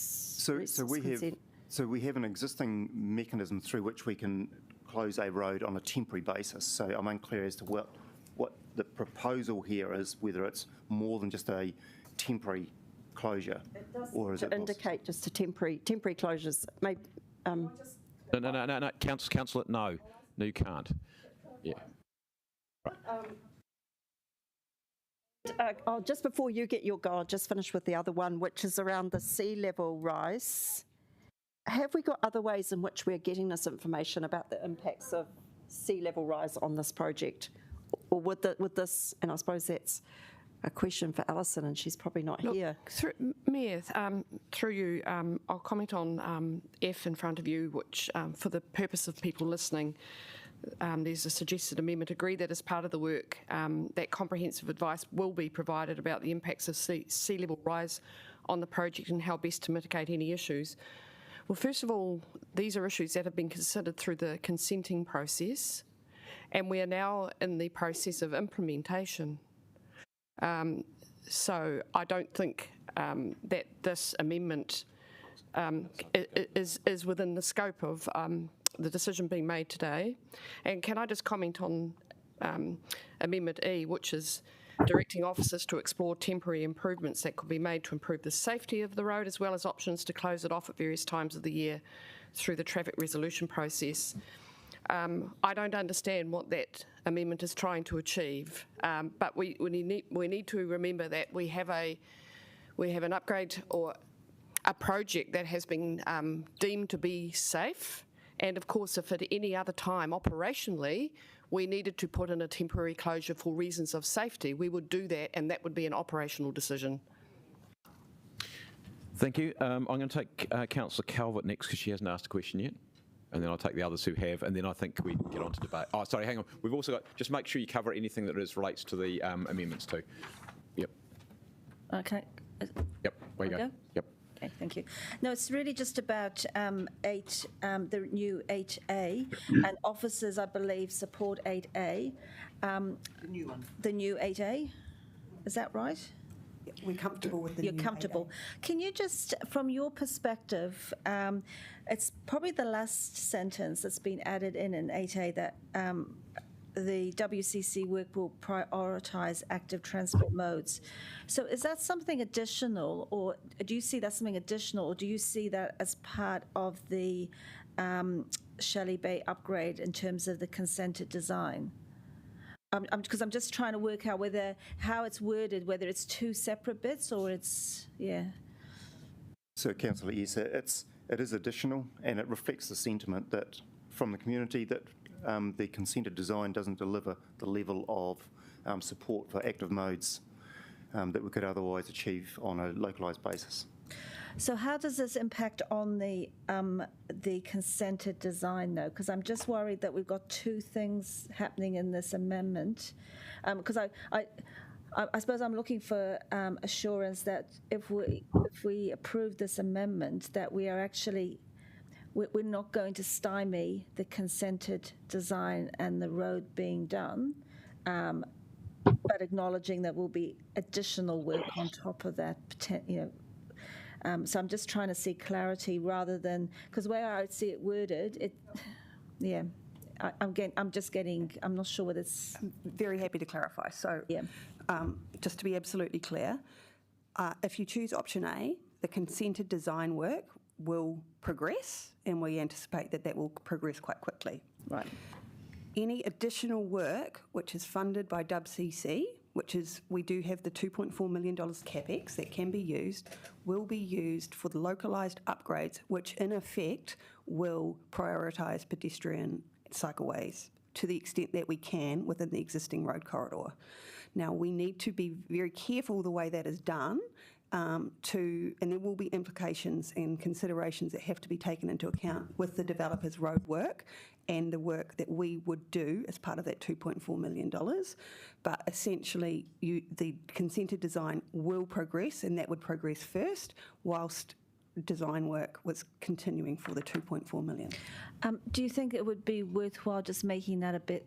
Speaker 15: So we have an existing mechanism through which we can close a road on a temporary basis. So I'm unclear as to what the proposal here is, whether it's more than just a temporary closure, or is it
Speaker 6: indicate just a temporary closures? Maybe.
Speaker 1: No, Councillor, no, you can't. Yeah.
Speaker 6: Right. Just before you get your go, I'll just finish with the other one, which is around the sea level rise. Have we got other ways in which we're getting this information about the impacts of sea level rise on this project? Or would this, and I suppose that's a question for Alison, and she's probably not here.
Speaker 17: Mayor, through you, I'll comment on F in front of you, which for the purpose of people listening, there's a suggested amendment. Agree that as part of the work, that comprehensive advice will be provided about the impacts of sea level rise on the project and how best to mitigate any issues. Well, first of all, these are issues that have been considered through the consenting process, and we are now in the process of implementation. So I don't think that this amendment is within the scope of the decision being made today. And can I just comment on Amendment E, which is directing officers to explore temporary improvements that could be made to improve the safety of the road, as well as options to close it off at various times of the year through the traffic resolution process. I don't understand what that amendment is trying to achieve, but we need to remember that we have an upgrade or a project that has been deemed to be safe, and of course, if at any other time operationally we needed to put in a temporary closure for reasons of safety, we would do that, and that would be an operational decision.
Speaker 1: Thank you. I'm going to take Councillor Calvert next because she hasn't asked a question yet. And then I'll take the others who have, and then I think we can get on to debate. Oh, sorry, hang on. We've also got, just make sure you cover anything that relates to the amendments too. Yep.
Speaker 3: Okay.
Speaker 1: Yep, where you go. Yep.
Speaker 3: Okay, thank you. No, it's really just about the new 8A, and officers, I believe, support 8A.
Speaker 23: The new one.
Speaker 3: The new 8A, is that right?
Speaker 23: We're comfortable with the
Speaker 3: You're
Speaker 23: new
Speaker 3: comfortable. Can you just, from your perspective, it's probably the last sentence that's been added in 8A that the WCC work will prioritise active transport modes. So is that something additional, or do you see that something additional, or do you see that as part of the Shelley Bay upgrade in terms of the consented design? Because I'm just trying to work out how it's worded, whether it's two separate bits or it's, yeah.
Speaker 15: So, Councillor, yes, it is additional, and it reflects the sentiment that from the community that the consented design doesn't deliver the level of support for active modes that we could otherwise achieve on a localised basis.
Speaker 3: So how does this impact on the consented design, though? Because I'm just worried that we've got two things happening in this amendment. Because I suppose I'm looking for assurance that if we approve this amendment, that we are actually we're not going to stymie the consented design and the road being done, but acknowledging that will be additional work on top of that, so I'm just trying to see clarity rather than, because where I see it worded, I'm not sure whether it's...
Speaker 23: I'm very happy to clarify. So
Speaker 3: yeah.
Speaker 23: Just to be absolutely clear, if you choose option A, the consented design work will progress, and we anticipate that will progress quite quickly.
Speaker 3: Right.
Speaker 23: Any additional work which is funded by WCC, which is, we do have the $2.4 million CapEx that can be used, will be used for the localised upgrades, which in effect will prioritise pedestrian cycleways to the extent that we can within the existing road corridor. Now, we need to be very careful the way that is done, and there will be implications and considerations that have to be taken into account with the developer's road work and the work that we would do as part of that $2.4 million. But essentially, the consented design will progress, and that would progress first, whilst design work was continuing for the $2.4 million.
Speaker 3: Do you think it would be worthwhile just making that a bit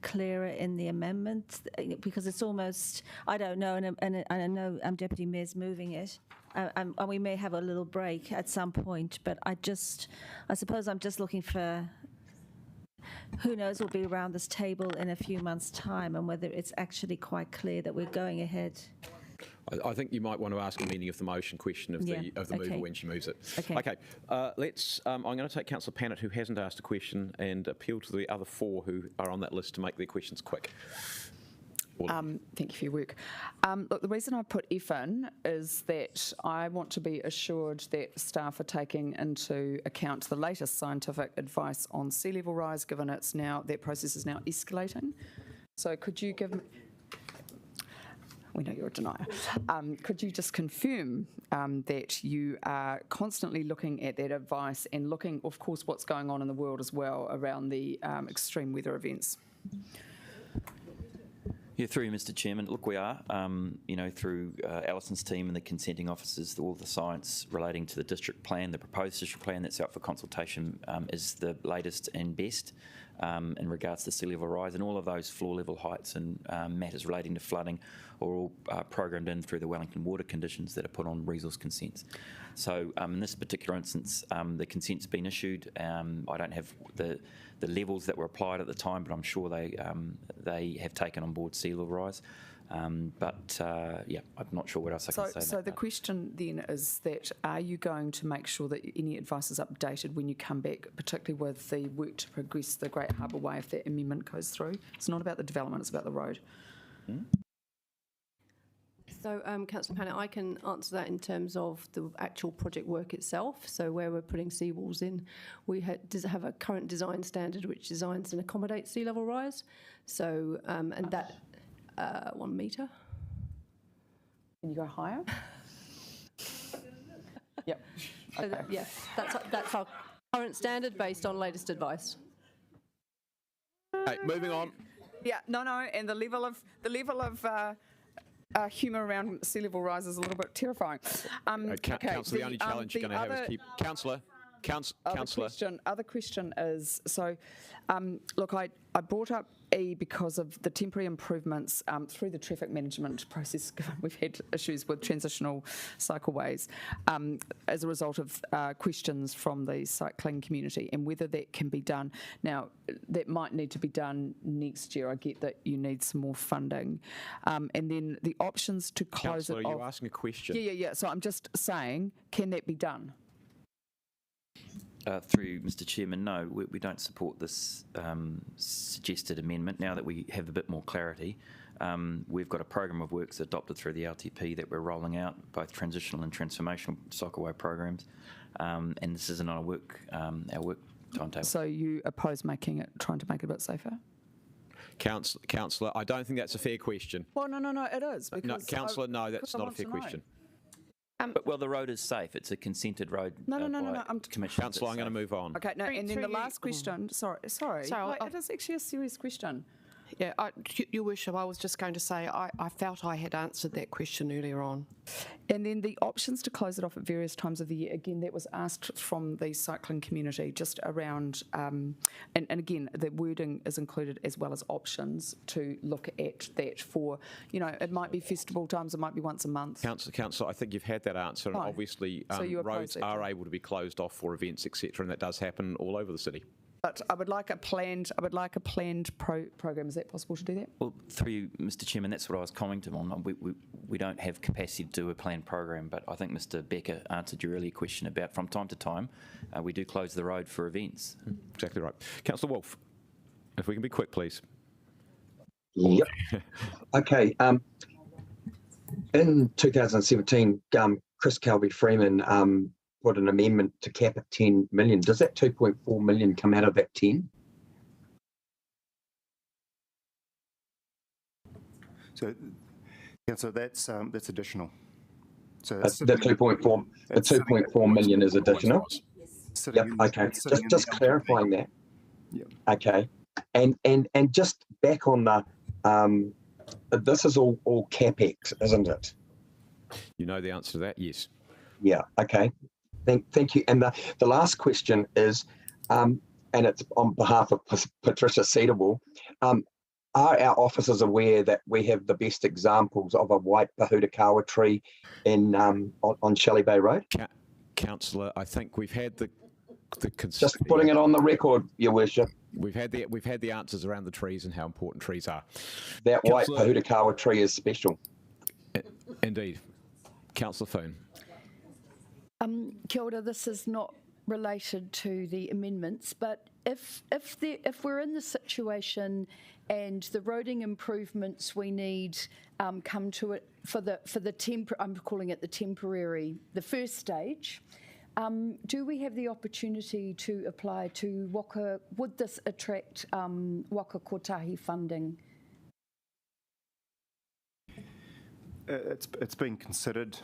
Speaker 3: clearer in the amendment? Because it's almost, I don't know, and I know Deputy Mayor's moving it, and we may have a little break at some point, but I suppose I'm just looking for, who knows, we'll be around this table in a few months' time, and whether it's actually quite clear that we're going ahead.
Speaker 1: I think you might want to ask a meaning of the motion question of the mover when she moves it. Okay. Let's. I'm going to take Councillor Pannett, who hasn't asked a question, and appeal to the other four who are on that list to make their questions quick.
Speaker 5: Thank you for your work. Look, the reason I put F in is that I want to be assured that staff are taking into account the latest scientific advice on sea level rise, given that process is now escalating. So could you give me... We know you're a denier. Could you just confirm that you are constantly looking at that advice and looking, of course, what's going on in the world as well around the extreme weather events?
Speaker 13: Yeah, through you, Mr. Chairman. Look, we are, through Alison's team and the consenting officers, all the science relating to the district plan, the proposed district plan that's out for consultation is the latest and best in regards to sea level rise, and all of those floor level heights and matters relating to flooding are all programmed in through the Wellington water conditions that are put on resource consents. So in this particular instance, the consent's been issued. I don't have the levels that were applied at the time, but I'm sure they have taken on board sea level rise. I'm not sure what else I can say.
Speaker 5: So the question then is that, are you going to make sure that any advice is updated when you come back, particularly with the work to progress the Great Harbour Way if that amendment goes through? It's not about the development, it's about the road.
Speaker 4: So, Councillor Pannett, I can answer that in terms of the actual project work itself. So where we're putting seawalls in, we have a current design standard which designs and accommodates sea level rise. So, and that 1 metre.
Speaker 5: Can you go higher? Yep. Okay.
Speaker 4: So that's our current standard based on latest advice.
Speaker 1: Okay, moving on.
Speaker 5: Yeah, and the level of humour around sea level rise is a little bit terrifying.
Speaker 1: Councillor, the only challenge you're going to have is keep... Councillor.
Speaker 5: Other question is, so look, I brought up E because of the temporary improvements through the traffic management process. We've had issues with transitional cycleways as a result of questions from the cycling community and whether that can be done. Now, that might need to be done next year. I get that you need some more funding. And then the options to close
Speaker 1: Councillor,
Speaker 5: it off.
Speaker 1: are you asking a question?
Speaker 5: Yeah. So I'm just saying, can that be done?
Speaker 13: Through Mr. Chairman, no, we don't support this suggested amendment. Now that we have a bit more clarity, we've got a program of works adopted through the LTP that we're rolling out, both transitional and transformational cycleway programs, and this isn't on our work timetable.
Speaker 5: So you oppose trying to make it a bit safer?
Speaker 1: Councillor, I don't think that's a fair question.
Speaker 5: Well, no, it is.
Speaker 1: No, Councillor, no, that's not a fair question.
Speaker 13: Well, the road is safe. It's a consented road.
Speaker 5: No.
Speaker 1: Councillor, I'm going to move on.
Speaker 5: Okay, and then the last question. Sorry. It is actually a serious question.
Speaker 17: Yeah, Your Worship, I was just going to say I felt I had answered that question earlier on.
Speaker 5: And then the options to close it off at various times of the year, again, that was asked from the cycling community just around, and again, the wording is included as well as options to look at that for, it might be festival times, it might be once a month.
Speaker 1: Councillor, I think you've had that answer, and obviously roads are able to be closed off for events, etc., and that does happen all over the city.
Speaker 5: But I would like a planned program. Is that possible to do that?
Speaker 13: Well, through you, Mr. Chairman, that's what I was commenting on. We don't have capacity to do a planned program, but I think Mr. Becker answered your earlier question about from time to time we do close the road for events.
Speaker 1: Exactly right. Councillor Wolfe, if we can be quick, please.
Speaker 19: Yep. Okay. In 2017, Chris Kelby-Freeman put an amendment to cap at 10 million. Does that 2.4 million come out of that 10?
Speaker 15: So that's additional. So
Speaker 19: the 2.4 million is additional. Yep. Okay. Just clarifying that.
Speaker 15: Yep.
Speaker 19: Okay. And just back on the this is all capex, isn't it?
Speaker 1: You know the answer to that, yes.
Speaker 19: Yeah. Okay. Thank you. And the last question is, and it's on behalf of Patricia Cedarwell. Are our officers aware that we have the best examples of a white Pōneke tree in on Shelley Bay Road?
Speaker 1: Councillor, I think we've had the
Speaker 19: just putting it on the record, Your Worship.
Speaker 1: We've had the answers around the trees and how important trees are.
Speaker 19: That white Pōneke tree is special.
Speaker 1: Indeed. Councillor Foon.
Speaker 22: Kia ora, this is not related to the amendments, but if we're in the situation and the roading improvements we need come to it for the I'm calling it the first stage. Do we have the opportunity to apply to Waka? Would this attract Waka Kotahi funding?
Speaker 15: It's been considered.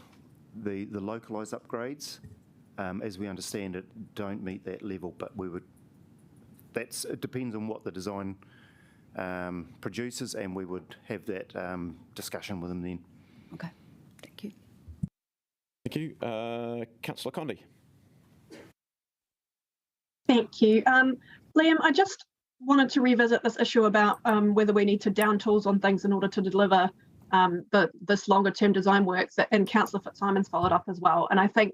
Speaker 15: The localised upgrades, as we understand it, don't meet that level, but we would. It depends on what the design produces, and we would have that discussion with them then.
Speaker 22: Okay, thank you.
Speaker 1: Thank you, Councillor Condi.
Speaker 16: Thank you. Liam, I just wanted to revisit this issue about whether we need to down tools on things in order to deliver this longer term design works, and Councillor Fitzsimon's followed up as well. And I think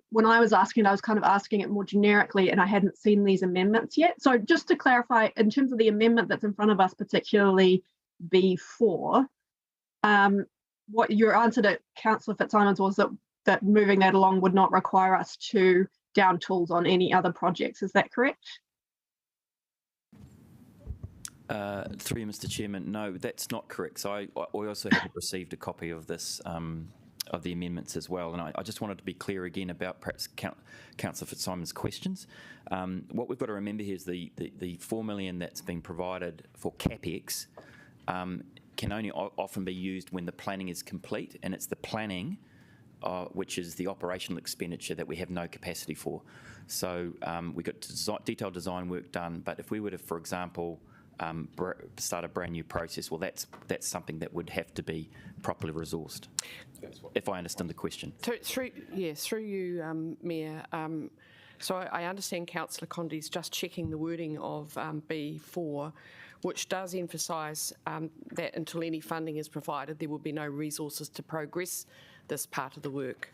Speaker 16: when I was asking, I was kind of asking it more generically, and I hadn't seen these amendments yet. So just to clarify, in terms of the amendment that's in front of us, particularly B4, what your answer to Councillor Fitzsimon's was that moving that along would not require us to down tools on any other projects. Is that correct?
Speaker 13: Through you, Mr. Chairman, no, that's not correct. So I also haven't received a copy of this, of the amendments as well. And I just wanted to be clear again about perhaps Councillor Fitzsimon's questions. What we've got to remember here is the $4 million that's been provided for CapEx can only often be used when the planning is complete, and it's the planning which is the operational expenditure that we have no capacity for. So we got detailed design work done, but if we were to, for example, start a brand new process, well, that's something that would have to be properly resourced, if I understand the question.
Speaker 17: Through you, Mayor. So I understand Councillor Condi's just checking the wording of B4, which does emphasise that until any funding is provided, there will be no resources to progress this part of the work.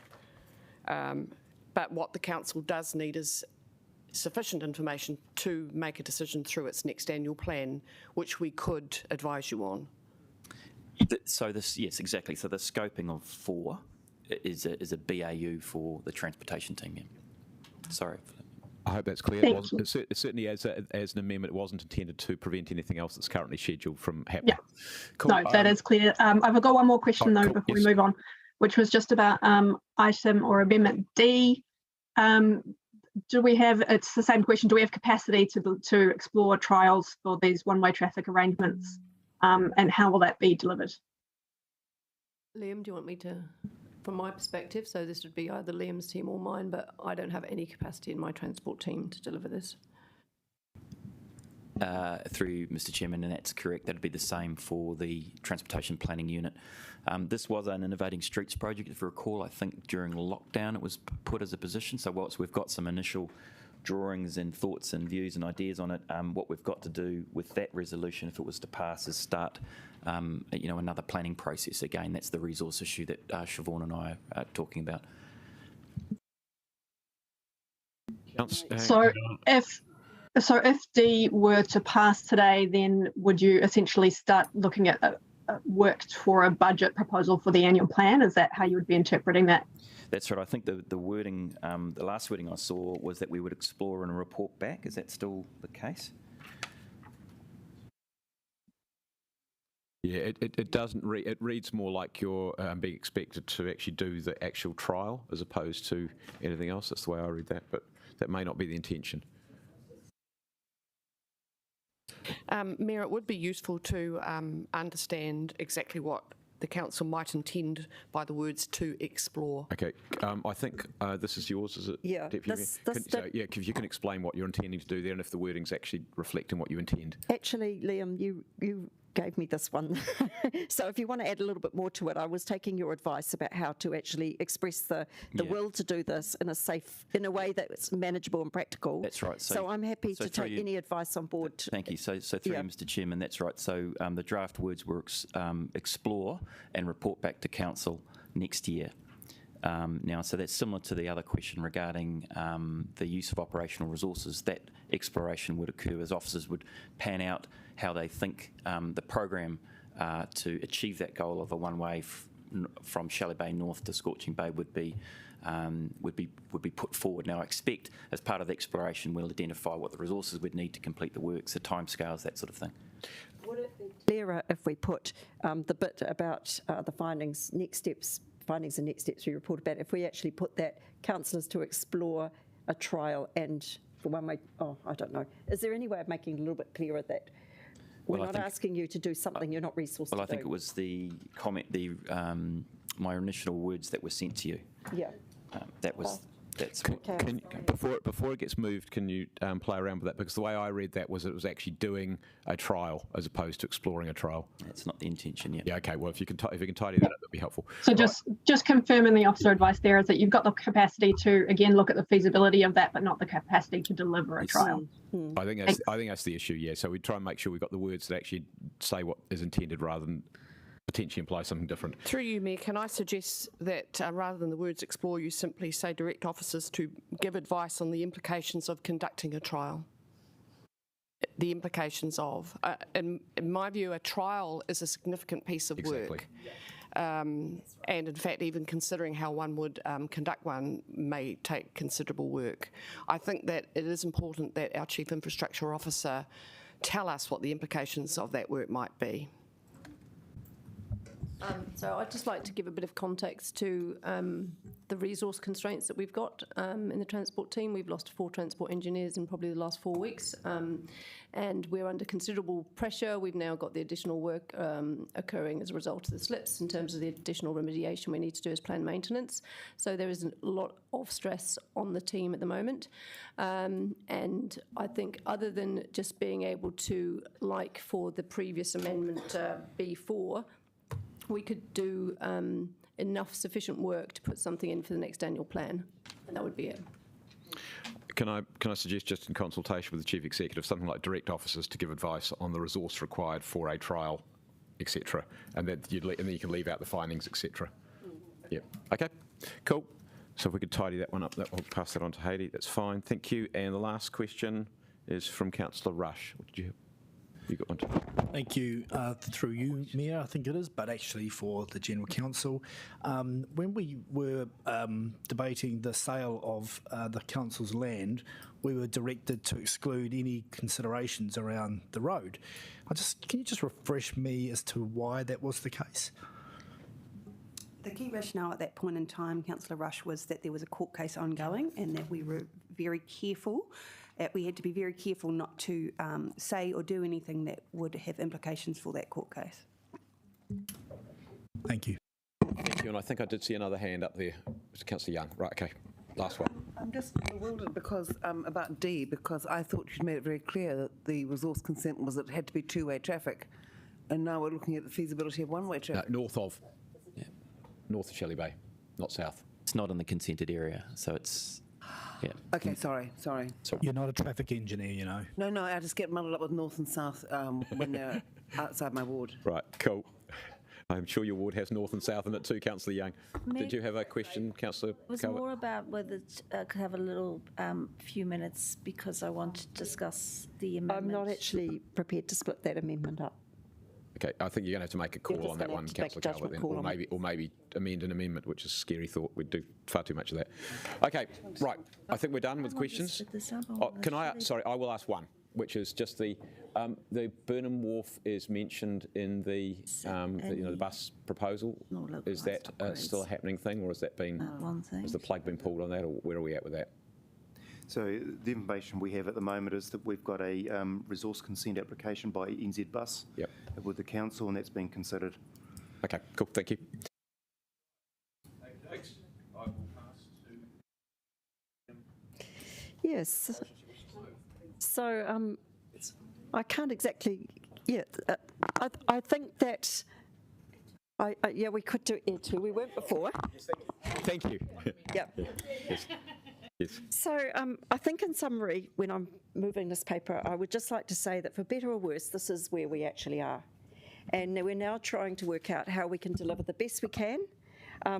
Speaker 17: But what the council does need is sufficient information to make a decision through its next annual plan, which we could advise you on.
Speaker 13: So this, yes, exactly. So the scoping of 4 is a BAU for the transportation team. Yeah. Sorry.
Speaker 1: I hope that's clear. It certainly, as an amendment, it wasn't intended to prevent anything else that's currently scheduled from happening.
Speaker 16: Yeah. Cool. No, that is clear. I've got one more question though before we move on, which was just about item or amendment D. Do we have? It's the same question. Do we have capacity to explore trials for these one-way traffic arrangements, and how will that be delivered?
Speaker 4: Liam, do you want me to? From my perspective, so this would be either Liam's team or mine, but I don't have any capacity in my transport team to deliver this.
Speaker 13: Through you, Mr. Chairman, and that's correct. That'd be the same for the Transportation Planning Unit. This was an Innovating Streets project, if you recall. I think during lockdown it was put as a position. So whilst we've got some initial drawings and thoughts and views and ideas on it, what we've got to do with that resolution, if it was to pass, is start another planning process. Again, that's the resource issue that Siobhan and I are talking about.
Speaker 16: So if D were to pass today, then would you essentially start looking at work for a budget proposal for the annual plan? Is that how you would be interpreting that?
Speaker 13: That's right. I think the wording, the last wording I saw was that we would explore and report back. Is that still the case?
Speaker 1: Yeah, it doesn't. It reads more like you're being expected to actually do the actual trial as opposed to anything else. That's the way I read that, but that may not be the intention.
Speaker 17: Mayor, it would be useful to understand exactly what the council might intend by the words "to explore."
Speaker 1: Okay, I think this is yours, is it?
Speaker 6: Yeah,
Speaker 1: Deputy Mayor? If you can explain what you're intending to do there, and if the wording's actually reflecting what you intend.
Speaker 6: Actually, Liam, you gave me this one. So if you want to add a little bit more to it, I was taking your advice about how to actually express the will to do this in a way that's manageable and practical.
Speaker 13: That's right.
Speaker 6: So I'm happy to take any advice on board.
Speaker 13: Thank you. So through you, Mr. Chairman, that's right. So the draft words were explore and report back to council next year. Now, so that's similar to the other question regarding the use of operational resources. That exploration would occur as officers would pan out how they think the program to achieve that goal of a one-way from Shelley Bay north to Scorching Bay would be put forward. Now, I expect as part of the exploration, we'll identify what the resources we'd need to complete the works, the timescales, that sort of thing.
Speaker 6: Would it be clearer if we put the bit about the findings and next steps we report about, if we actually put that councillors to explore a trial and for one way, I don't know. Is there any way of making it a little bit clearer that we're not asking you to do something you're not resourced to do?
Speaker 13: Well, I think it was the comment, my initial words that were sent to you.
Speaker 6: Yeah.
Speaker 1: Before it gets moved, can you play around with that? Because the way I read that was it was actually doing a trial as opposed to exploring a trial.
Speaker 13: That's not the intention yet.
Speaker 1: Yeah. Okay. Well, if you can tidy that up, that'd be helpful.
Speaker 16: So just confirming the officer advice there is that you've got the capacity to again look at the feasibility of that, but not the capacity to deliver a trial.
Speaker 1: I think that's the issue. Yeah. So we try and make sure we've got the words that actually say what is intended rather than potentially imply something different.
Speaker 17: Through you, Mayor, can I suggest that rather than the words explore, you simply say direct officers to give advice on the implications of conducting a trial? The implications of, in my view, a trial is a significant piece of work. And in fact, even considering how one would conduct one may take considerable work. I think that it is important that our Chief Infrastructure Officer tell us what the implications of that work might be.
Speaker 4: So I'd just like to give a bit of context to the resource constraints that we've got in the transport team. We've lost 4 transport engineers in probably the last 4 weeks, and we're under considerable pressure. We've now got the additional work occurring as a result of the slips in terms of the additional remediation we need to do as planned maintenance. So there is a lot of stress on the team at the moment. And I think other than just being able to, like for the previous amendment B4, we could do enough sufficient work to put something in for the next annual plan, and that would be it.
Speaker 1: Can I suggest, just in consultation with the Chief Executive, something like direct officers to give advice on the resource required for a trial, etc., and then you can leave out the findings, etc. Yeah. Okay. Cool. So if we could tidy that one up, we'll pass that on to Hayley. That's fine. Thank you. And the last question is from Councillor Rush. What did you have? You got one too.
Speaker 20: Thank you. Through you, Mayor, I think it is, but actually for the General Council. When we were debating the sale of the Council's land, we were directed to exclude any considerations around the road. Can you just refresh me as to why that was the case?
Speaker 23: The key rationale at that point in time, Councillor Rush, was that there was a court case ongoing and that we were very careful. We had to be very careful not to say or do anything that would have implications for that court case.
Speaker 20: Thank you.
Speaker 1: Thank you. And I think I did see another hand up there. Mr. Councillor Young. Right, okay. Last one.
Speaker 18: I'm just bewildered because about D, because I thought you'd made it very clear that the resource consent was that it had to be two-way traffic, and now we're looking at the feasibility of one-way traffic.
Speaker 1: North of Shelley Bay, not south.
Speaker 13: It's not in the consented area, so it's... Yeah.
Speaker 18: Okay, sorry.
Speaker 20: You're not a traffic engineer, you know.
Speaker 18: No, I just get muddled up with north and south when they're outside my ward.
Speaker 1: Right, cool. I'm sure your ward has north and south in it too, Councillor Young. Did you have a question, Councillor?
Speaker 3: It was more about whether could have a little few minutes because I want to discuss the amendment.
Speaker 6: I'm not actually prepared to split that amendment up.
Speaker 1: Okay, I think you're going to have to make a call on that one, Councillor Calvert, then, or maybe amend an amendment, which is a scary thought. We'd do far too much of that. Okay, right. I think we're done with questions. I will ask one, which is just the Burnham Wharf is mentioned in the bus proposal. Is that still a happening thing, or has that been has the plug been pulled on that, or where are we at with that?
Speaker 15: So the information we have at the moment is that we've got a resource consent application by NZ Bus with the council, and that's being considered.
Speaker 1: Okay, cool, thank you.
Speaker 8: Next, I will pass to...
Speaker 6: Yes. So I can't exactly, I think that, we could do Air 2. We weren't before.
Speaker 1: Yes, thank you.
Speaker 6: Yep.
Speaker 1: Yes. Yes.
Speaker 6: So I think in summary, when I'm moving this paper, I would just like to say that for better or worse, this is where we actually are. And we're now trying to work out how we can deliver the best we can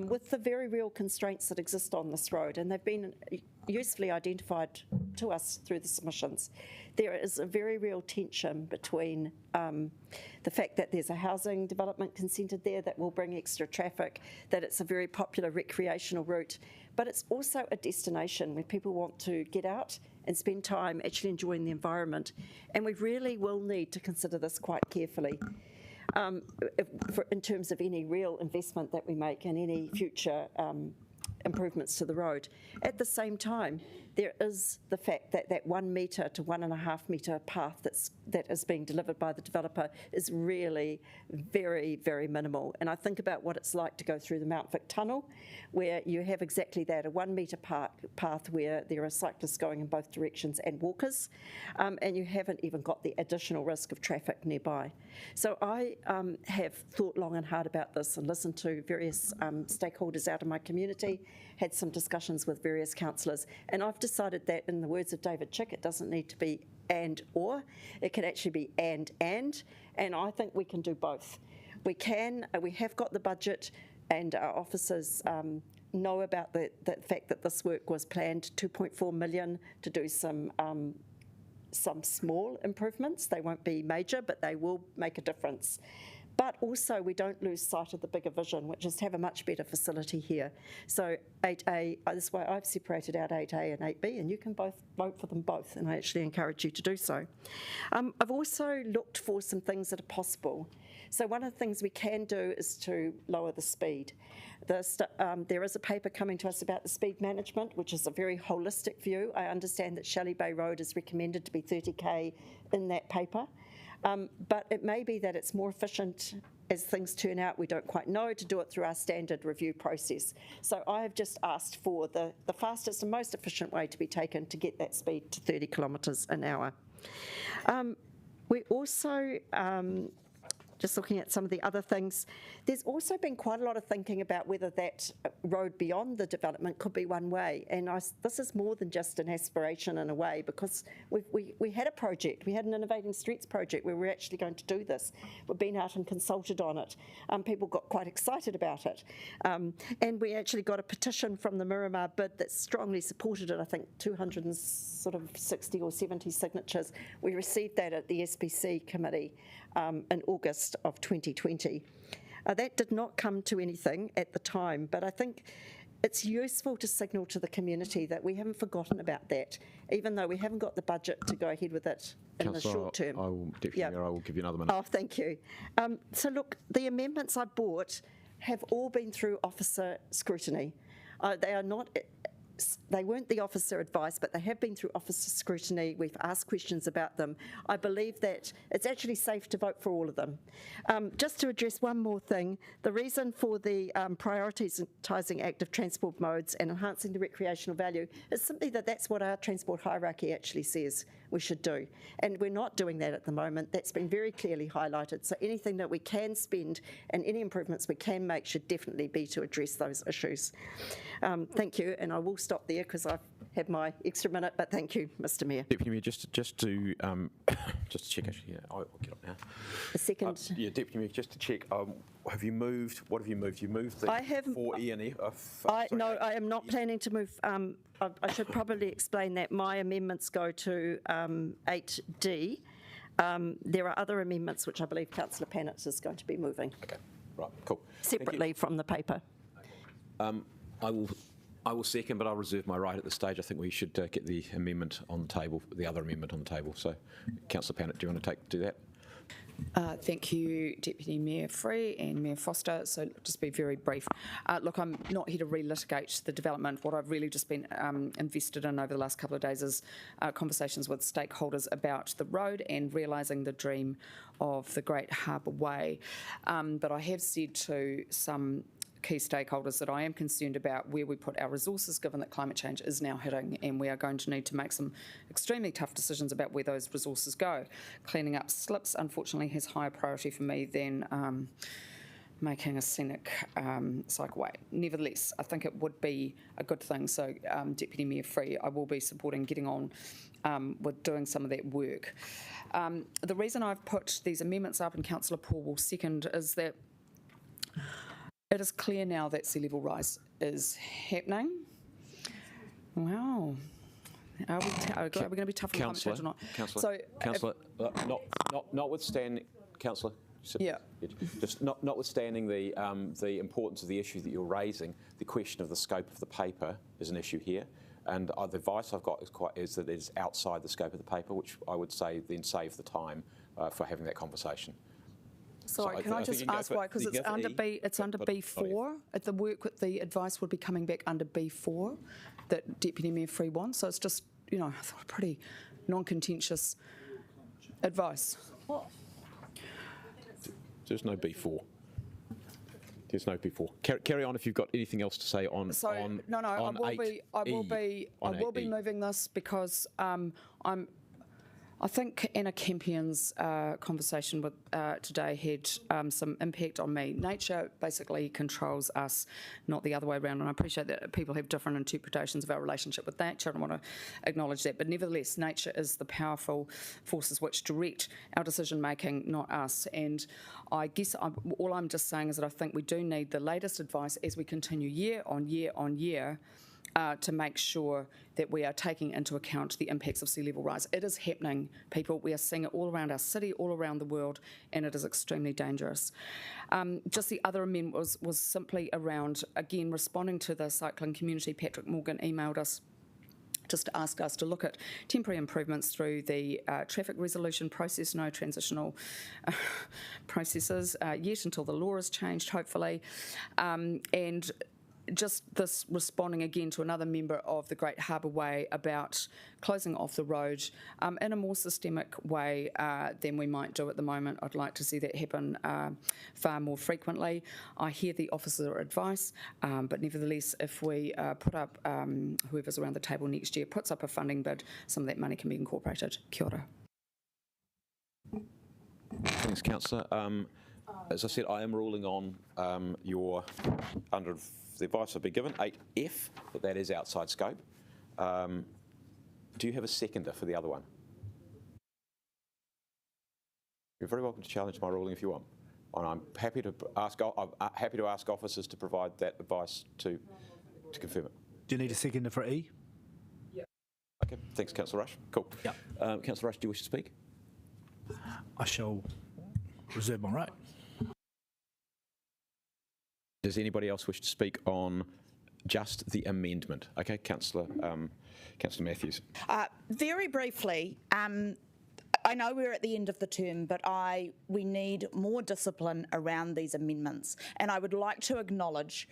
Speaker 6: with the very real constraints that exist on this road. And they've been usefully identified to us through the submissions. There is a very real tension between the fact that there's a housing development consented there that will bring extra traffic, that it's a very popular recreational route, but it's also a destination where people want to get out and spend time actually enjoying the environment. And we really will need to consider this quite carefully in terms of any real investment that we make and any future improvements to the road. At the same time, there is the fact that that 1 metre to 1.5 metre path that is being delivered by the developer is really very, very minimal. And I think about what it's like to go through the Mount Vic Tunnel, where you have exactly that, a 1 metre path where there are cyclists going in both directions and walkers, and you haven't even got the additional risk of traffic nearby. So I have thought long and hard about this and listened to various stakeholders out in my community, had some discussions with various councillors, and I've decided that, in the words of David Chick, it doesn't need to be and or, it can actually be and I think we can do both. We have got the budget, and our officers know about the fact that this work was planned, 2.4 million to do some small improvements. They won't be major, but they will make a difference. But also, we don't lose sight of the bigger vision, which is to have a much better facility here. So 8A, this is why I've separated out 8A and 8B, and you can both vote for them both, and I actually encourage you to do so. I've also looked for some things that are possible. So one of the things we can do is to lower the speed. There is a paper coming to us about the speed management, which is a very holistic view. I understand that Shelley Bay Road is recommended to be 30k in that paper. But it may be that it's more efficient as things turn out, we don't quite know, to do it through our standard review process. So I have just asked for the fastest and most efficient way to be taken to get that speed to 30 kilometres an hour. We also, just looking at some of the other things, there's also been quite a lot of thinking about whether that road beyond the development could be one way. And this is more than just an aspiration in a way, because we had a project, we had an Innovating Streets project where we're actually going to do this. We've been out and consulted on it. People got quite excited about it. And we actually got a petition from the Miramar bid that strongly supported it, I think 260 or 70 signatures. We received that at the SPC committee in August of 2020. That did not come to anything at the time, but I think it's useful to signal to the community that we haven't forgotten about that, even though we haven't got the budget to go ahead with it in the short term.
Speaker 1: I will give you another minute.
Speaker 6: Oh, thank you. So look, the amendments I brought have all been through officer scrutiny. They weren't the officer advice, but they have been through officer scrutiny. We've asked questions about them. I believe that it's actually safe to vote for all of them. Just to address one more thing, the reason for the prioritising active transport modes and enhancing the recreational value is simply that that's what our transport hierarchy actually says we should do. And we're not doing that at the moment. That's been very clearly highlighted. So anything that we can spend and any improvements we can make should definitely be to address those issues. Thank you, and I will stop there because I've had my extra minute, but thank you, Mr Mayor.
Speaker 1: Deputy Mayor, just to check, actually, I'll get up now.
Speaker 6: A second.
Speaker 1: Deputy Mayor, just to check, have you moved, what have you moved? You moved the 4E and F?
Speaker 6: No, I am not planning to move. I should probably explain that my amendments go to 8D. There are other amendments which I believe Councillor Pannett is going to be moving.
Speaker 1: Okay, right, cool.
Speaker 6: Separately from the paper.
Speaker 1: I will second, but I'll reserve my right at this stage. I think we should get the amendment on the table, the other amendment on the table. So, Councillor Pannett, do you want to do that?
Speaker 5: Thank you, Deputy Mayor Free and Mayor Foster. So just be very brief. Look, I'm not here to relitigate the development. What I've really just been invested in over the last couple of days is conversations with stakeholders about the road and realising the dream of the Great Harbour Way. But I have said to some key stakeholders that I am concerned about where we put our resources, given that climate change is now hitting, and we are going to need to make some extremely tough decisions about where those resources go. Cleaning up slips, unfortunately, has higher priority for me than making a scenic cycleway. Nevertheless, I think it would be a good thing. So, Deputy Mayor Free, I will be supporting getting on with doing some of that work. The reason I've put these amendments up, and Councillor Paul will second, is that it is clear now that sea level rise is happening. Wow. Are we going to be tough on climate change or not?
Speaker 1: Councillor, notwithstanding, Councillor, just notwithstanding the importance of the issue that you're raising, the question of the scope of the paper is an issue here. And the advice I've got is that it is outside the scope of the paper, which I would say then save the time for having that conversation.
Speaker 5: Sorry, can I just ask why? Because it's under B4. The work with the advice would be coming back under B4 that Deputy Mayor Free wants. So it's just, I thought pretty non-contentious advice.
Speaker 1: There's no B4. There's no B4. Carry on if you've got anything else to say on.
Speaker 5: I will be moving this because I think Anna Campion's conversation with today had some impact on me. Nature basically controls us, not the other way around, and I appreciate that people have different interpretations of our relationship with nature, and I want to acknowledge that, but nevertheless, nature is the powerful forces which direct our decision-making, not us, and I guess all I'm just saying is that I think we do need the latest advice as we continue year on year on year to make sure that we are taking into account the impacts of sea level rise. It is happening, people. We are seeing it all around our city, all around the world, and it is extremely dangerous. Just the other amendment was simply around, again, responding to the cycling community. Patrick Morgan emailed us just to ask us to look at temporary improvements through the traffic resolution process, no transitional processes yet until the law is changed, hopefully. And just this responding again to another member of the Great Harbour Way about closing off the road in a more systemic way than we might do at the moment. I'd like to see that happen far more frequently. I hear the officer advice, but nevertheless, if we put up, whoever's around the table next year puts up a funding bid, some of that money can be incorporated. Kia ora.
Speaker 1: Thanks, Councillor. As I said, I am ruling on your under the advice I've been given, 8F, that is outside scope. Do you have a seconder for the other one? You're very welcome to challenge my ruling if you want. And I'm happy to ask officers to provide that advice to confirm it.
Speaker 20: Do you need a seconder for E?
Speaker 1: Yeah. Okay, thanks, Councillor Rush. Cool. Yeah. Councillor Rush, do you wish to speak?
Speaker 20: I shall reserve my right.
Speaker 1: Does anybody else wish to speak on just the amendment? Okay, Councillor Matthews.
Speaker 8: Very briefly, I know we're at the end of the term, but we need more discipline around these amendments. And I would like to acknowledge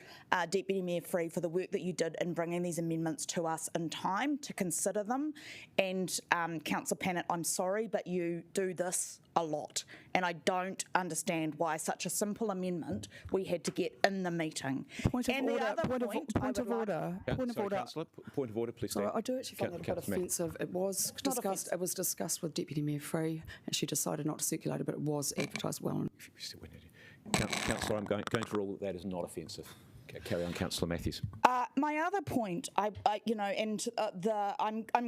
Speaker 8: Deputy Mayor Free for the work that you did in bringing these amendments to us in time to consider them. And Councillor Pannett, I'm sorry, but you do this a lot. And I don't understand why such a simple amendment we had to get in the meeting.
Speaker 17: Point of order.
Speaker 1: Councillor, point of order, please.
Speaker 5: I do actually find that a bit offensive. It was discussed with Deputy Mayor Free, and she decided not to circulate it, but it was advertised well.
Speaker 1: Councillor, I'm going to rule that is not offensive. Carry on, Councillor Matthews.
Speaker 8: My other point, I'm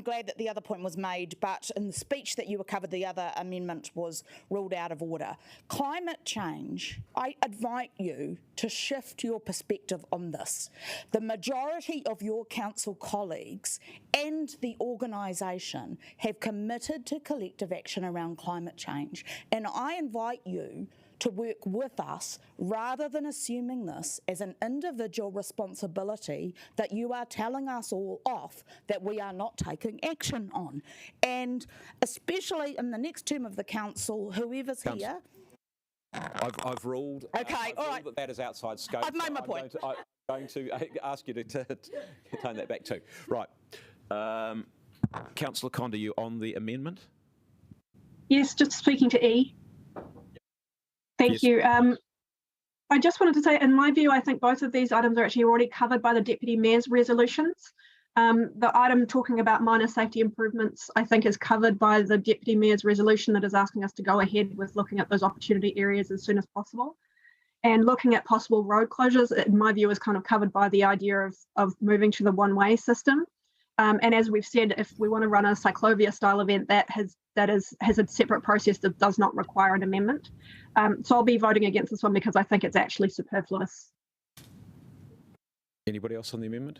Speaker 8: glad that the other point was made, but in the speech that you covered, the other amendment was ruled out of order. Climate change, I invite you to shift your perspective on this. The majority of your council colleagues and the organisation have committed to collective action around climate change, and I invite you to work with us rather than assuming this as an individual responsibility that you are telling us all off that we are not taking action on. And especially in the next term of the council, whoever's here.
Speaker 1: I've ruled.
Speaker 8: Okay, all right.
Speaker 1: That is outside scope.
Speaker 8: I've made my point.
Speaker 1: I'm going to ask you to tone that back too. Right. Councillor Conde, you on the amendment?
Speaker 16: Yes, just speaking to E. Thank you. I just wanted to say, in my view, I think both of these items are actually already covered by the Deputy Mayor's resolutions. The item talking about minor safety improvements, I think, is covered by the Deputy Mayor's resolution that is asking us to go ahead with looking at those opportunity areas as soon as possible. And looking at possible road closures, in my view, is kind of covered by the idea of moving to the one-way system. And as we've said, if we want to run a cyclovia-style event, that has a separate process that does not require an amendment. So I'll be voting against this one because I think it's actually superfluous.
Speaker 1: Anybody else on the amendment?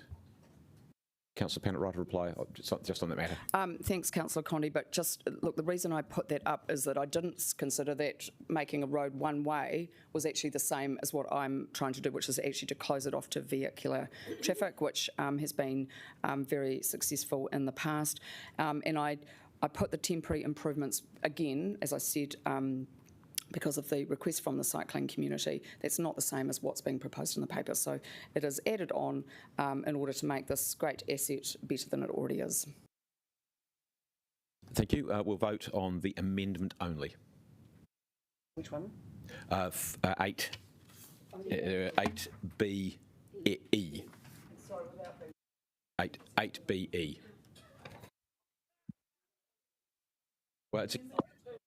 Speaker 1: Councillor Pennant, right to reply, just on that matter.
Speaker 22: Thanks, Councillor Conde, but just, look, the reason I put that up is that I didn't consider that making a road one way was actually the same as what I'm trying to do, which is actually to close it off to vehicular traffic, which has been very successful in the past. And I put the temporary improvements, again, as I said, because of the request from the cycling community, that's not the same as what's being proposed in the paper. So it is added on in order to make this great asset better than it already is.
Speaker 1: Thank you. We'll vote on the amendment only.
Speaker 18: Which one?
Speaker 1: 8. 8B E.
Speaker 18: Sorry, without the
Speaker 1: 8BE. Well, it's a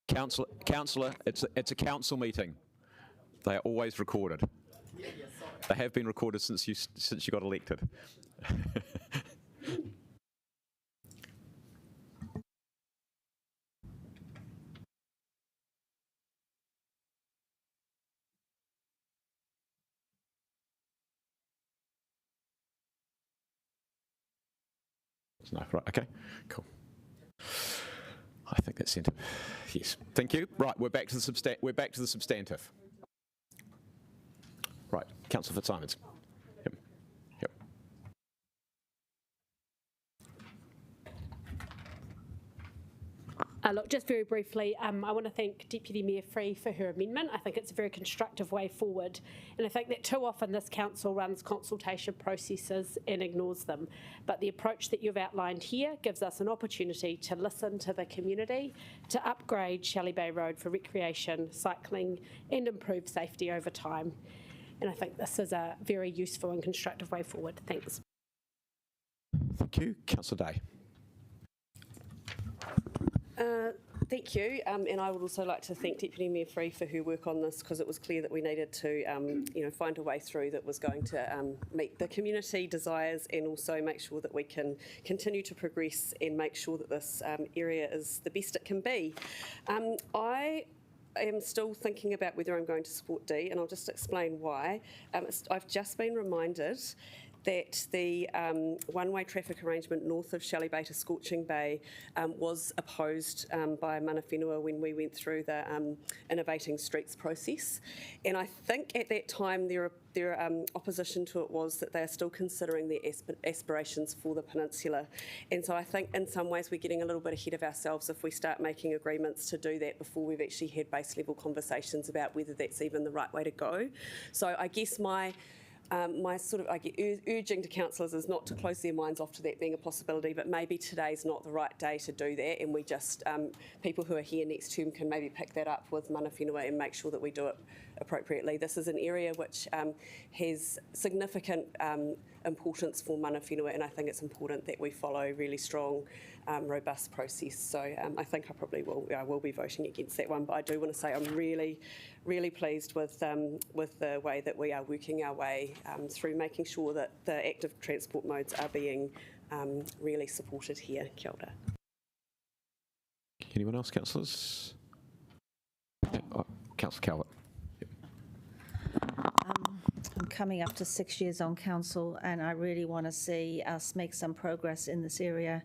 Speaker 1: councillor. It's a council meeting. They are always recorded. They have been recorded since you got elected. No, right. Okay. Cool. I think that's sent. Yes. Thank you. Right. We're back to the substantive. Right. Councillor Fitzsimons. Yep. Yep.
Speaker 2: Look, just very briefly, I want to thank Deputy Mayor Free for her amendment. I think it's a very constructive way forward. And I think that too often this council runs consultation processes and ignores them. But the approach that you've outlined here gives us an opportunity to listen to the community, to upgrade Shelley Bay Road for recreation, cycling and improve safety over time. And I think this is a very useful and constructive way forward. Thanks.
Speaker 1: Thank you. Councillor Day.
Speaker 14: Thank you, and I would also like to thank Deputy Mayor Free for her work on this, because it was clear that we needed to, find a way through that was going to meet the community desires and also make sure that we can continue to progress and make sure that this area is the best it can be. I am still thinking about whether I'm going to support D, and I'll just explain why. I've just been reminded that the one-way traffic arrangement north of Shelley Bay to Scorching Bay was opposed by mana whenua when we went through the Innovating Streets process. And I think at that time their opposition to it was that they are still considering their aspirations for the peninsula. And so I think in some ways we're getting a little bit ahead of ourselves if we start making agreements to do that before we've actually had base level conversations about whether that's even the right way to go. So I guess my sort of urging to councillors is not to close their minds off to that being a possibility, but maybe today's not the right day to do that, and we just, people who are here next term can maybe pick that up with mana whenua and make sure that we do it appropriately. This is an area which has significant importance for mana whenua, and I think it's important that we follow really strong, robust process. So I think I will be voting against that one, but I do want to say I'm really pleased with the way that we are working our way through making sure that the active transport modes are being really supported here. Kia ora.
Speaker 1: Anyone else, councillors? Yeah, Councillor Calvert.
Speaker 3: I'm coming up to 6 years on council, and I really want to see us make some progress in this area.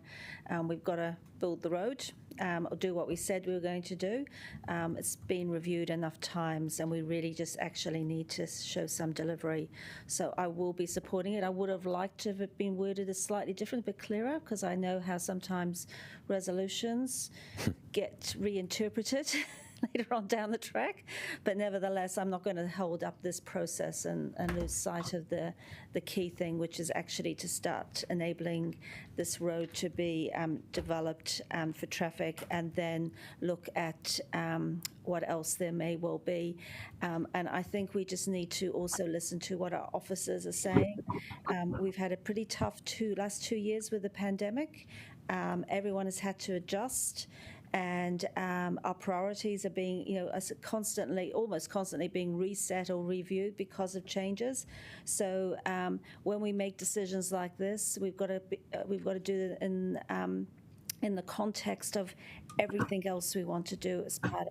Speaker 3: We've got to build the road, or do what we said we were going to do. It's been reviewed enough times, and we really just actually need to show some delivery. So I will be supporting it. I would have liked to have it been worded as slightly different, a bit clearer, because I know how sometimes resolutions get reinterpreted later on down the track. But nevertheless, I'm not going to hold up this process and lose sight of the key thing, which is actually to start enabling this road to be developed for traffic, and then look at what else there may well be. And I think we just need to also listen to what our officers are saying. We've had a pretty tough last 2 years with the pandemic. Everyone has had to adjust, and our priorities are being, almost constantly being reset or reviewed because of changes. So when we make decisions like this, we've got to do it in the context of everything else we want to do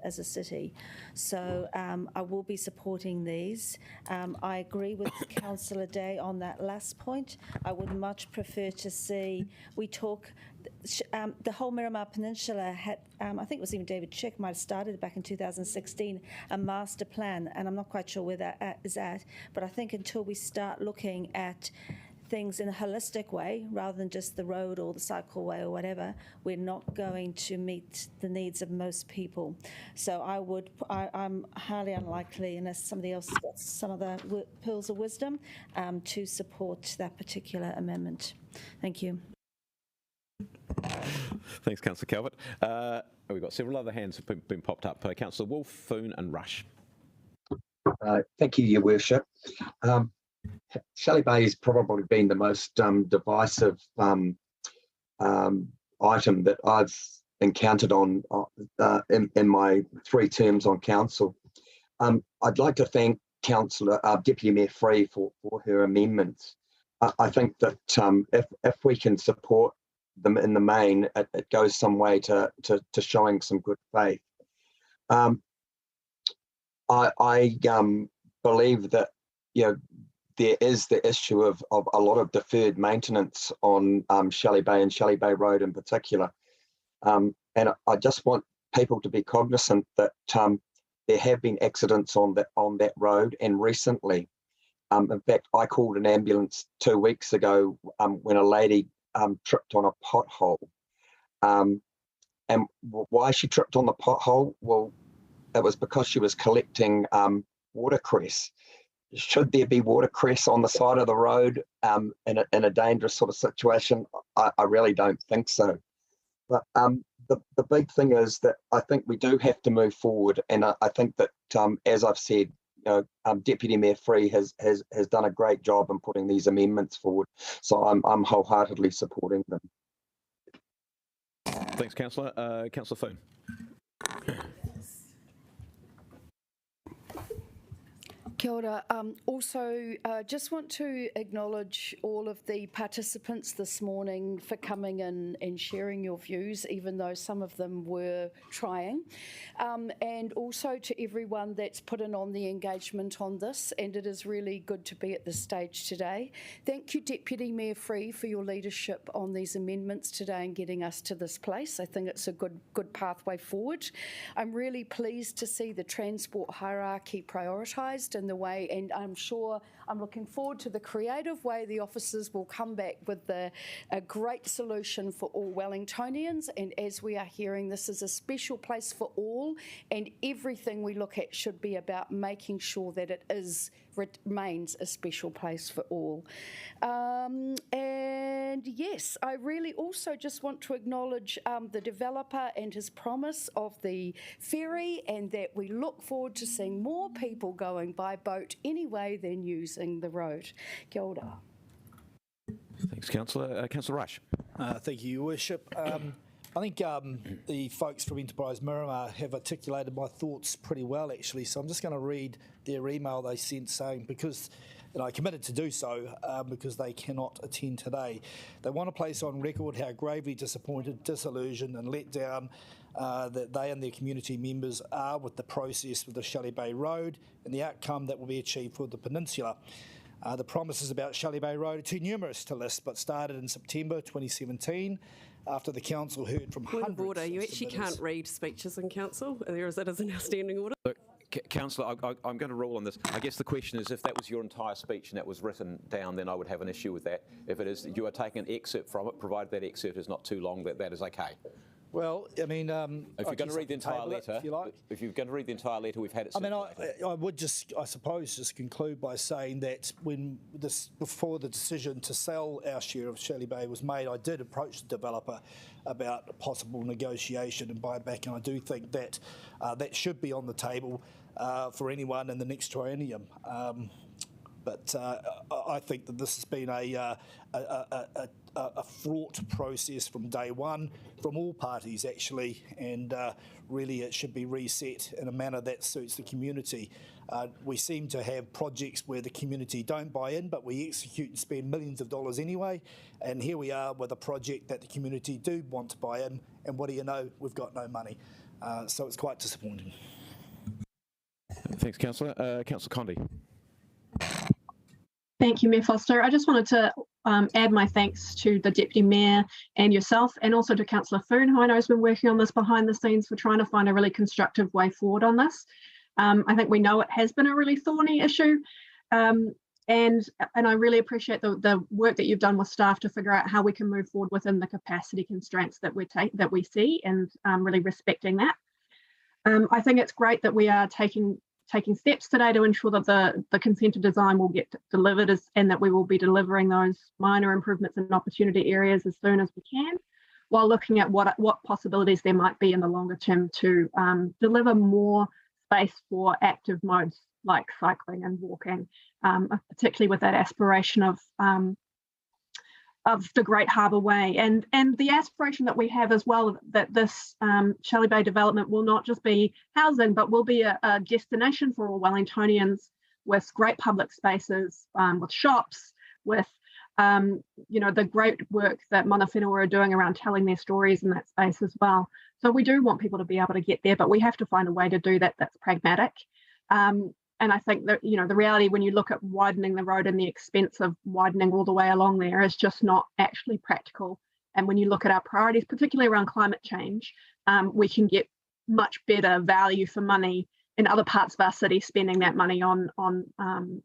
Speaker 3: as a city. So I will be supporting these. I agree with Councillor Day on that last point. I would much prefer to see, the whole Miramar Peninsula had, I think it was even David Chick might have started back in 2016, a master plan, and I'm not quite sure where that is at, but I think until we start looking at things in a holistic way rather than just the road or the cycleway or whatever, we're not going to meet the needs of most people. So I'm highly unlikely, unless somebody else gets some of the pearls of wisdom, to support that particular amendment. Thank you.
Speaker 1: Thanks, Councillor Calvert. We've got several other hands have been popped up. Councillor Wolf, Foon and Rush.
Speaker 19: Thank you, Your Worship. Shelley Bay has probably been the most divisive item that I've encountered in my 3 terms on council. I'd like to thank Deputy Mayor Free for her amendments. I think that if we can support them in the main, it goes some way to showing some good faith. I believe that there is the issue of a lot of deferred maintenance on Shelley Bay and Shelley Bay Road in particular. And I just want people to be cognizant that there have been accidents on that road, and recently. In fact, I called an ambulance 2 weeks ago when a lady tripped on a pothole. And why she tripped on the pothole? Well, it was because she was collecting watercress. Should there be watercress on the side of the road in a dangerous sort of situation? I really don't think so. But the big thing is that I think we do have to move forward, and I think that, as I've said, Deputy Mayor Free has done a great job in putting these amendments forward. So I'm wholeheartedly supporting them.
Speaker 1: Thanks, Councillor. Councillor Foon.
Speaker 22: Kia ora. Also, just want to acknowledge all of the participants this morning for coming in and sharing your views, even though some of them were trying. And also to everyone that's put in on the engagement on this, and it is really good to be at this stage today. Thank you, Deputy Mayor Free, for your leadership on these amendments today and getting us to this place. I think it's a good pathway forward. I'm really pleased to see the transport hierarchy prioritised in the way, and I'm looking forward to the creative way the officers will come back with a great solution for all Wellingtonians. And as we are hearing, this is a special place for all, and everything we look at should be about making sure that it remains a special place for all. And yes, I really also just want to acknowledge the developer and his promise of the ferry, and that we look forward to seeing more people going by boat anyway than using the road. Kia ora.
Speaker 1: Thanks, Councillor. Councillor Rush.
Speaker 7: Thank you, Your Worship. I think the folks from Enterprise Miramar have articulated my thoughts pretty well, actually. So I'm just going to read their email they sent saying, because I committed to do so because they cannot attend today. They want to place on record how gravely disappointed, disillusioned and let down that they and their community members are with the process with the Shelley Bay Road and the outcome that will be achieved for the peninsula. The promises about Shelley Bay Road are too numerous to list, but started in September 2017 after the council heard from
Speaker 14: Point
Speaker 7: hundreds
Speaker 14: of order, you
Speaker 7: of
Speaker 14: actually
Speaker 7: submitters.
Speaker 14: can't read speeches in council. There is, it is an outstanding order.
Speaker 1: Look, Councillor, I'm going to rule on this. I guess the question is, if that was your entire speech and that was written down, then I would have an issue with that. If it is, you are taking an excerpt from it, provided that excerpt is not too long, that is okay.
Speaker 7: Well, I mean,
Speaker 1: if you're going to read the entire letter, if you're going to read the entire letter, we've had it.
Speaker 7: I mean, I would just, I suppose, just conclude by saying that before the decision to sell our share of Shelley Bay was made, I did approach the developer about a possible negotiation and buyback, and I do think that that should be on the table for anyone in the next triennium. But I think that this has been a fraught process from day one, from all parties actually, and really it should be reset in a manner that suits the community. We seem to have projects where the community don't buy in, but we execute and spend millions of dollars anyway, and here we are with a project that the community do want to buy in, and what do you know, we've got no money. So it's quite disappointing.
Speaker 1: Thanks, Councillor. Councillor Condi.
Speaker 16: Thank you, Mayor Foster. I just wanted to add my thanks to the Deputy Mayor and yourself, and also to Councillor Foon, who I know has been working on this behind the scenes for trying to find a really constructive way forward on this. I think we know it has been a really thorny issue, and I really appreciate the work that you've done with staff to figure out how we can move forward within the capacity constraints that we see, and really respecting that. I think it's great that we are taking steps today to ensure that the consented design will get delivered and that we will be delivering those minor improvements in opportunity areas as soon as we can, while looking at what possibilities there might be in the longer term to deliver more space for active modes like cycling and walking, particularly with that aspiration of the Great Harbour Way, and the aspiration that we have as well, that this Shelley Bay development will not just be housing, but will be a destination for all Wellingtonians, with great public spaces, with shops, with the great work that mana whenua are doing around telling their stories in that space as well. So we do want people to be able to get there, but we have to find a way to do that that's pragmatic. And I think that, the reality when you look at widening the road and the expense of widening all the way along there is just not actually practical. And when you look at our priorities, particularly around climate change, we can get much better value for money in other parts of our city, spending that money on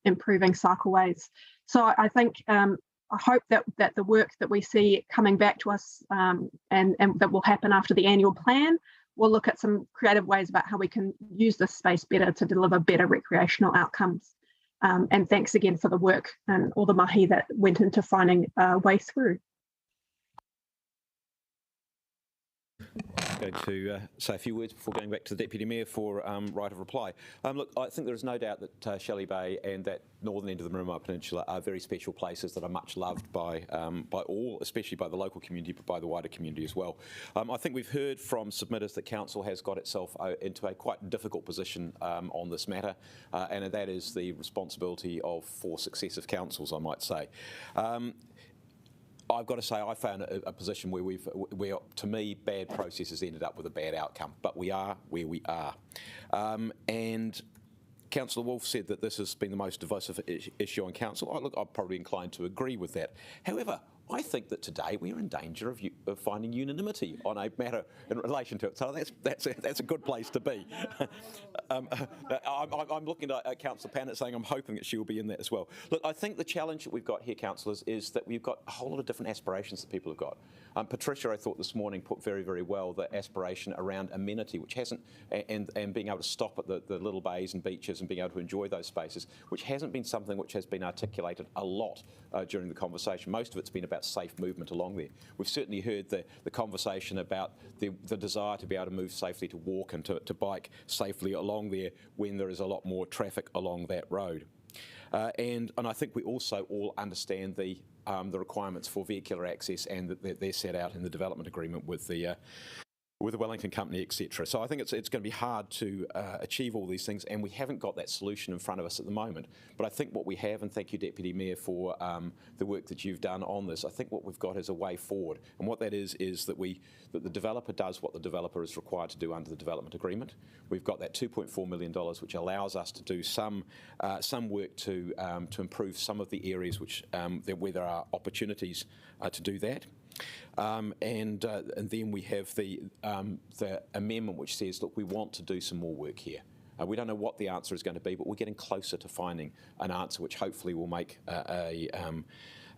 Speaker 16: improving cycleways. So I think, I hope that the work that we see coming back to us and that will happen after the annual plan, we'll look at some creative ways about how we can use this space better to deliver better recreational outcomes. And thanks again for the work and all the mahi that went into finding a way through.
Speaker 1: Going to say a few words before going back to the Deputy Mayor for right of reply. Look, I think there is no doubt that Shelley Bay and that northern end of the Marama Peninsula are very special places that are much loved by all, especially by the local community, but by the wider community as well. I think we've heard from submitters that Council has got itself into a quite difficult position on this matter, and that is the responsibility of 4 successive councils, I might say. I've got to say I found a position where to me, bad processes ended up with a bad outcome, but we are where we are. And Councillor Wolfe said that this has been the most divisive issue on Council. Look, I'm probably inclined to agree with that. However, I think that today we are in danger of finding unanimity on a matter in relation to it. So that's a good place to be. I'm looking at Councillor Pannett saying I'm hoping that she will be in that as well. Look, I think the challenge that we've got here, councillors, is that we've got a whole lot of different aspirations that people have got. Patricia, I thought this morning, put very, very well the aspiration around amenity, which hasn't, and being able to stop at the little bays and beaches and being able to enjoy those spaces, which hasn't been something which has been articulated a lot during the conversation. Most of it's been about safe movement along there. We've certainly heard the conversation about the desire to be able to move safely, to walk and to bike safely along there when there is a lot more traffic along that road. And I think we also all understand the requirements for vehicular access, and that they're set out in the development agreement with the Wellington company, etc. So I think it's going to be hard to achieve all these things, and we haven't got that solution in front of us at the moment. But I think what we have, and thank you, Deputy Mayor, for the work that you've done on this, I think what we've got is a way forward. And what that is that the developer does what the developer is required to do under the development agreement. We've got that $2.4 million, which allows us to do some work to improve some of the areas where there are opportunities to do that. And then we have the amendment which says, look, we want to do some more work here. We don't know what the answer is going to be, but we're getting closer to finding an answer which hopefully will make an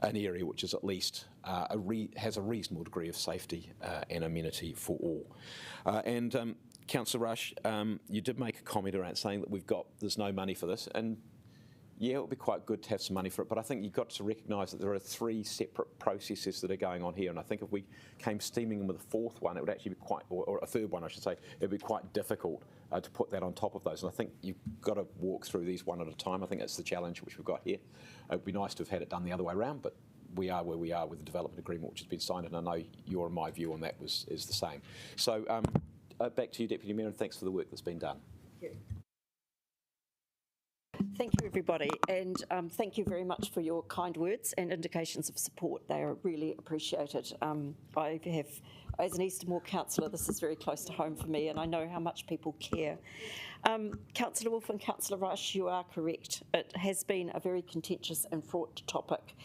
Speaker 1: area which is at least has a reasonable degree of safety and amenity for all. Councillor Rush, you did make a comment around saying that there's no money for this, and yeah, it would be quite good to have some money for it, but I think you've got to recognise that there are 3 separate processes that are going on here, and I think if we came steaming in with a 4th one, it would actually be quite, or a 3rd one I should say, it would be quite difficult to put that on top of those, and I think you've got to walk through these one at a time. I think that's the challenge which we've got here. It would be nice to have had it done the other way around, but we are where we are with the development agreement which has been signed, and I know your and my view on that is the same. So back to you, Deputy Mayor, and thanks for the work that's been done.
Speaker 6: Thank you. Thank you, everybody, and thank you very much for your kind words and indications of support. They are really appreciated. I have, as an Eastern councillor, this is very close to home for me, and I know how much people care. Councillor Wolf and Councillor Rush, you are correct. It has been a very contentious and fraught topic.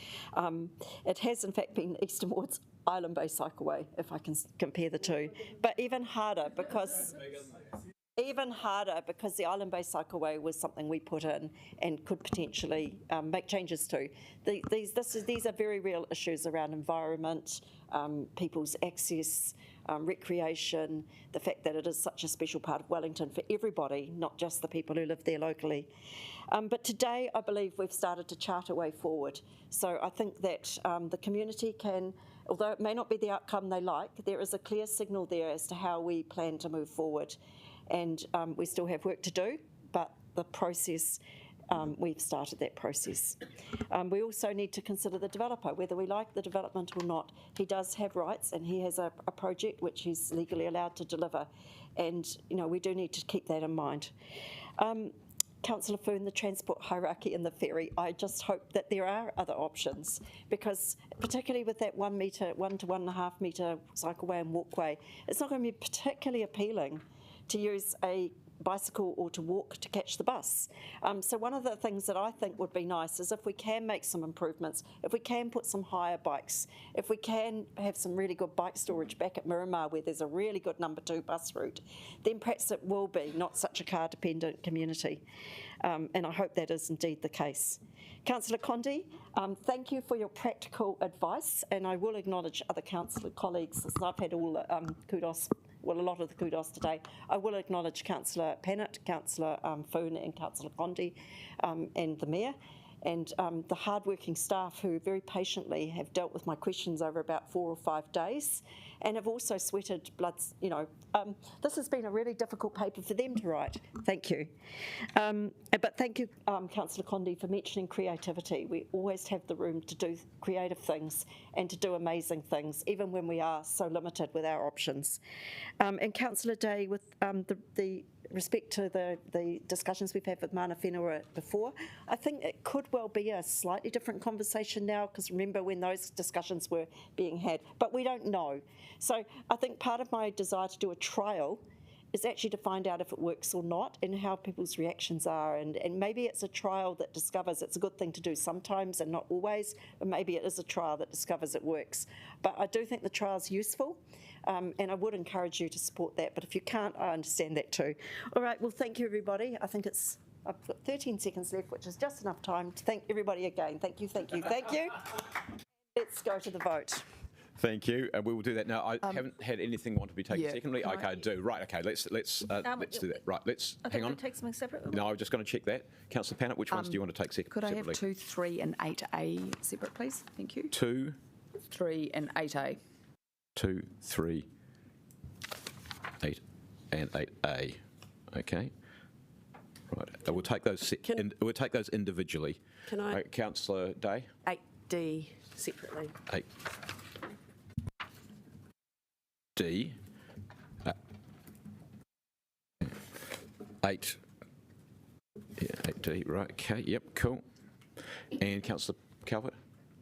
Speaker 6: It has, in fact, been Eastern Ward's Island Bay Cycleway, if I can compare the two, but even harder because the Island Bay Cycleway was something we put in and could potentially make changes to. These are very real issues around environment, people's access, recreation, the fact that it is such a special part of Wellington for everybody, not just the people who live there locally. But today, I believe we've started to chart a way forward. So I think that the community can, although it may not be the outcome they like, there is a clear signal there as to how we plan to move forward. And we still have work to do, but the process, we've started that process. We also need to consider the developer, whether we like the development or not. He does have rights, and he has a project which he's legally allowed to deliver. And, we do need to keep that in mind. Councillor Foon, the transport hierarchy and the ferry, I just hope that there are other options, because particularly with that 1 to 1.5 metre cycleway and walkway, it's not going to be particularly appealing to use a bicycle or to walk to catch the bus. So one of the things that I think would be nice is if we can make some improvements, if we can put some hire bikes, if we can have some really good bike storage back at Miramar where there's a really good number 2 bus route, then perhaps it will be not such a car-dependent community. And I hope that is indeed the case. Councillor Condi, thank you for your practical advice, and I will acknowledge other councillor colleagues, as I've had all the kudos, well, a lot of the kudos today. I will acknowledge Councillor Pennant, Councillor Foon and Councillor Condi and the Mayor, and the hard-working staff who very patiently have dealt with my questions over about 4 or 5 days and have also sweated bloods. This has been a really difficult paper for them to write. Thank you. But thank you, Councillor Condi, for mentioning creativity. We always have the room to do creative things and to do amazing things, even when we are so limited with our options. And Councillor Day, with the respect to the discussions we've had with Mana Whenua before, I think it could well be a slightly different conversation now, because remember when those discussions were being had, but we don't know. So I think part of my desire to do a trial is actually to find out if it works or not and how people's reactions are, and maybe it's a trial that discovers it's a good thing to do sometimes and not always, but maybe it is a trial that discovers it works. But I do think the trial's useful. And I would encourage you to support that, but if you can't, I understand that too. All right, well, thank you, everybody. I think I've got 13 seconds left, which is just enough time to thank everybody again. Thank you, thank you, thank you. Let's go to the vote.
Speaker 1: Thank you. We will do that now. I haven't had anything want to be taken secondly. Okay, I do. Right, okay, let's do that. Right, let's hang on.
Speaker 3: Take something separately?
Speaker 1: No, I'm just going to check that. Councillor Pannett, which ones do you want to take separately?
Speaker 5: Could I have 2, 3 and 8A separate, please? Thank you. 2, 3 and 8A.
Speaker 1: 2, 3, 8 and 8A. Okay. Right. We'll take those. We'll take those individually.
Speaker 14: Can I?
Speaker 1: Councillor Day.
Speaker 14: 8D separately.
Speaker 1: 8D. 8. Yeah, 8D. Right. Okay. Yep. Cool. And Councillor Calvert.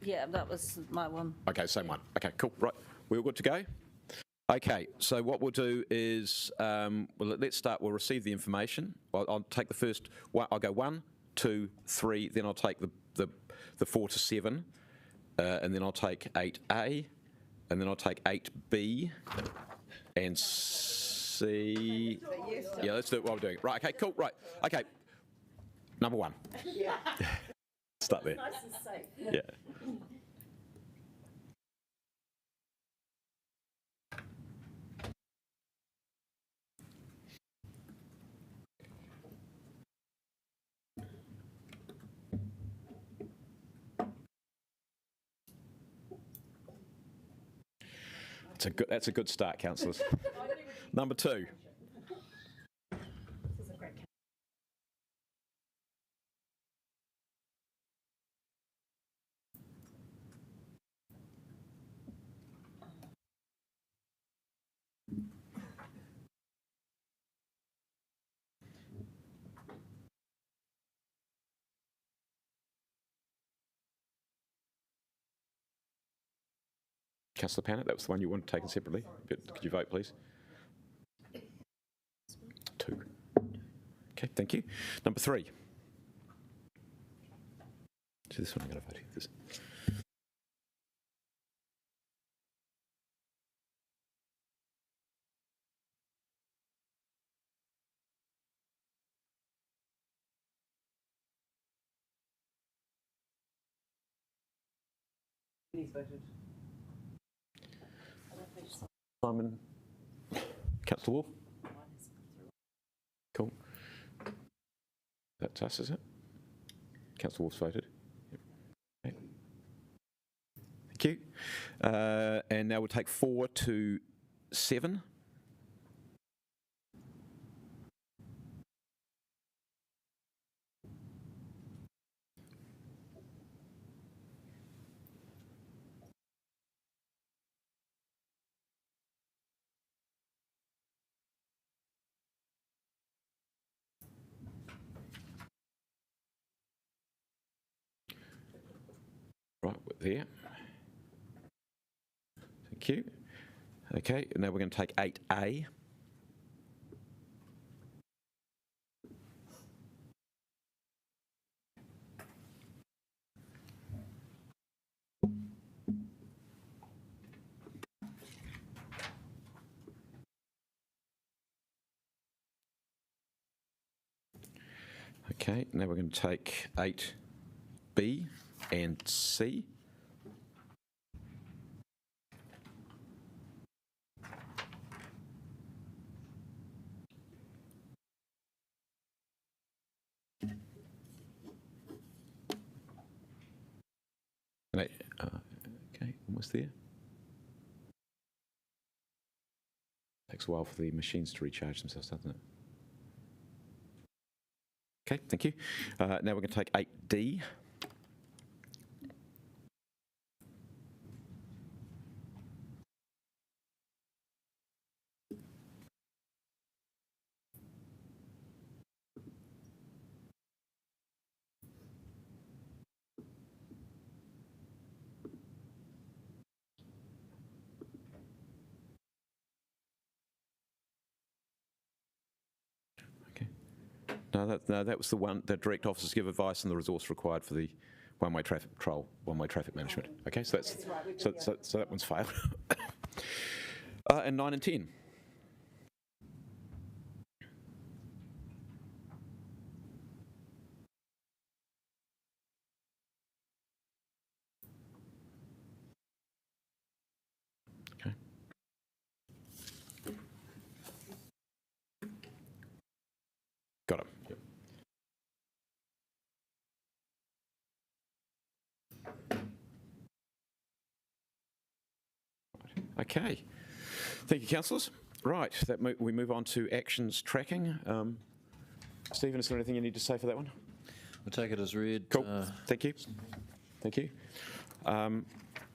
Speaker 3: Yeah, that was my one.
Speaker 1: Okay, same one. Okay, cool. Right, we're all good to go? Okay, so what we'll do is, let's start. We'll receive the information. I'll take the first one. I'll go 1, 2, 3, then I'll take the 4 to 7, and then I'll take 8A, and then I'll take 8B and C. Yeah, let's do it while we're doing it. Right, okay, cool, right. Okay, number 1.
Speaker 22: Yeah.
Speaker 1: Start there.
Speaker 22: Nice and safe.
Speaker 1: Yeah. That's a good start, councillors. Number 2. Councillor Pannett, that was the one you wanted taken separately. But could you vote, please? 2. Okay, thank you. Number 3. So this one I'm going to vote here. This.
Speaker 18: He's voted.
Speaker 1: Simon, Councillor Wolf. Cool. That's us, is it? Councillor Wolf's voted. Yep. Okay. Thank you. And now we'll take 4 to 7. Right, we're there. Thank you. Okay, now we're going to take 8A. Okay, now we're going to take 8B and C. Okay, almost there. Takes a while for the machines to recharge themselves, doesn't it? Okay, thank you. Now we're going to take 8D. No, that was the one that direct officers give advice and the resource required for the one-way traffic patrol, one-way traffic management. Okay, so that's right, so that one's failed. And 9 and 10. Okay. Got it. Yep. Okay. Thank you, councillors. Right, we move on to actions tracking. Stephen, is there anything you need to say for that one?
Speaker 9: I'll take it as read.
Speaker 1: Cool. Thank you. Thank you.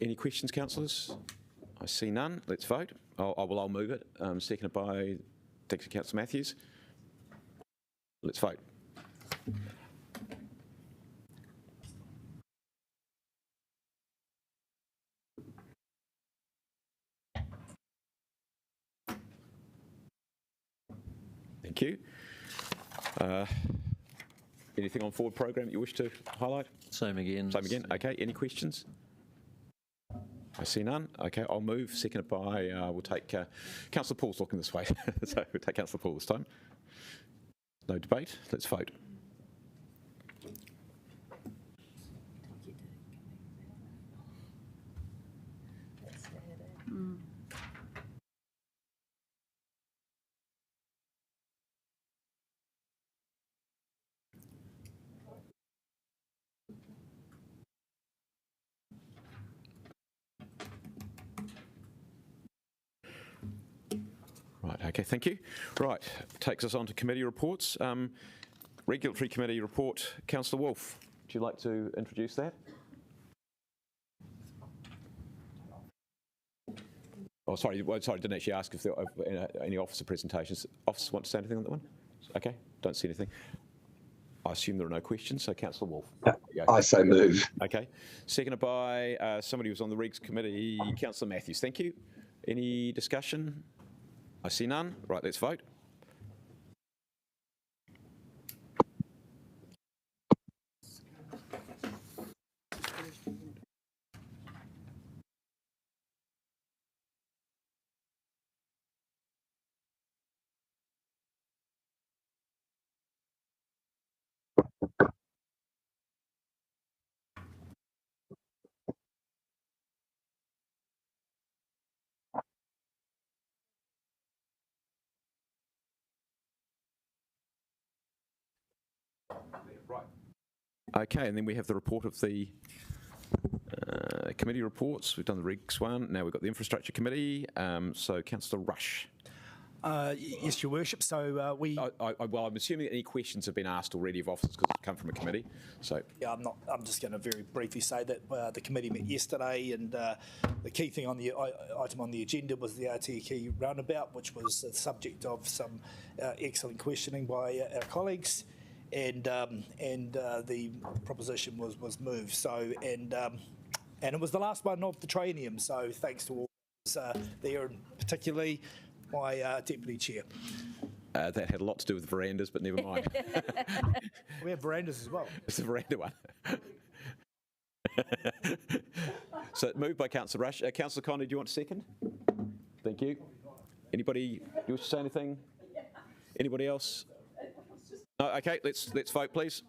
Speaker 1: Any questions, councillors? I see none. Let's vote. I'll move it. Seconded by, thanks to Councillor Matthews. Let's vote. Thank you. Anything on forward program that you wish to highlight?
Speaker 9: Same again.
Speaker 1: Same again. Okay. Any questions? I see none. Okay, I'll move. Seconded by, we'll take Councillor Paul's looking this way. So we'll take Councillor Paul this time. No debate. Let's vote. Right, okay, thank you. Right, takes us on to committee reports. Regulatory Committee report, Councillor Wolfe, would you like to introduce that? Oh, sorry, didn't actually ask if there are any officer presentations. Officers want to say anything on that one? Okay, don't see anything. I assume there are no questions, so Councillor Wolfe.
Speaker 19: I so move.
Speaker 1: Okay, seconded by somebody who's on the Regs Committee, Councillor Matthews. Thank you. Any discussion? I see none. Right, let's vote. Right. Okay, and then we have the report of the committee reports. We've done the Regs one. Now we've got the Infrastructure Committee. So, Councillor Rush.
Speaker 20: Yes, Your Worship. So
Speaker 1: well, I'm assuming that any questions have been asked already of officers because it's come from a committee. So
Speaker 7: yeah, I'm just going to very briefly say that the committee met yesterday, and the key thing on the item on the agenda was the RTK roundabout, which was the subject of some excellent questioning by our colleagues, and the proposition was moved. So and it was the last one of the triennium. So thanks to all there, and particularly my Deputy Chair.
Speaker 1: That had a lot to do with verandas, but never mind.
Speaker 7: We have verandas as well.
Speaker 1: It's a veranda one. So moved by Councillor Rush. Councillor Conley, do you want a second? Thank you. Anybody, do you wish to say anything? Anybody else? No, okay, let's vote, please.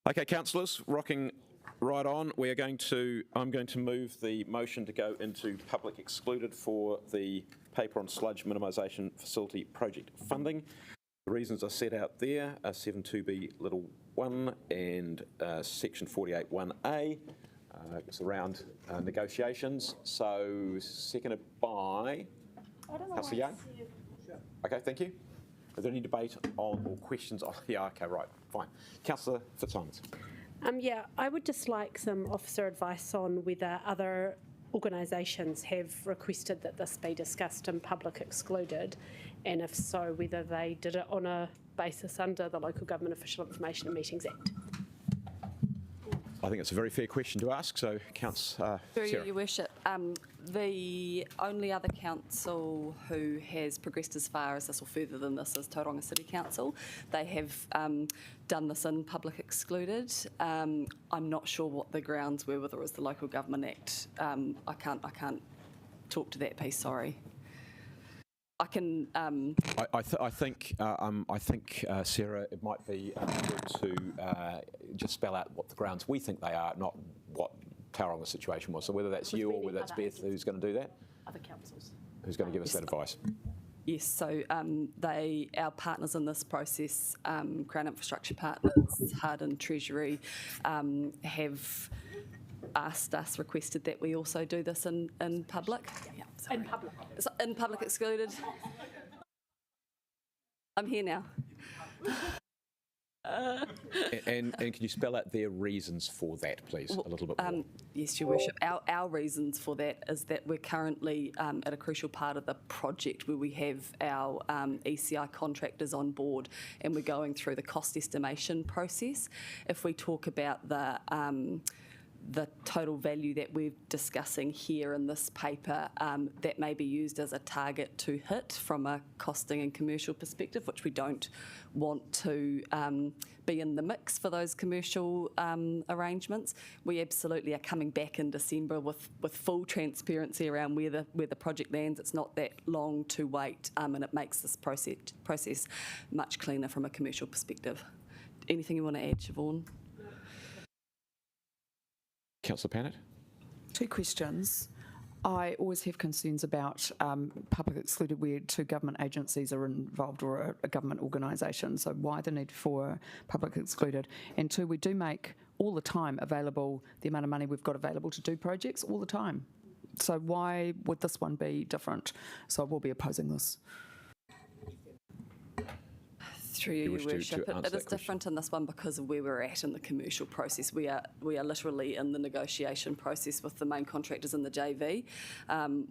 Speaker 1: Okay, councillors, rocking right on. I'm going to move the motion to go into public excluded for the paper on sludge minimisation facility project funding. The reasons are set out there, 72B little 1 and section 48(1)A. It's around negotiations. So seconded by Councillor Young. Okay, thank you. Is there any debate on or questions on? Yeah, okay, right, fine. Councillor Fitzsimons.
Speaker 2: Yeah, I would just like some officer advice on whether other organisations have requested that this be discussed in public excluded, and if so, whether they did it on a basis under the Local Government Official Information and Meetings Act.
Speaker 1: I think it's a very fair question to ask, so Sarah.
Speaker 10: Your Worship, the only other council who has progressed as far as this or further than this is Tauranga City Council. They have done this in public excluded. I'm not sure what the grounds were, whether it was the Local Government Act. I can't talk to that piece, sorry. I can.
Speaker 1: I think Sarah, it might be good to just spell out what the grounds we think they are, not what Tauronga's situation was. So whether that's you or whether that's Beth who's going to do that.
Speaker 2: Other councils.
Speaker 1: Who's going to give us that advice?
Speaker 10: Yes, so our partners in this process, Crown Infrastructure Partners, Hardin Treasury, have asked us, requested that we also do this in public. Yeah,
Speaker 2: in public.
Speaker 10: In public excluded. I'm here now.
Speaker 1: And can you spell out their reasons for that, please, a little bit more?
Speaker 10: Yes, Your Worship. Our reasons for that is that we're currently at a crucial part of the project where we have our ECI contractors on board and we're going through the cost estimation process. If we talk about the total value that we're discussing here in this paper, that may be used as a target to hit from a costing and commercial perspective, which we don't want to be in the mix for those commercial arrangements. We absolutely are coming back in December with full transparency around where the project lands. It's not that long to wait, and it makes this process much cleaner from a commercial perspective. Anything you want to add, Siobhan?
Speaker 1: Councillor Pannett?
Speaker 5: 2 questions. I always have concerns about public excluded where 2 government agencies are involved or a government organisation. So why the need for public excluded? And 2, we do make all the time available the amount of money we've got available to do projects all the time. So why would this one be different? So I will be opposing this.
Speaker 10: Through you, Your Worship. It is different in this one because of where we're at in the commercial process. We are literally in the negotiation process with the main contractors in the JV.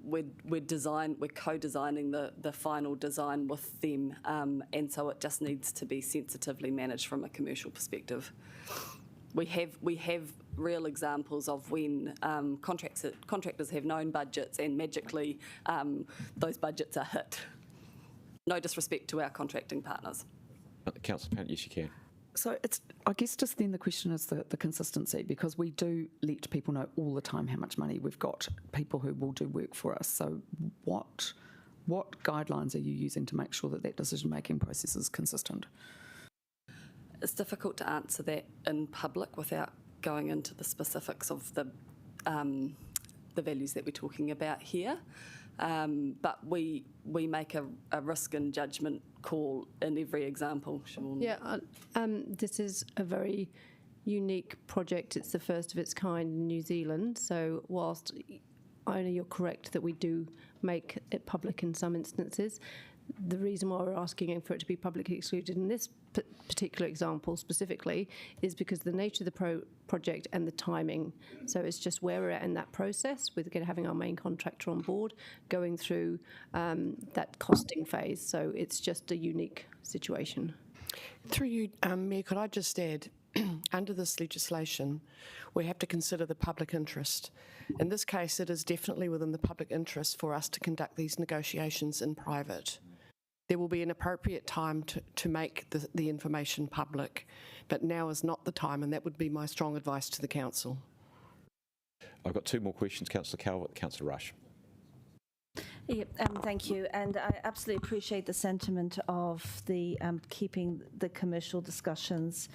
Speaker 10: We're co-designing the final design with them, and so it just needs to be sensitively managed from a commercial perspective. We have real examples of when contractors have known budgets and magically those budgets are hit. No disrespect to our contracting partners.
Speaker 1: Councillor Pannett, yes, you can.
Speaker 5: So I guess just then the question is the consistency, because we do let people know all the time how much money we've got, people who will do work for us. So what guidelines are you using to make sure that decision-making process is consistent?
Speaker 10: It's difficult to answer that in public without going into the specifics of the values that we're talking about here. But we make a risk and judgment call in every example, Siobhan.
Speaker 4: Yeah, this is a very unique project. It's the first of its kind in New Zealand. So whilst Iona, you're correct that we do make it public in some instances, the reason why we're asking for it to be publicly excluded in this particular example specifically is because the nature of the project and the timing. So it's just where we're at in that process with having our main contractor on board, going through that costing phase. So it's just a unique situation.
Speaker 17: Through you, Mayor, could I just add, under this legislation, we have to consider the public interest. In this case, it is definitely within the public interest for us to conduct these negotiations in private. There will be an appropriate time to make the information public, but now is not the time, and that would be my strong advice to the council.
Speaker 1: I've got 2 more questions, Councillor Calvert, Councillor Rush.
Speaker 3: Yeah, thank you, and I absolutely appreciate the sentiment of the keeping the commercial discussions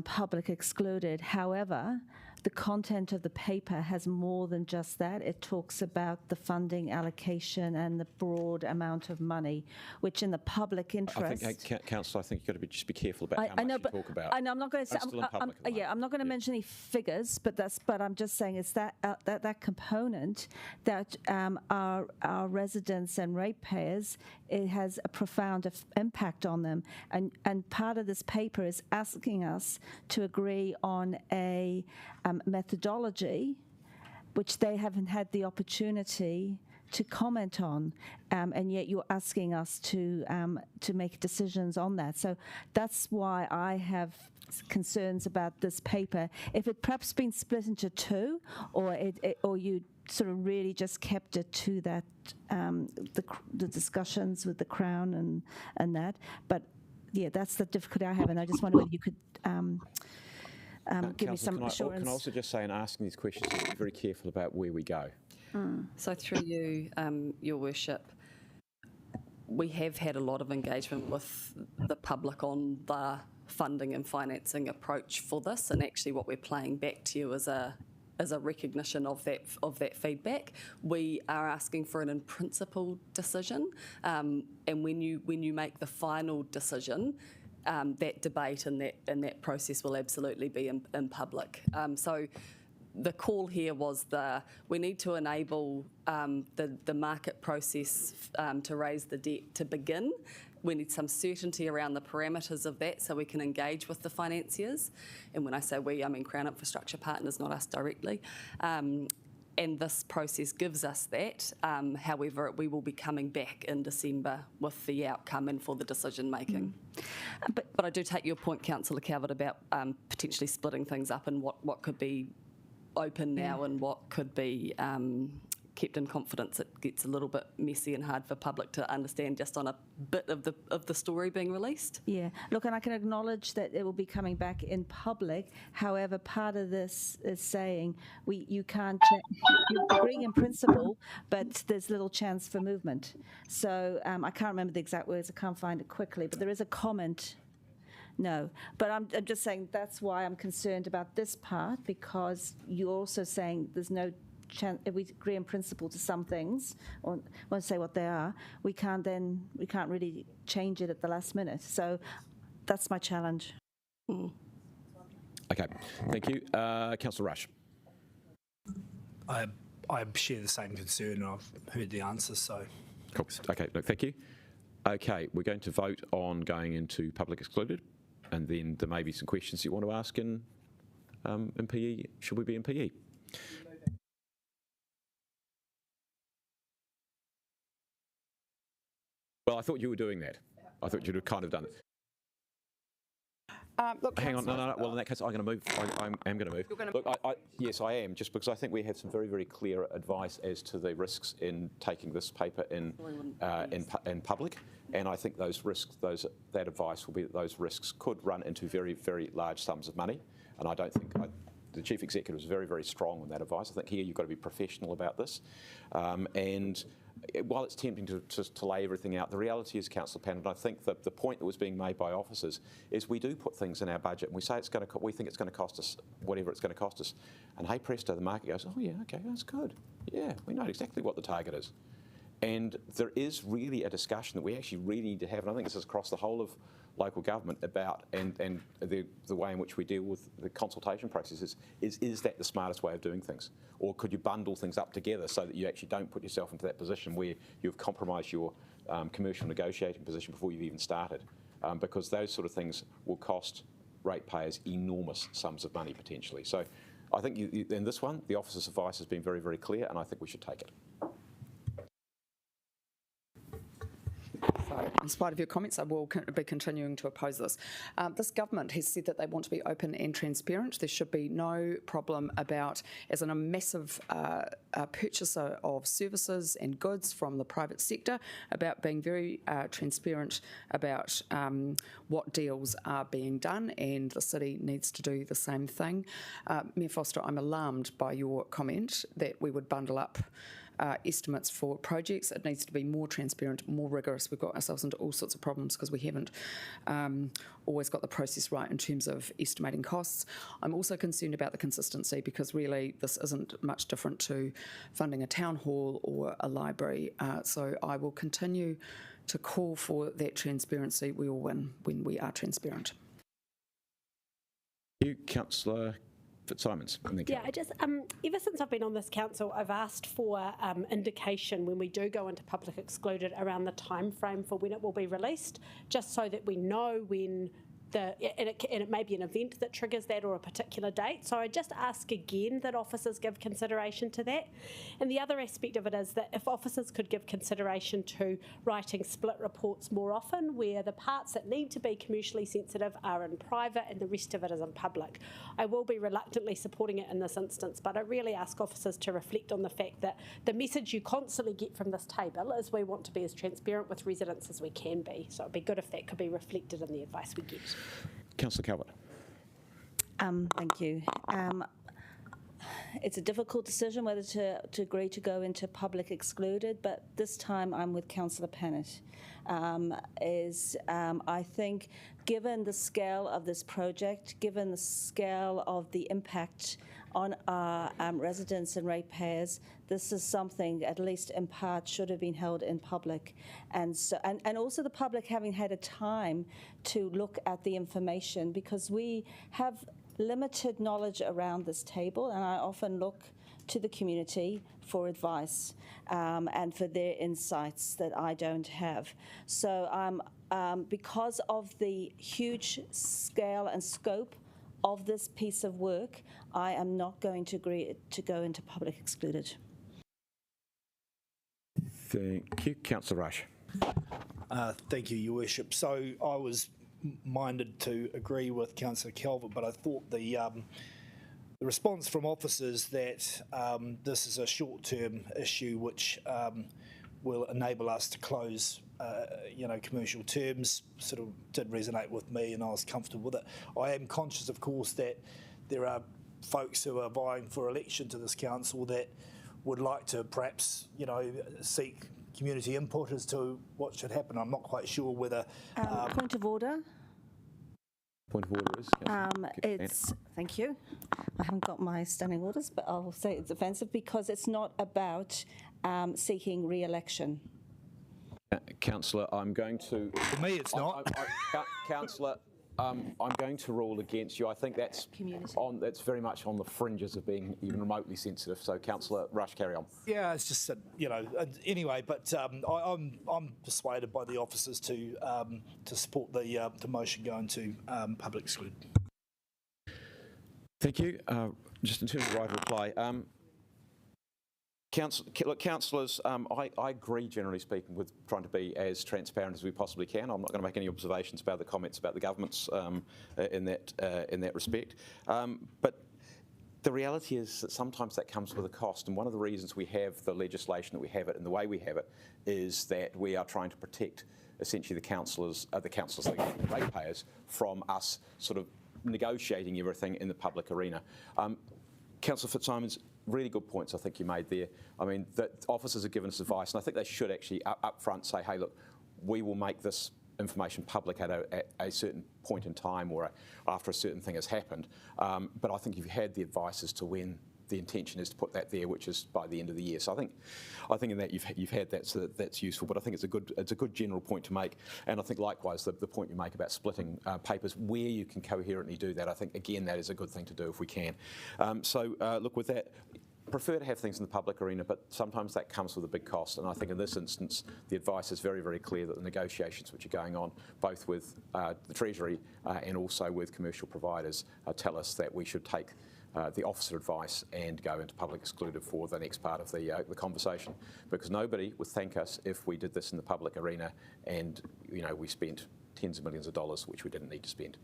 Speaker 3: public excluded. However, the content of the paper has more than just that. It talks about the funding allocation and the broad amount of money, which in the public interest.
Speaker 1: I think, Councillor, I think you've got to just be careful about how much you talk about.
Speaker 3: I know I'm not going to say. I'm not going to mention any figures, but I'm just saying it's that component that our residents and ratepayers, it has a profound impact on them, and part of this paper is asking us to agree on a methodology which they haven't had the opportunity to comment on, and yet you're asking us to make decisions on that. So that's why I have concerns about this paper. If it perhaps been split into 2, or you sort of really just kept it to that the discussions with the Crown and that. But yeah, that's the difficulty I have, and I just wonder whether you could. Give me some assurance.
Speaker 1: Can I also just say, in asking these questions, be very careful about where we go.
Speaker 10: So through you, Your Worship, we have had a lot of engagement with the public on the funding and financing approach for this, and actually what we're playing back to you is a recognition of that feedback. We are asking for an in principle decision, and when you make the final decision, that debate and that process will absolutely be in public. So the call here was we need to enable the market process to raise the debt to begin. We need some certainty around the parameters of that so we can engage with the financiers. And when I say we, I mean Crown Infrastructure Partners, not us directly. And this process gives us that. However, we will be coming back in December with the outcome and for the decision making. But I do take your point, Councillor Calvert, about potentially splitting things up and what could be open now and what could be kept in confidence, it gets a little bit messy and hard for public to understand just on a bit of the story being released.
Speaker 3: Yeah, look, and I can acknowledge that it will be coming back in public. However, part of this is saying you can't you're agreeing in principle, but there's little chance for movement. So I can't remember the exact words. I can't find it quickly, but there is a comment. No, but I'm just saying that's why I'm concerned about this part, because you're also saying there's no chance. If we agree in principle to some things, or won't say what they are, we can't really change it at the last minute. So that's my challenge.
Speaker 1: Okay, thank you. Councillor Rush.
Speaker 20: I share the same concern, and I've heard the answers, so.
Speaker 1: Cool. Okay, look, thank you. Okay, we're going to vote on going into public excluded, and then there may be some questions you want to ask in PE. Should we be in PE? Well, I thought you were doing that. I thought you'd have kind of done it.
Speaker 5: Look,
Speaker 1: hang on, no. Well, in that case, I'm going to move. I am going to move. Look, yes, I am, just because I think we have some very, very clear advice as to the risks in taking this paper in public, and I think those risks, that advice will be that those risks could run into very, very large sums of money, and I don't think the Chief Executive is very, very strong on that advice. I think here you've got to be professional about this, and while it's tempting to lay everything out, the reality is, Councillor Pan, and I think that the point that was being made by officers is we do put things in our budget and we say we think it's going to cost us whatever it's going to cost us, and hey presto, the market goes, oh yeah, okay, that's good. Yeah, we know exactly what the target is. And there is really a discussion that we actually really need to have, and I think this is across the whole of local government about, and the way in which we deal with the consultation processes is that the smartest way of doing things? Or could you bundle things up together so that you actually don't put yourself into that position where you've compromised your commercial negotiating position before you've even started? Because those sort of things will cost ratepayers enormous sums of money potentially. So I think in this one, the officer's advice has been very, very clear, and I think we should take it.
Speaker 5: So, in spite of your comments, I will be continuing to oppose this. This government has said that they want to be open and transparent. There should be no problem about, as in a massive purchaser of services and goods from the private sector, about being very transparent about what deals are being done, and the city needs to do the same thing. Mayor Foster, I'm alarmed by your comment that we would bundle up estimates for projects. It needs to be more transparent, more rigorous. We've got ourselves into all sorts of problems because we haven't always got the process right in terms of estimating costs. I'm also concerned about the consistency, because really this isn't much different to funding a town hall or a library. So I will continue to call for that transparency. We will win when we are transparent.
Speaker 1: Thank you, Councillor Fitzsimons.
Speaker 2: Yeah, I just, ever since I've been on this council, I've asked for indication when we do go into public excluded around the time frame for when it will be released, just so that we know when and it may be an event that triggers that or a particular date. So I just ask again that officers give consideration to that. And the other aspect of it is that if officers could give consideration to writing split reports more often, where the parts that need to be commercially sensitive are in private and the rest of it is in public. I will be reluctantly supporting it in this instance, but I really ask officers to reflect on the fact that the message you constantly get from this table is we want to be as transparent with residents as we can be. So it'd be good if that could be reflected in the advice we get.
Speaker 1: Councillor Calvert.
Speaker 3: Thank you. It's a difficult decision whether to agree to go into public excluded, but this time I'm with Councillor Pennant. I think given the scale of this project, given the scale of the impact on our residents and ratepayers, this is something, at least in part, should have been held in public. And also the public having had a time to look at the information, because we have limited knowledge around this table, and I often look to the community for advice and for their insights that I don't have. So because of the huge scale and scope of this piece of work, I am not going to agree to go into public excluded.
Speaker 1: Thank you. Councillor Rush.
Speaker 7: Thank you, Your Worship. So I was minded to agree with Councillor Calvert, but I thought the the response from officers that this is a short-term issue which will enable us to close, commercial terms sort of did resonate with me, and I was comfortable with it. I am conscious, of course, that there are folks who are vying for election to this council that would like to perhaps, seek community input as to what should happen. I'm not quite sure whether...
Speaker 3: Point of order.
Speaker 1: Point of order is?
Speaker 3: Thank you. I haven't got my standing orders, but I'll say it's offensive because it's not about seeking re-election.
Speaker 1: Councillor, I'm going to...
Speaker 7: For me, it's not.
Speaker 1: Councillor, I'm going to rule against you. I think that's very much on the fringes of being even remotely sensitive. So, Councillor Rush, carry on.
Speaker 7: Yeah, it's just anyway. But I'm persuaded by the officers to support the motion going to public exclude.
Speaker 1: Thank you. Just in terms of right of reply. Councillors, I agree, generally speaking, with trying to be as transparent as we possibly can. I'm not going to make any observations about the comments about the governments in that respect. But the reality is that sometimes that comes with a cost, and one of the reasons we have the legislation that we have it and the way we have it is that we are trying to protect essentially the councillors, the ratepayers, from us sort of negotiating everything in the public arena. Councillor Fitzsimons, really good points I think you made there. I mean, that officers have given us advice, and I think they should actually up front say, hey, look, we will make this information public at a certain point in time or after a certain thing has happened. But I think you've had the advice as to when the intention is to put that there, which is by the end of the year. So I think in that you've had that, so that's useful. But I think it's a good general point to make. And I think likewise the point you make about splitting papers where you can coherently do that. I think again that is a good thing to do if we can. Look, with that, prefer to have things in the public arena, but sometimes that comes with a big cost. And I think in this instance, the advice is very, very clear that the negotiations which are going on, both with the Treasury and also with commercial providers, tell us that we should take the officer advice and go into public excluded for the next part of the conversation, because nobody would thank us if we did this in the public arena and we spent tens of millions of dollars which we didn't need to spend.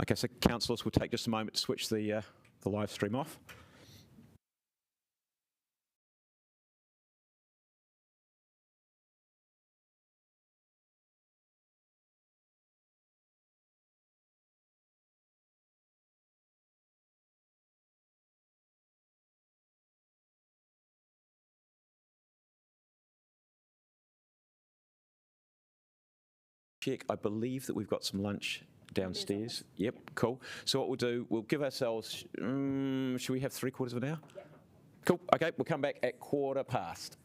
Speaker 1: Okay, so councillors, we'll take just a moment to switch the live stream off. Check, I believe that we've got some lunch downstairs. Yep, cool. So what we'll do, we'll give ourselves, should we have 3/4 of an hour? Yeah. Cool, okay, we'll come back at 1/4.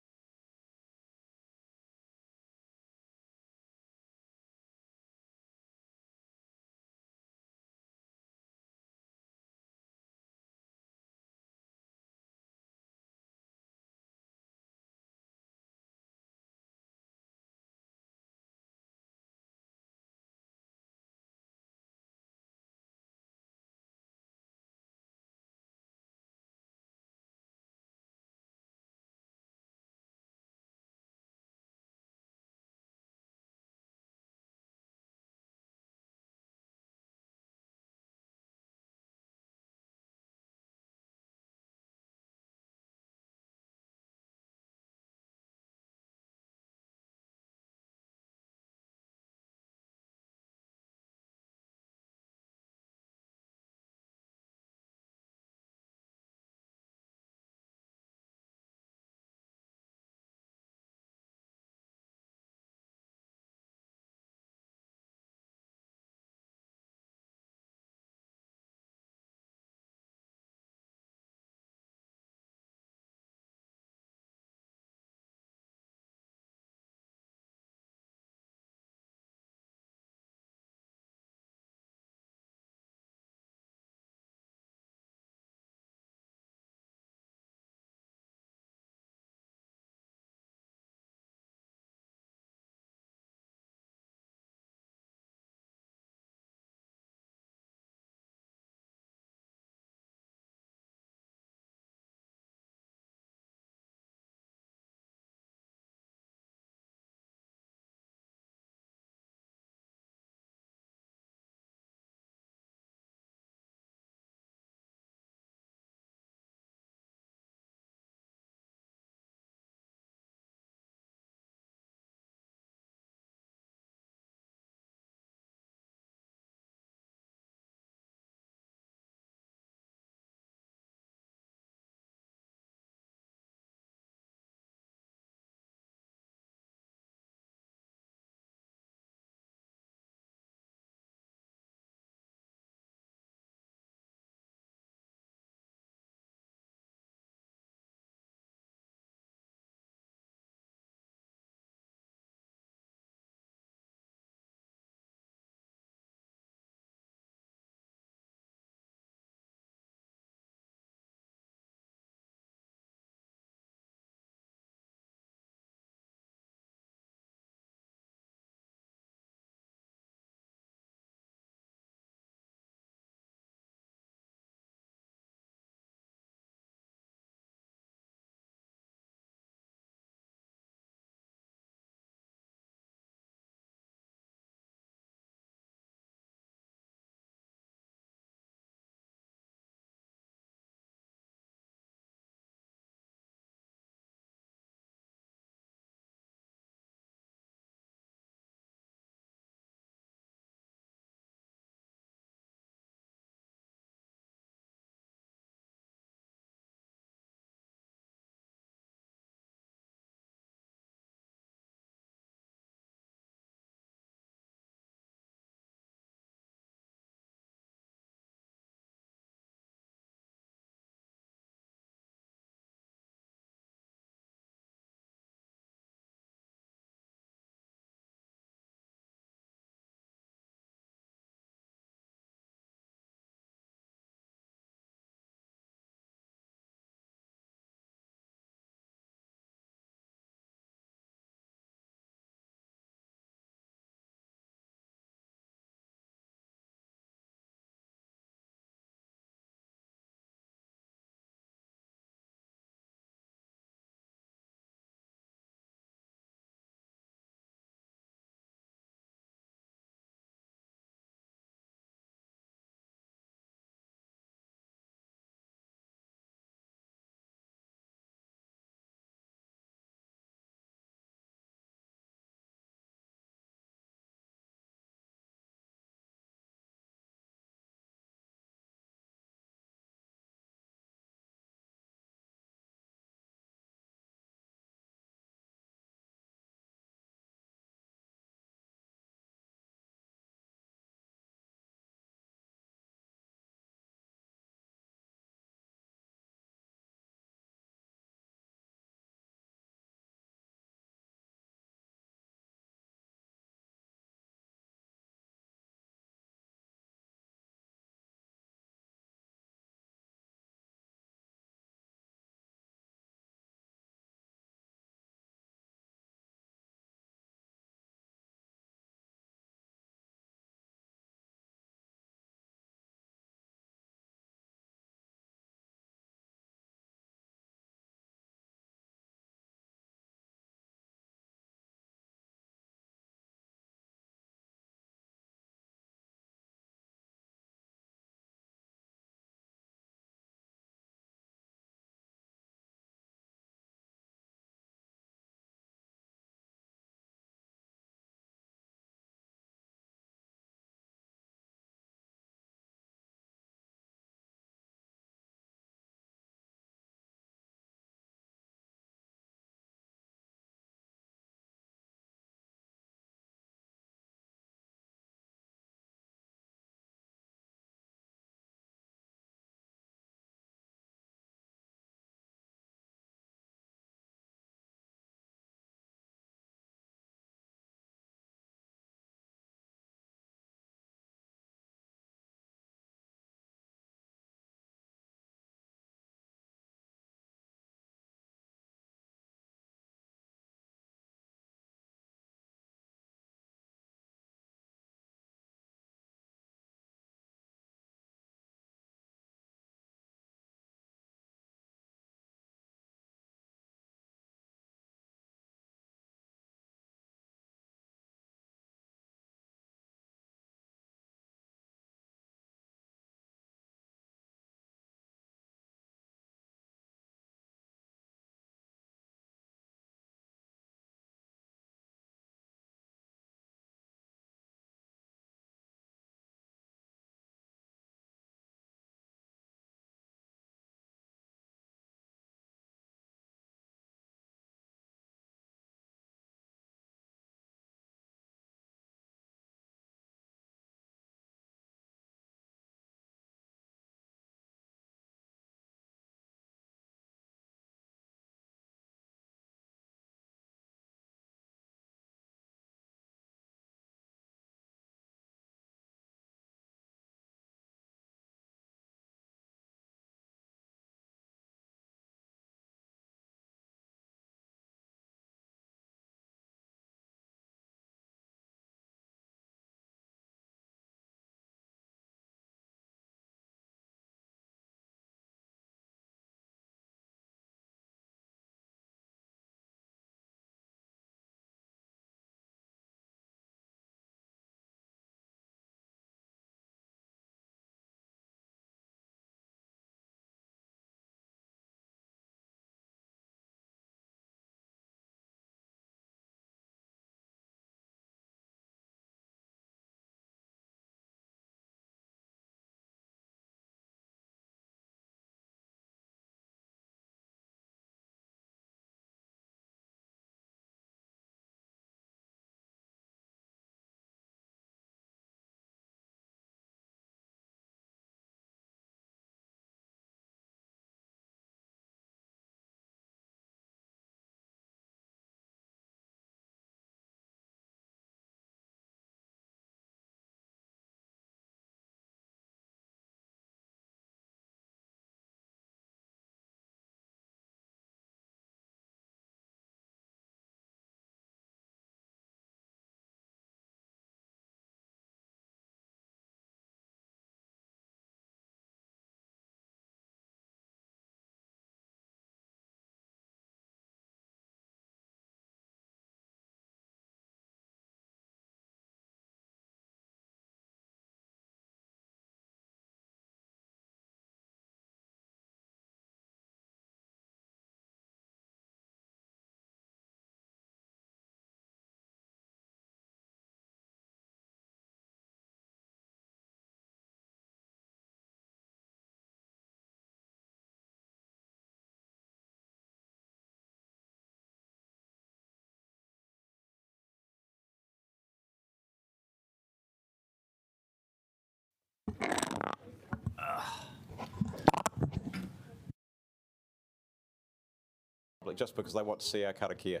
Speaker 1: public just because they want to see our karakia.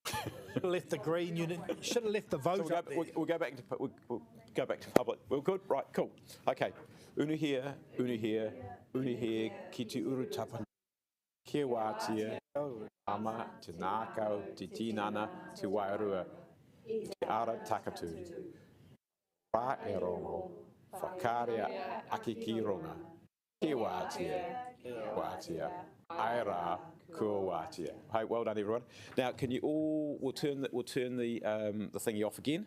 Speaker 20: Should have left the green unit. Should have left the vote up there.
Speaker 1: We'll go back to public. We're good, right? Cool. Okay. Unihia, ki te urutapa. Kia wātia, ama, te nākau, te tinana, te wairua, te ara takatu. Rā e rongo, whakarea aki ki ronga. Kia wātia, aira, kua wātia. Hey, well done everyone. Now, can you all, we'll turn the thingy off again.